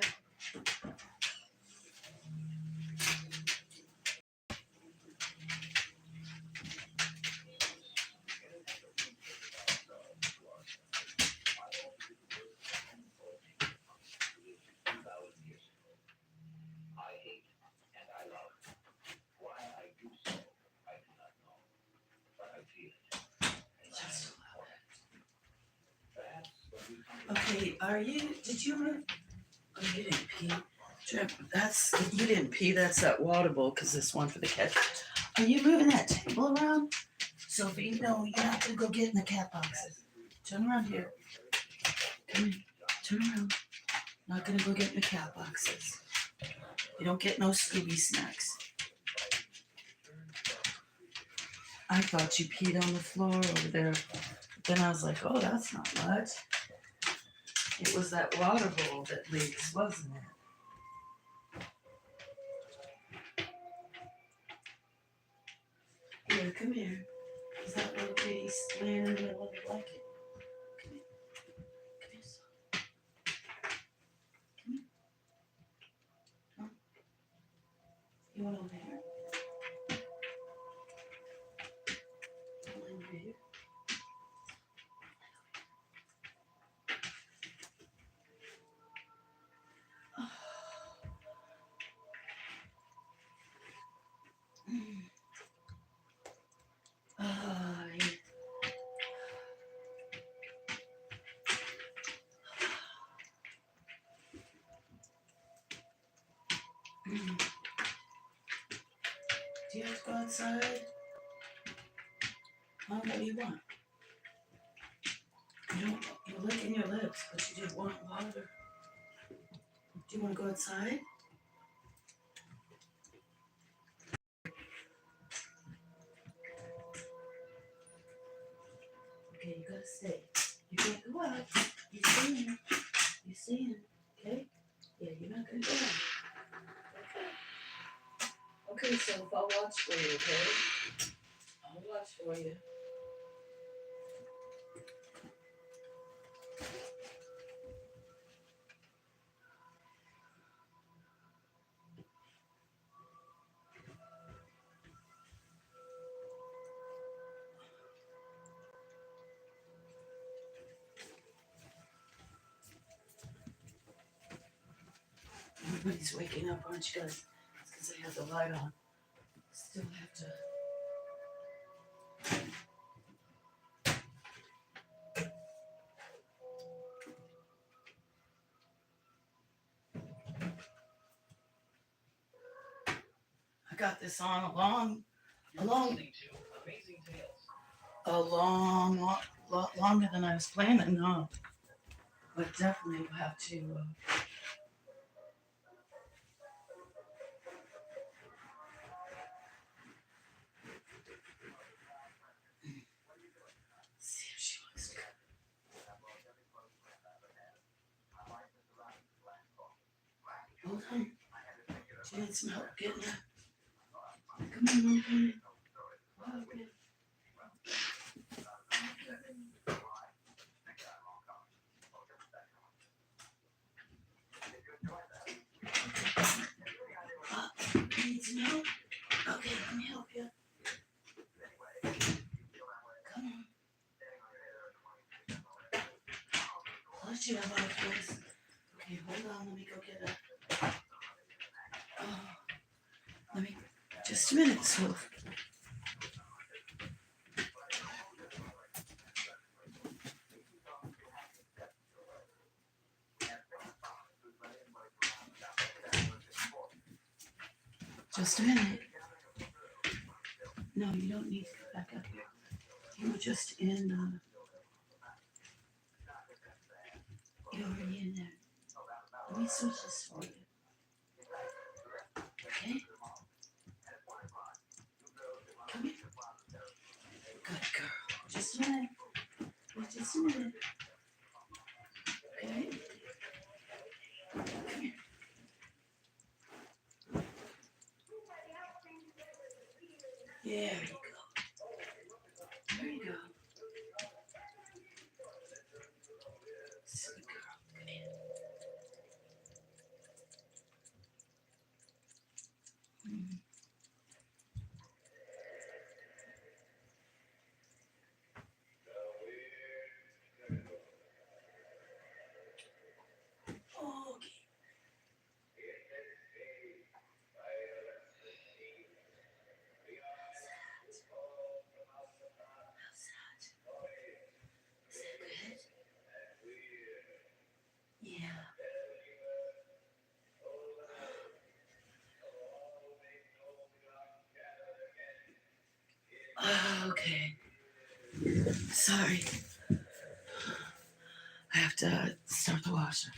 Okay, did you move? Oh, you didn't pee. You didn't pee, that's that water bowl, because this one for the cat. Are you moving that table around? Sophie, no, you're not going to go get in the cat boxes. Turn around here. Come here. Turn around. Not going to go get in the cat boxes. You don't get no Scooby snacks. I thought you peed on the floor over there. Then I was like, oh, that's not much. It was that water bowl that leaks, wasn't it? Here, come here. Is that little kitty laying in the middle of the blanket? Come here. Come here, son. Come here. Huh? You want over here? Come over here. Yeah. outside? Huh? What do you want? You're licking your lips, but you did want water. Do you want to go outside? Okay, you gotta stay. You can't go out. You staying. You staying. Okay? Yeah, you're not gonna go out. Okay, so if I'll watch for you, okay? I'll watch for you. Everybody's waking up, aren't you guys? It's because I have the light on. Still have to. I got this on a long, longer than I was planning. No, but definitely will have to. See if she wants to. Hold on. She needs some help getting up. Come on, little honey. Wow, good. You need some help? Okay, let me help you. Come on. Let you have our place. Okay, hold on. Let me go get a. Oh, let me. Just a minute, Sue. Just a minute. No, you don't need to go back up here. You were just in. You're already in there. Let me switch this for you. Okay? Come here. Good girl. Just a minute. Wait just a minute. Okay? Come here. There you go. There you go. Sweet girl. Come here. Okay. How's that? Is that good? Yeah. Okay. Sorry. I have to start the washer.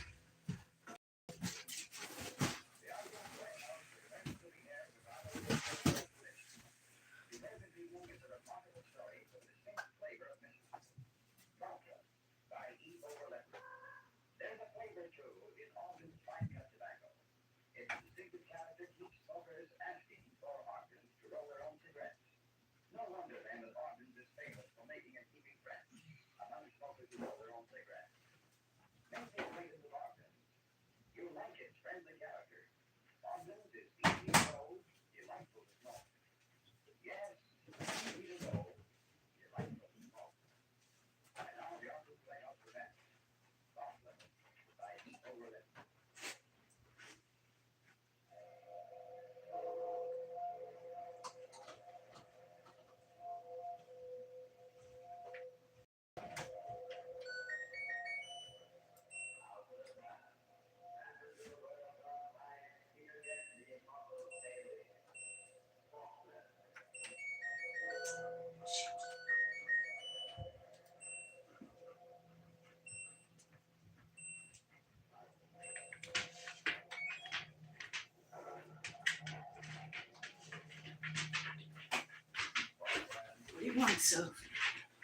What do you want, Soph?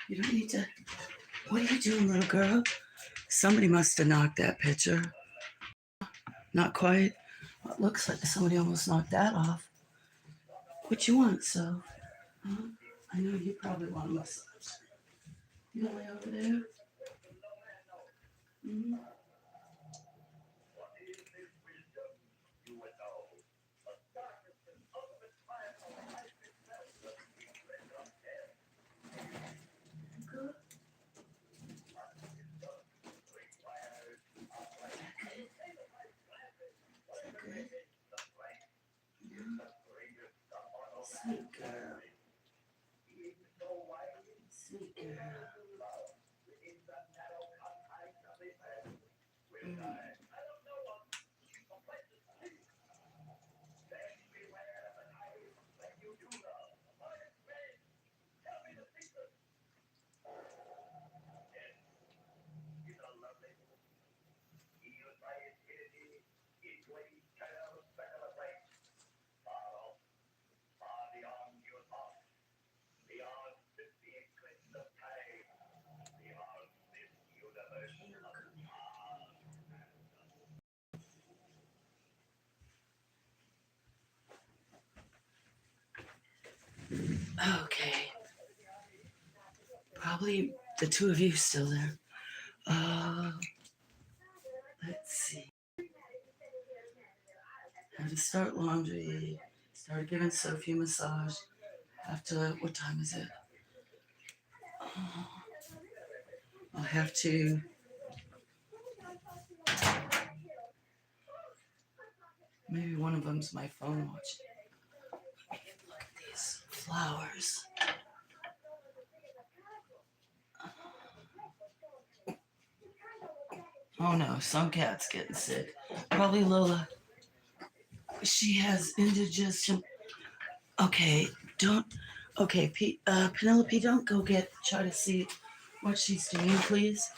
You don't need to. What are you doing, little girl? Somebody must have knocked that picture. Not quite. Well, it looks like somebody almost knocked that off. What you want, Soph? Huh? I know you probably want a massage. You know way over there? Mm-hmm. Good. Good. Yeah. Sweet girl. Sweet girl. Mm. Okay. Probably the two of you still there. Let's see. Had to start laundry. Started giving Sophie a massage. After, what time is it? I'll have to. Maybe one of them's my phone watching. Look at these flowers. Oh no, some cat's getting sick. Probably Lola. She has indigestion. Okay, don't. Okay, Penelope, don't go try to see what she's doing, please.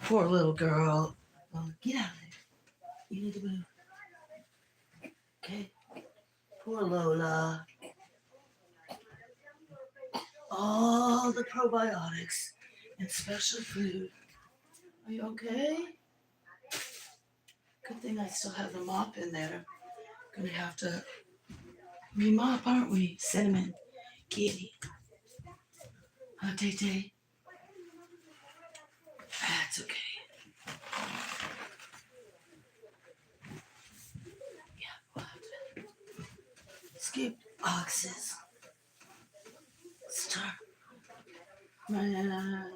Poor little girl. Lola, get out of there. You need to move. Okay. Poor Lola. All the probiotics and special food. Are you okay? Good thing I still have the mop in there. Gonna have to remop, aren't we? Cinnamon. Kitty. Tay Tay. That's okay. Yeah, we'll have to skip boxes. Start. Man.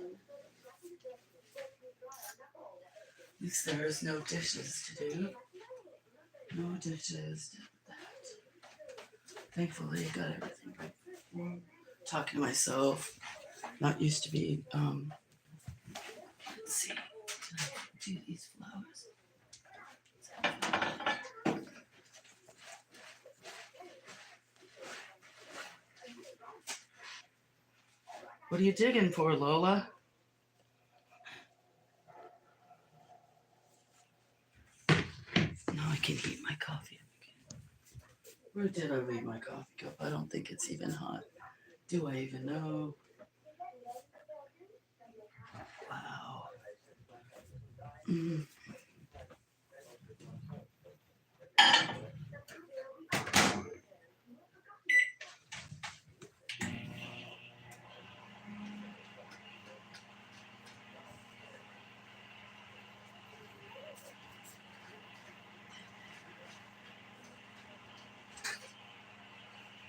At least there's no dishes to do. No dishes. Thankfully, I got everything right. Talking to myself. Not used to be. Let's see. Did I do these flowers? What are you digging for, Lola? Now I can heat my coffee up again. Where did I leave my coffee cup? I don't think it's even hot. Do I even know? Wow. Mm.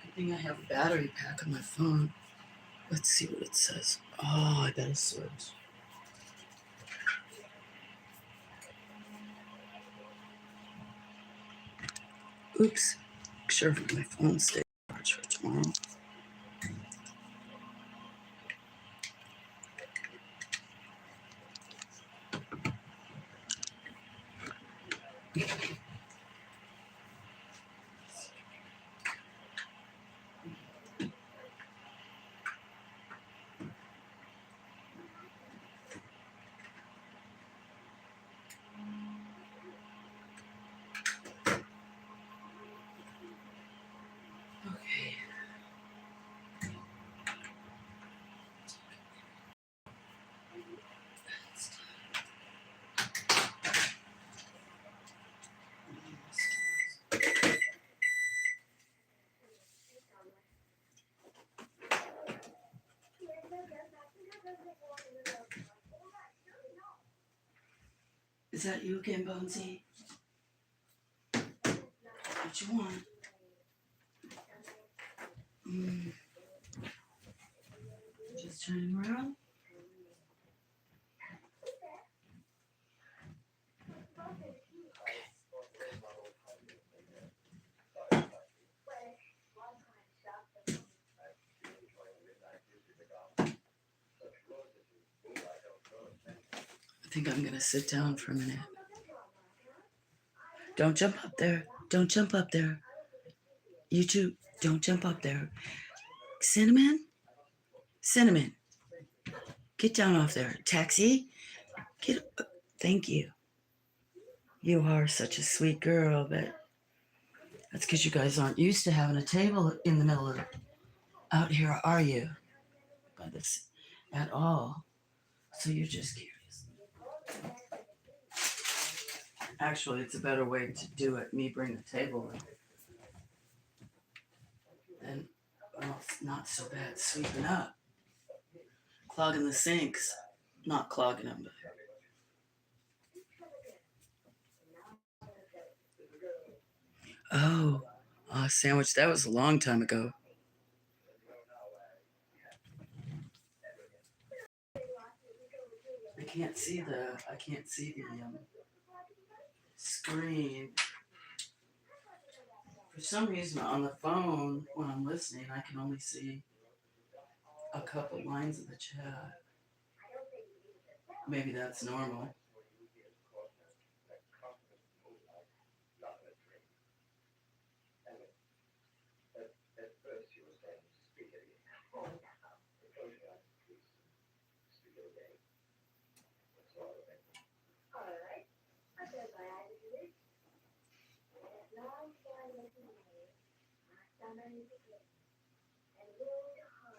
Good thing I have a battery pack on my phone. Let's see what it says. Oh, I gotta switch. Oops. Make sure my phone stays charged for tomorrow. Okay. Is that you again, Bonesy? What you want? Mm. Just turning around. I think I'm gonna sit down for a minute. Don't jump up there. Don't jump up there. You two, don't jump up there. Cinnamon? Cinnamon. Get down off there. Taxi? Get. Thank you. You are such a sweet girl, but that's because you guys aren't used to having a table in the middle of out here, are you? By this at all. So you're just curious. Actually, it's a better way to do it. Me bring the table in. Then, well, it's not so bad sweeping up. Clogging the sinks. Not clogging them, but. Oh, sandwich. That was a long time ago. I can't see the screen. For some reason, on the phone, when I'm listening, I can only see a couple lines of the chat. Maybe that's normal.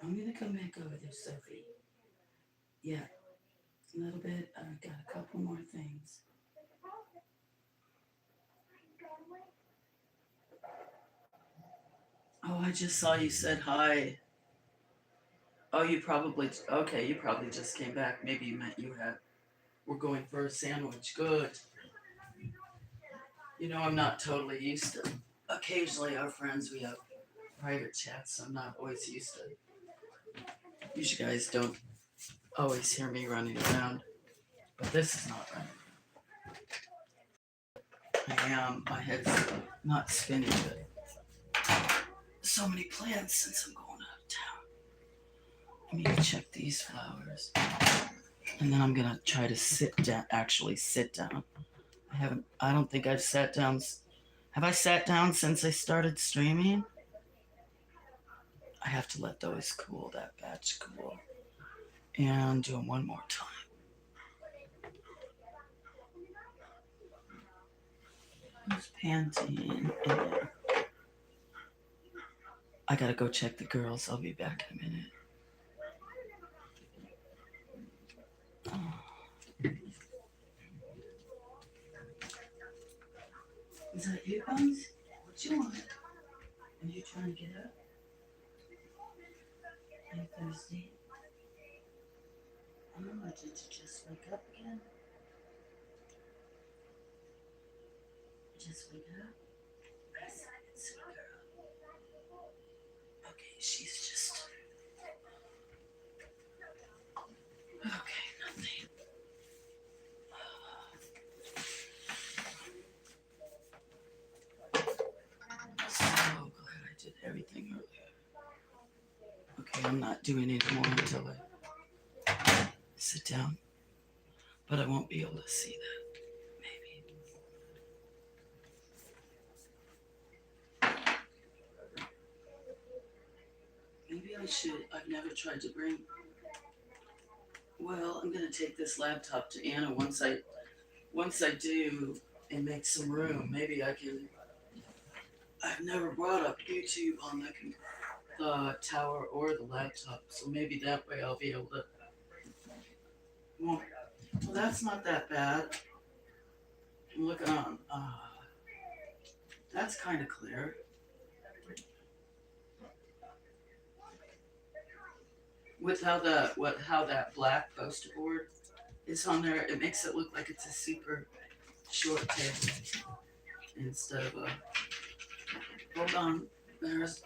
I'm gonna come back over there, Sophie. Yeah, a little bit. I've got a couple more things. Oh, I just saw you said hi. Oh, you probably okay. You probably just came back. Maybe you meant you were going for a sandwich. Good. You know, I'm not totally used to. Occasionally, our friends we have private chats. So I'm not always used to. You guys don't always hear me running around, but this is not running. I am. My head's not spinning, but so many plans since I'm going out of town. I need to check these flowers, and then I'm gonna try to sit down. Actually, sit down. I don't think I've sat down. Have I sat down since I started streaming? I have to let those cool. That batch cool, and do them one more time. Who's panting? I gotta go check the girls. I'll be back in a minute. Is that you, Bones? What you want? Are you trying to get up? Are you thirsty? Oh, did you just wake up again? Just wake up? Sweet girl. Okay, she's just. Okay, nothing. So glad I did everything earlier. Okay, I'm not doing any more until I sit down. But I won't be able to see that. Maybe I should. I've never tried to bring. Well, I'm gonna take this laptop to Anna once I do and make some room. Maybe I can. I've never brought up YouTube on the tower or the laptop, so maybe that way I'll be able to. Well, that's not that bad. I'm looking on. That's kind of clear. With how that black poster board is on there, it makes it look like it's a super short tail instead of a. Hold on. There's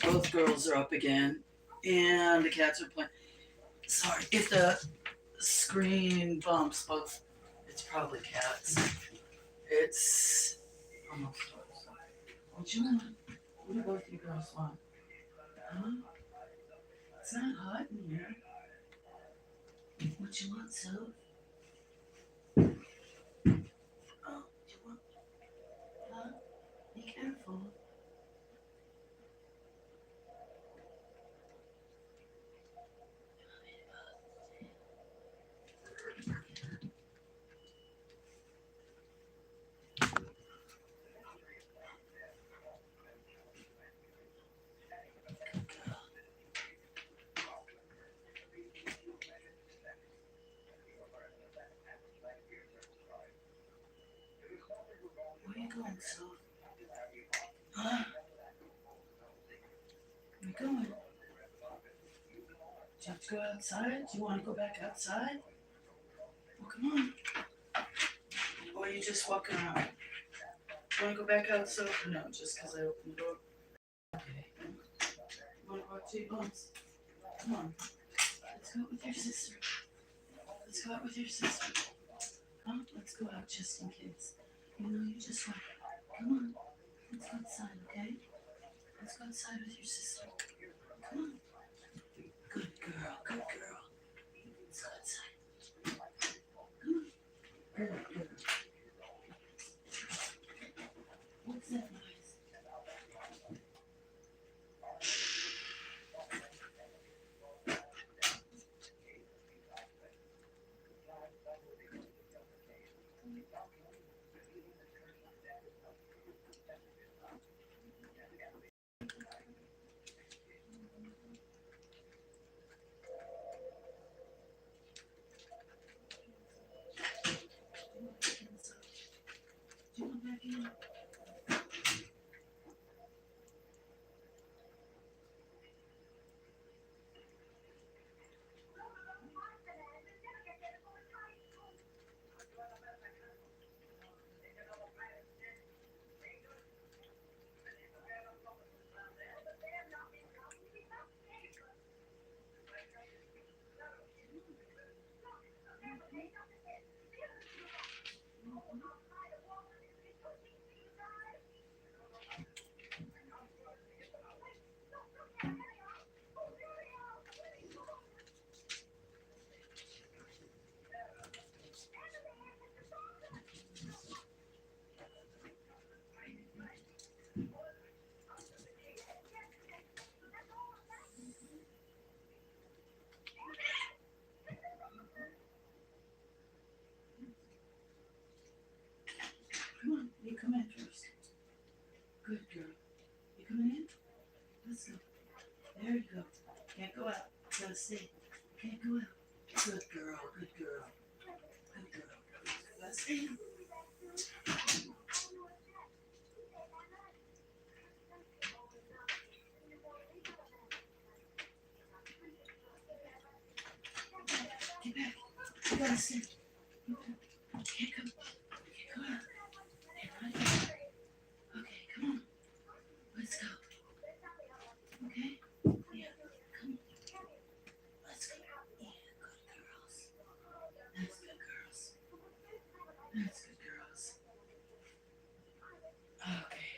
both girls are up again, and the cats are playing. Sorry if the screen bumps, but it's probably cats. It's almost. What you want? What do both you girls want? Huh? It's not hot in here. What you want, so? Oh, you want? Huh? Be careful. Where are you going, so? Huh? Where you going? Do you have to go outside? Do you want to go back outside? Well, come on. Or are you just walking around? Do you want to go back outside? No, just because I opened the door. Okay. You want to go out to your bumps? Come on. Let's go out with your sister. Let's go out with your sister. Huh? Let's go out just in case. You know you just want. Come on. Let's go outside, okay? Let's go outside with your sister. Come on. Good girl, good girl. Let's go outside. Come on. Good girl. What's that noise? Do you want back in? Come on, you come in first. Good girl. You coming in? Let's go. There you go. Can't go out. Gotta stay. Can't go out. Good girl, good girl. Good girl. Gotta stay in. Get back. You gotta stay. You can't come. Can't go out. Can't run. Okay, come on. Let's go. Okay? Yeah, come on. Let's go. Yeah, good girls. That's good girls. That's good girls. Okay.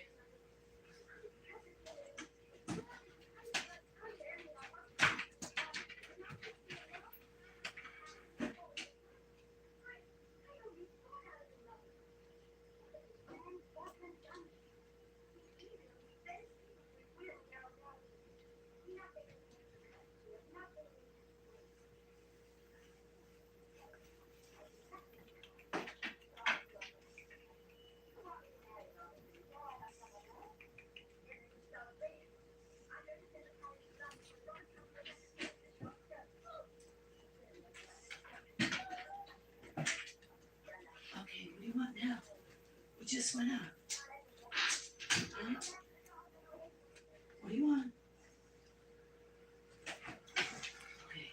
Okay, what do you want now? We just went out. Huh? What do you want? Okay.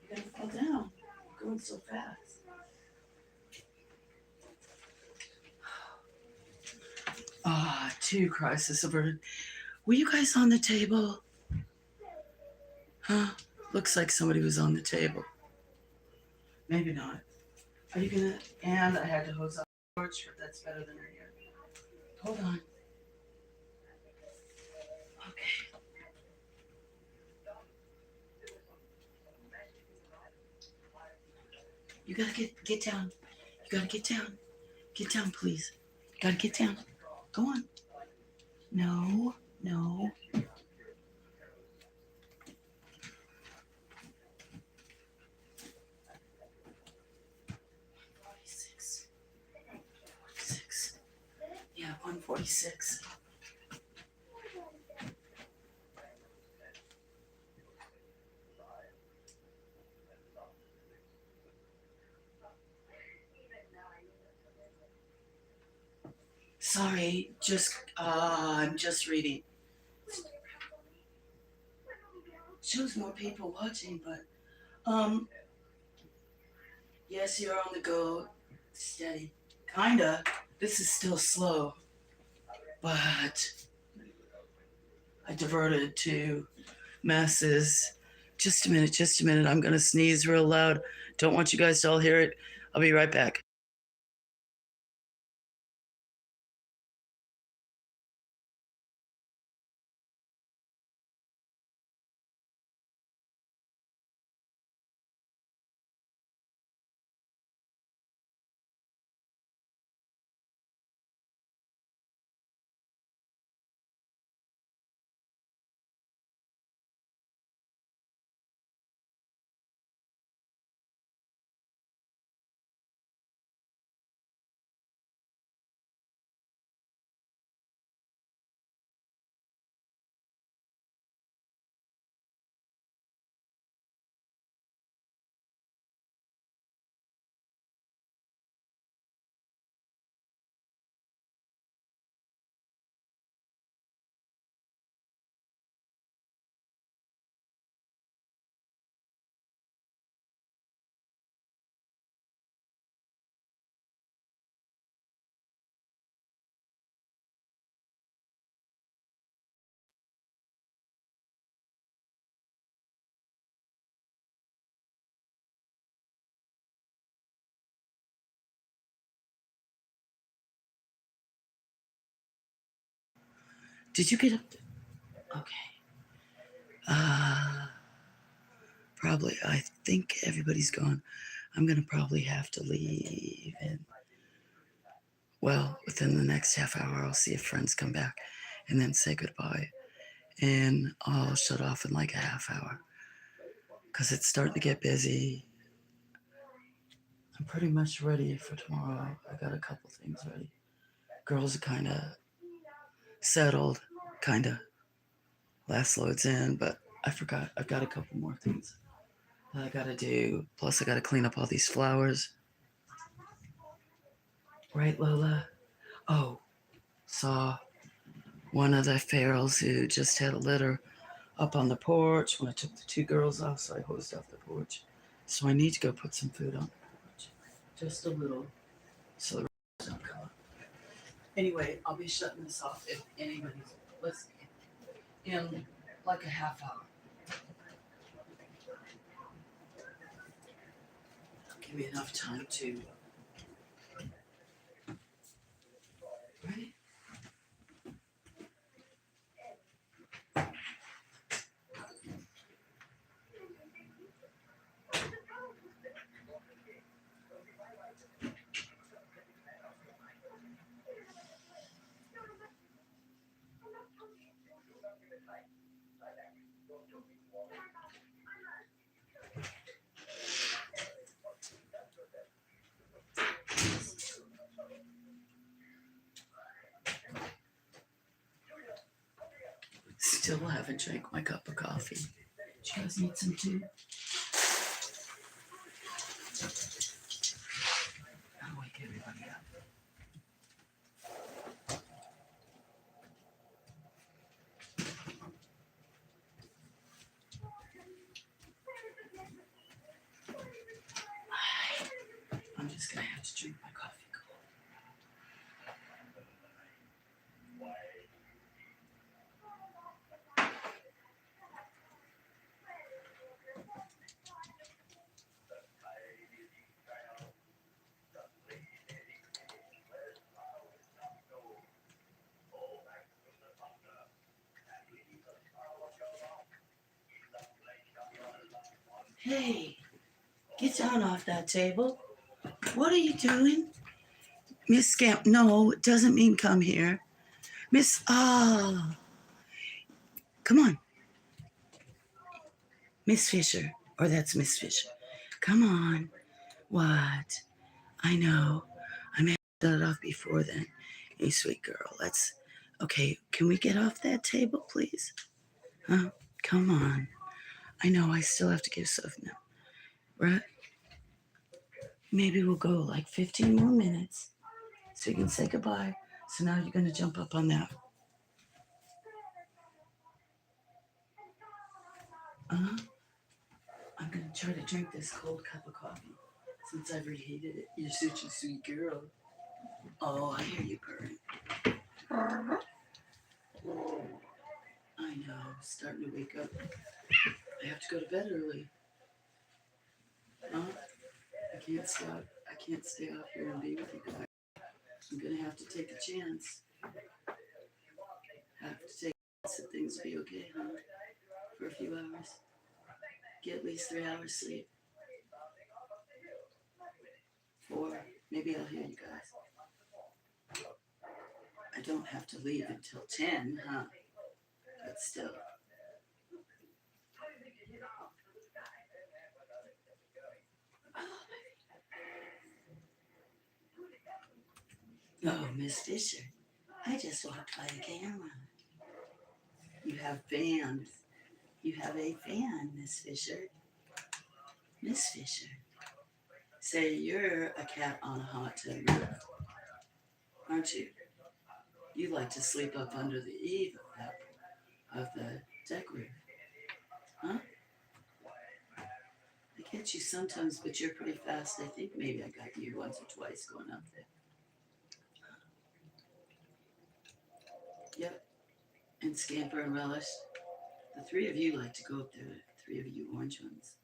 You're gonna fall down. You're going so fast. 2, crisis averted. Were you guys on the table? Huh? Looks like somebody was on the table. Maybe not. Are you gonna? And I had to hose off the porch, but that's better than right here. Hold on. Okay. You gotta get down. You gotta get down. Get down, please. You gotta get down. Go on. No, no. 46. 46. Yeah, 146. Sorry, I'm just reading. Shows more people watching, but yes, you're on the go. Steady. Kinda. This is still slow, but I diverted to masses. Just a minute, just a minute. I'm gonna sneeze real loud. Don't want you guys to all hear it. I'll be right back. Did you get up? Okay. Probably. I think everybody's gone. I'm gonna probably have to leave in. Well, within the next half hour, I'll see if friends come back, and then say goodbye. And I'll shut off in like a half hour because it's starting to get busy. I'm pretty much ready for tomorrow. I got a couple things ready. Girls are kind of settled, kind of. Last load's in, but I forgot. I've got a couple more things that I gotta do. Plus, I gotta clean up all these flowers. Right, Lola? Oh, saw one of the ferals who just had a litter up on the porch when I took the 2 girls off, so I hosed off the porch. So I need to go put some food on the porch. Just a little, so the rats don't come up. Anyway, I'll be shutting this off if anybody's listening in like a half hour. Give me enough time to. Right? Still haven't drank my cup of coffee. Do you guys need some too? I'll wake everybody up. I'm just gonna have to drink my coffee cold. Hey, get down off that table. What are you doing? Miss Scamp, no, it doesn't mean come here. Miss, come on. Miss Fisher, or that's Miss Fisher. Come on. What? I know. I may have done it off before then. Hey, sweet girl, okay, can we get off that table, please? Huh? Come on. I know I still have to give stuff now. Right? Maybe we'll go like 15 more minutes so you can say goodbye. So now you're going to jump up on that. Uh-huh. I'm going to try to drink this cold cup of coffee since I've reheated it. You're such a sweet girl. Oh, I hear you purring. I know, starting to wake up. I have to go to bed early. Huh? I can't stay out here and be with you guys. I'm gonna have to take a chance. Have to take a chance that things will be okay, huh? For a few hours. Get at least 3 hours sleep. 4. Maybe I'll hear you guys. I don't have to leave until 10, huh? But still. Oh, Miss Fisher, I just walked by the camera. You have fans. You have a fan, Miss Fisher. Miss Fisher. Say you're a cat on a hot tub roof, aren't you? You like to sleep up under the eave of the deck roof, huh? I catch you sometimes, but you're pretty fast. I think maybe I got you once or twice going up there. Yep. And Scamper and Relish. The 3 of you like to go up there. 3 of you orange ones.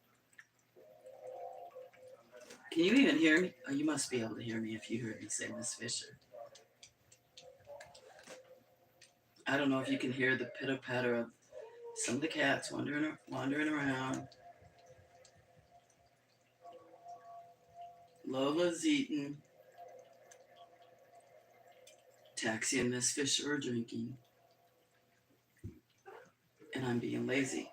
Can you even hear me? Oh, you must be able to hear me if you heard me say Miss Fisher. I don't know if you can hear the pitter patter of some of the cats wandering around. Lola's eating. Taxi and Miss Fisher are drinking. And I'm being lazy.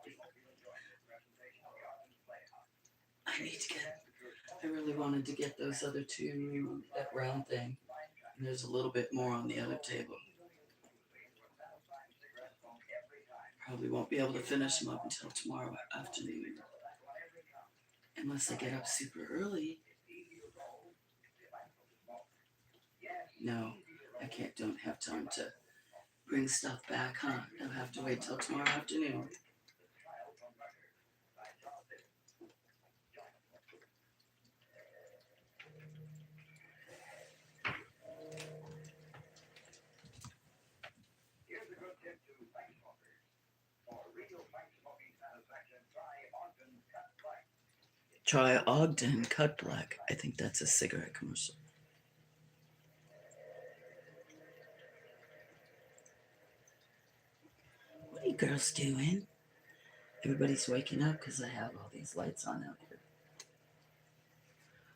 I really wanted to get those other 2, that round thing. And there's a little bit more on the other table. Probably won't be able to finish them up until tomorrow afternoon. Unless I get up super early. No, I don't have time to bring stuff back, huh? I'll have to wait till tomorrow afternoon. Try Ogden Cut Black. I think that's a cigarette commercial. What are you girls doing? Everybody's waking up because I have all these lights on out here.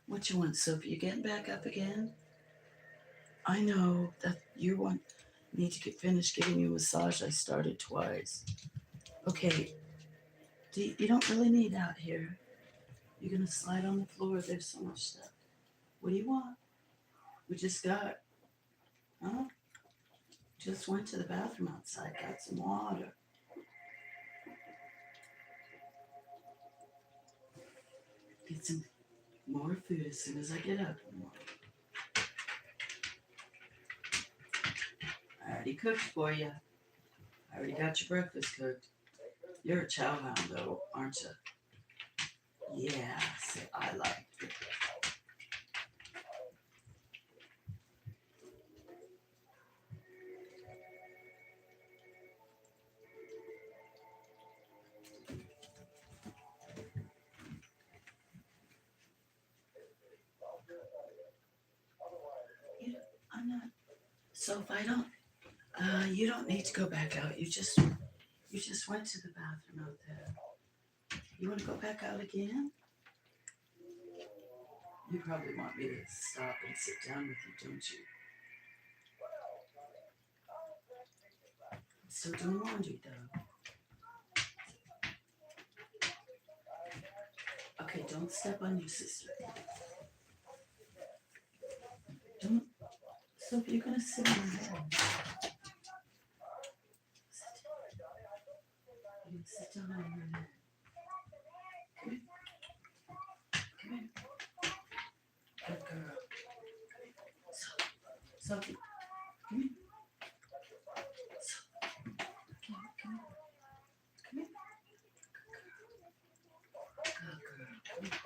What you want, Sophie? You getting back up again? I know that you need to finish giving you a massage. I started twice. Okay, you don't really need out here. You're gonna slide on the floor. There's so much stuff. What do you want? We just got, huh? Just went to the bathroom outside, got some water. Get some more food as soon as I get up in the morning. I already cooked for you. I already got your breakfast cooked. You're a chow hound, though, aren't you? Yeah, I like it. I'm not. So if I don't, you don't need to go back out. You just went to the bathroom out there. You want to go back out again? You probably want me to stop and sit down with you, don't you? I'm still doing laundry, though. Okay, don't step on your sister. Don't. So if you're going to sit on her head, you can sit down on her head. Come here. Come here. Good girl. Sophie, come here. Come here. Come here. Good girl. Come here.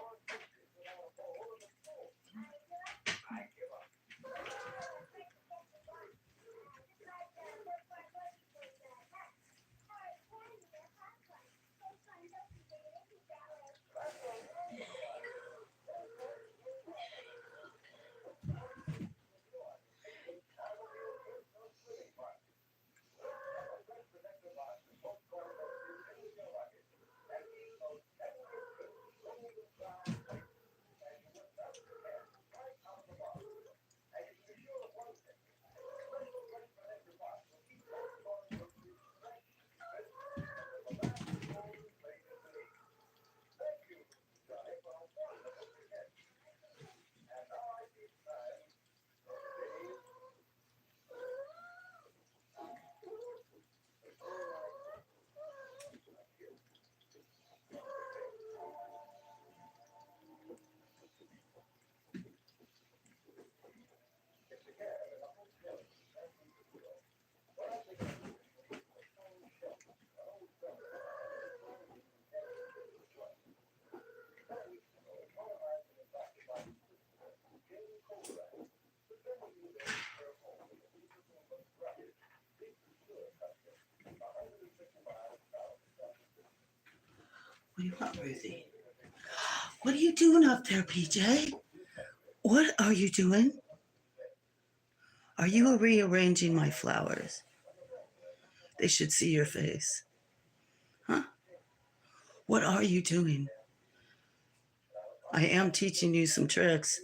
What do you want, Ruthie? What are you doing up there, PJ? What are you doing? Are you rearranging my flowers? They should see your face. Huh? What are you doing? I am teaching you some tricks.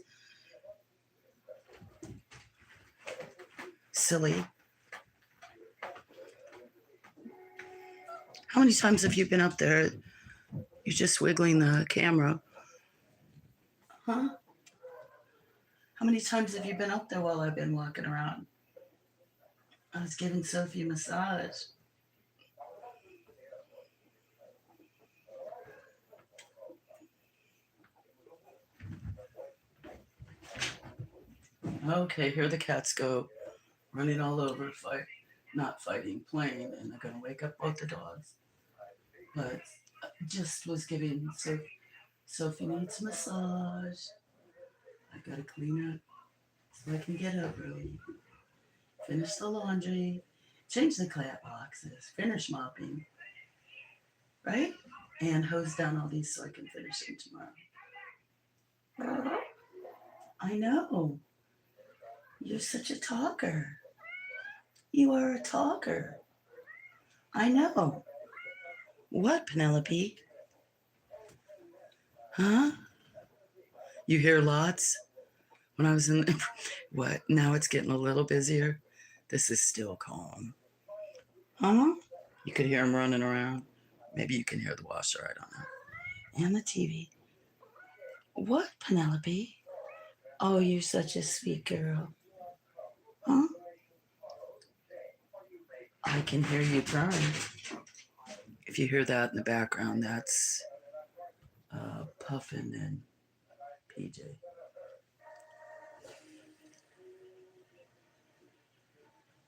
Silly. How many times have you been up there? You're just wiggling the camera. Huh? How many times have you been up there while I've been walking around? I was giving Sophie a massage. Okay, here the cats go, running all over, not fighting, playing, and they're going to wake up both the dogs. But just was giving Sophie needs a massage. I got to clean up so I can get up early. Finish the laundry, change the cat boxes, finish mopping, right? And hose down all these so I can finish them tomorrow. I know. You're such a talker. You are a talker. I know. What, Penelope? Huh? You hear lots? When I was in, what? Now it's getting a little busier. This is still calm. Huh? You could hear him running around. Maybe you can hear the washer, I don't know. And the TV. What, Penelope? Oh, you're such a sweet girl. Huh? I can hear you purring. If you hear that in the background, that's Puffin and PJ.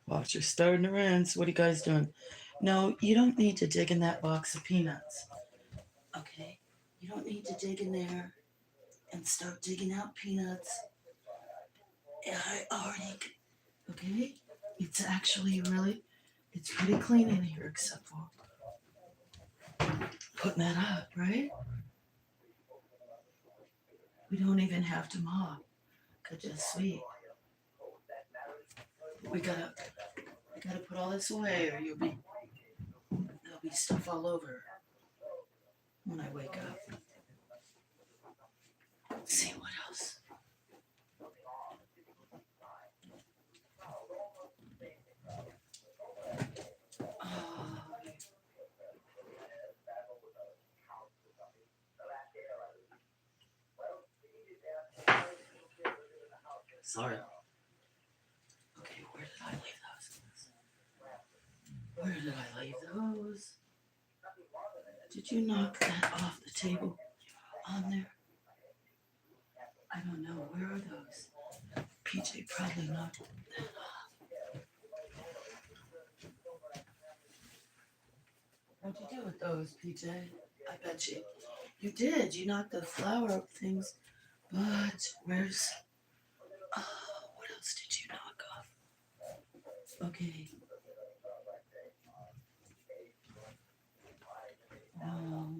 Washer's starting to rinse. What are you guys doing? No, you don't need to dig in that box of peanuts. Okay? You don't need to dig in there and start digging out peanuts. I already, okay? It's actually it's pretty clean in here except for putting that up, right? We don't even have to mop. Could just sweep. We gotta put all this away or there'll be stuff all over. when I wake up. Let's see what else. Oh. Sorry. Okay, where did I leave those? Where did I leave those? Did you knock that off the table on there? I don't know. Where are those? PJ probably knocked that off. What'd you do with those, PJ? I bet you did. You knocked the flower things. But where's... Oh, what else did you knock off? Okay.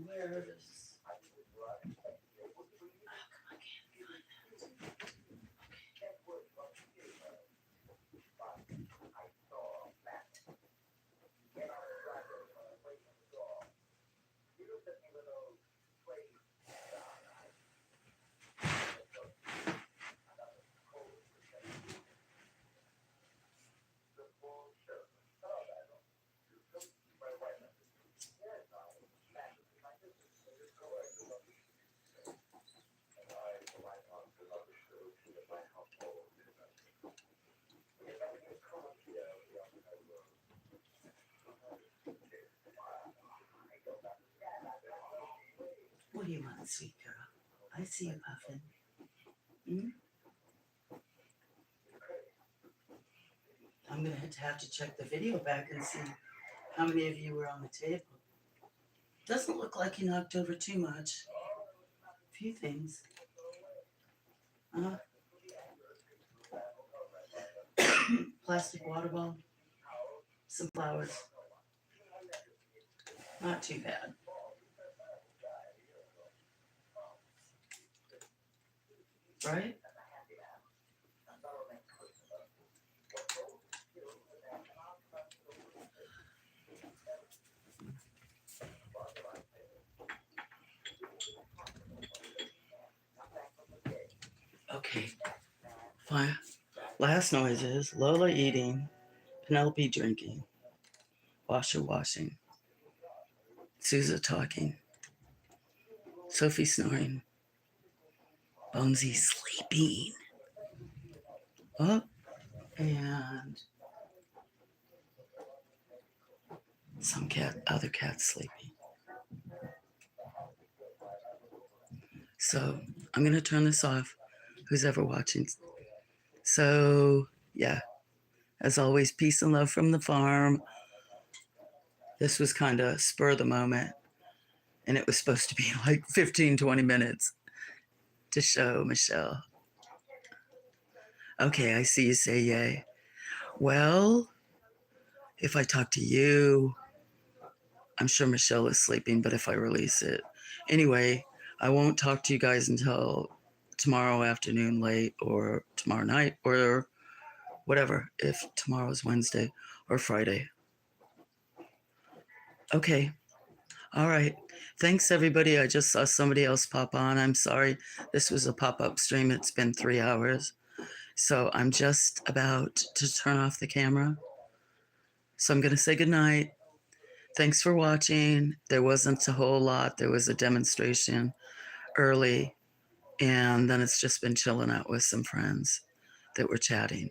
Where's... How come I can't find that? What do you want, sweet girl? I see you puffing. Hmm? I'm going to have to check the video back and see how many of you were on the table. Doesn't look like you knocked over too much. A few things. Plastic water bottle. Some flowers. Not too bad. Right? Okay. Fine. Last noise is Lola eating, Penelope drinking, Washer washing, Sousa talking, Sophie snoring, Bonesy sleeping. Oh, and some other cat sleeping. So I'm going to turn this off, who's ever watching. So, yeah, as always, peace and love from the farm. This was kind of spur of the moment, and it was supposed to be like 15, 20 minutes to show Michelle. Okay, I see you say yay. Well, if I talk to you, I'm sure Michelle is sleeping, but if I release it. Anyway, I won't talk to you guys until tomorrow afternoon late or tomorrow night or whatever, if tomorrow's Wednesday or Friday. Okay. All right. Thanks, everybody. I just saw somebody else pop on. I'm sorry. This was a pop-up stream. It's been 3 hours. So I'm just about to turn off the camera. So I'm going to say goodnight. Thanks for watching. There wasn't a whole lot. There was a demonstration early, and then it's just been chilling out with some friends that were chatting.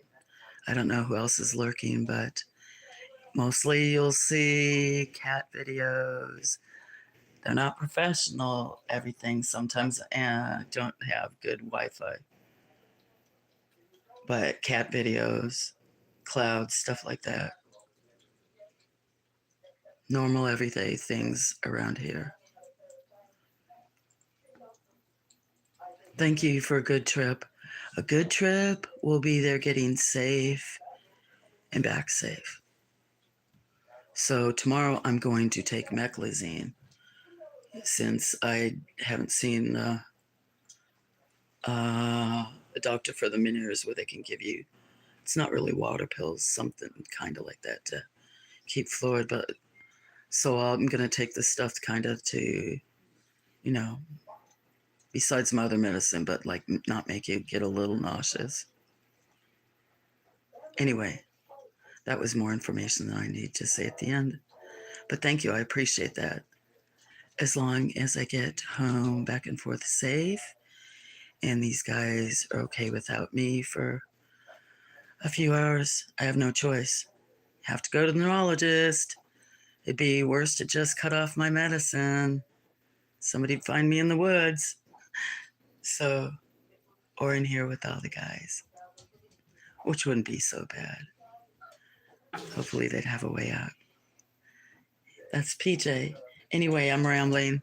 I don't know who else is lurking, but mostly you'll see cat videos. They're not professional, everything. Sometimes don't have good Wi-Fi. But cat videos, clouds, stuff like that. Normal everyday things around here. Thank you for a good trip. A good trip will be there getting safe and back safe. So tomorrow I'm going to take meclizine since I haven't seen the doctor for the minors where they can give you, it's not really water pills, something kind of like that to keep fluid. But so I'm going to take this stuff kind of to you know, besides some other medicine, but like not make you get a little nauseous. Anyway, that was more information than I need to say at the end. But thank you. I appreciate that. As long as I get home back and forth safe and these guys are okay without me for a few hours, I have no choice. Have to go to the neurologist. It'd be worse to just cut off my medicine. Somebody'd find me in the woods. So, or in here with all the guys, which wouldn't be so bad. Hopefully they'd have a way out. That's PJ. Anyway, I'm rambling.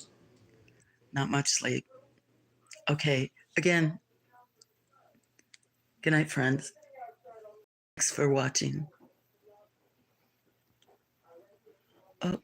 Not much sleep. Okay, again, good night, friends. Thanks for watching. Oh.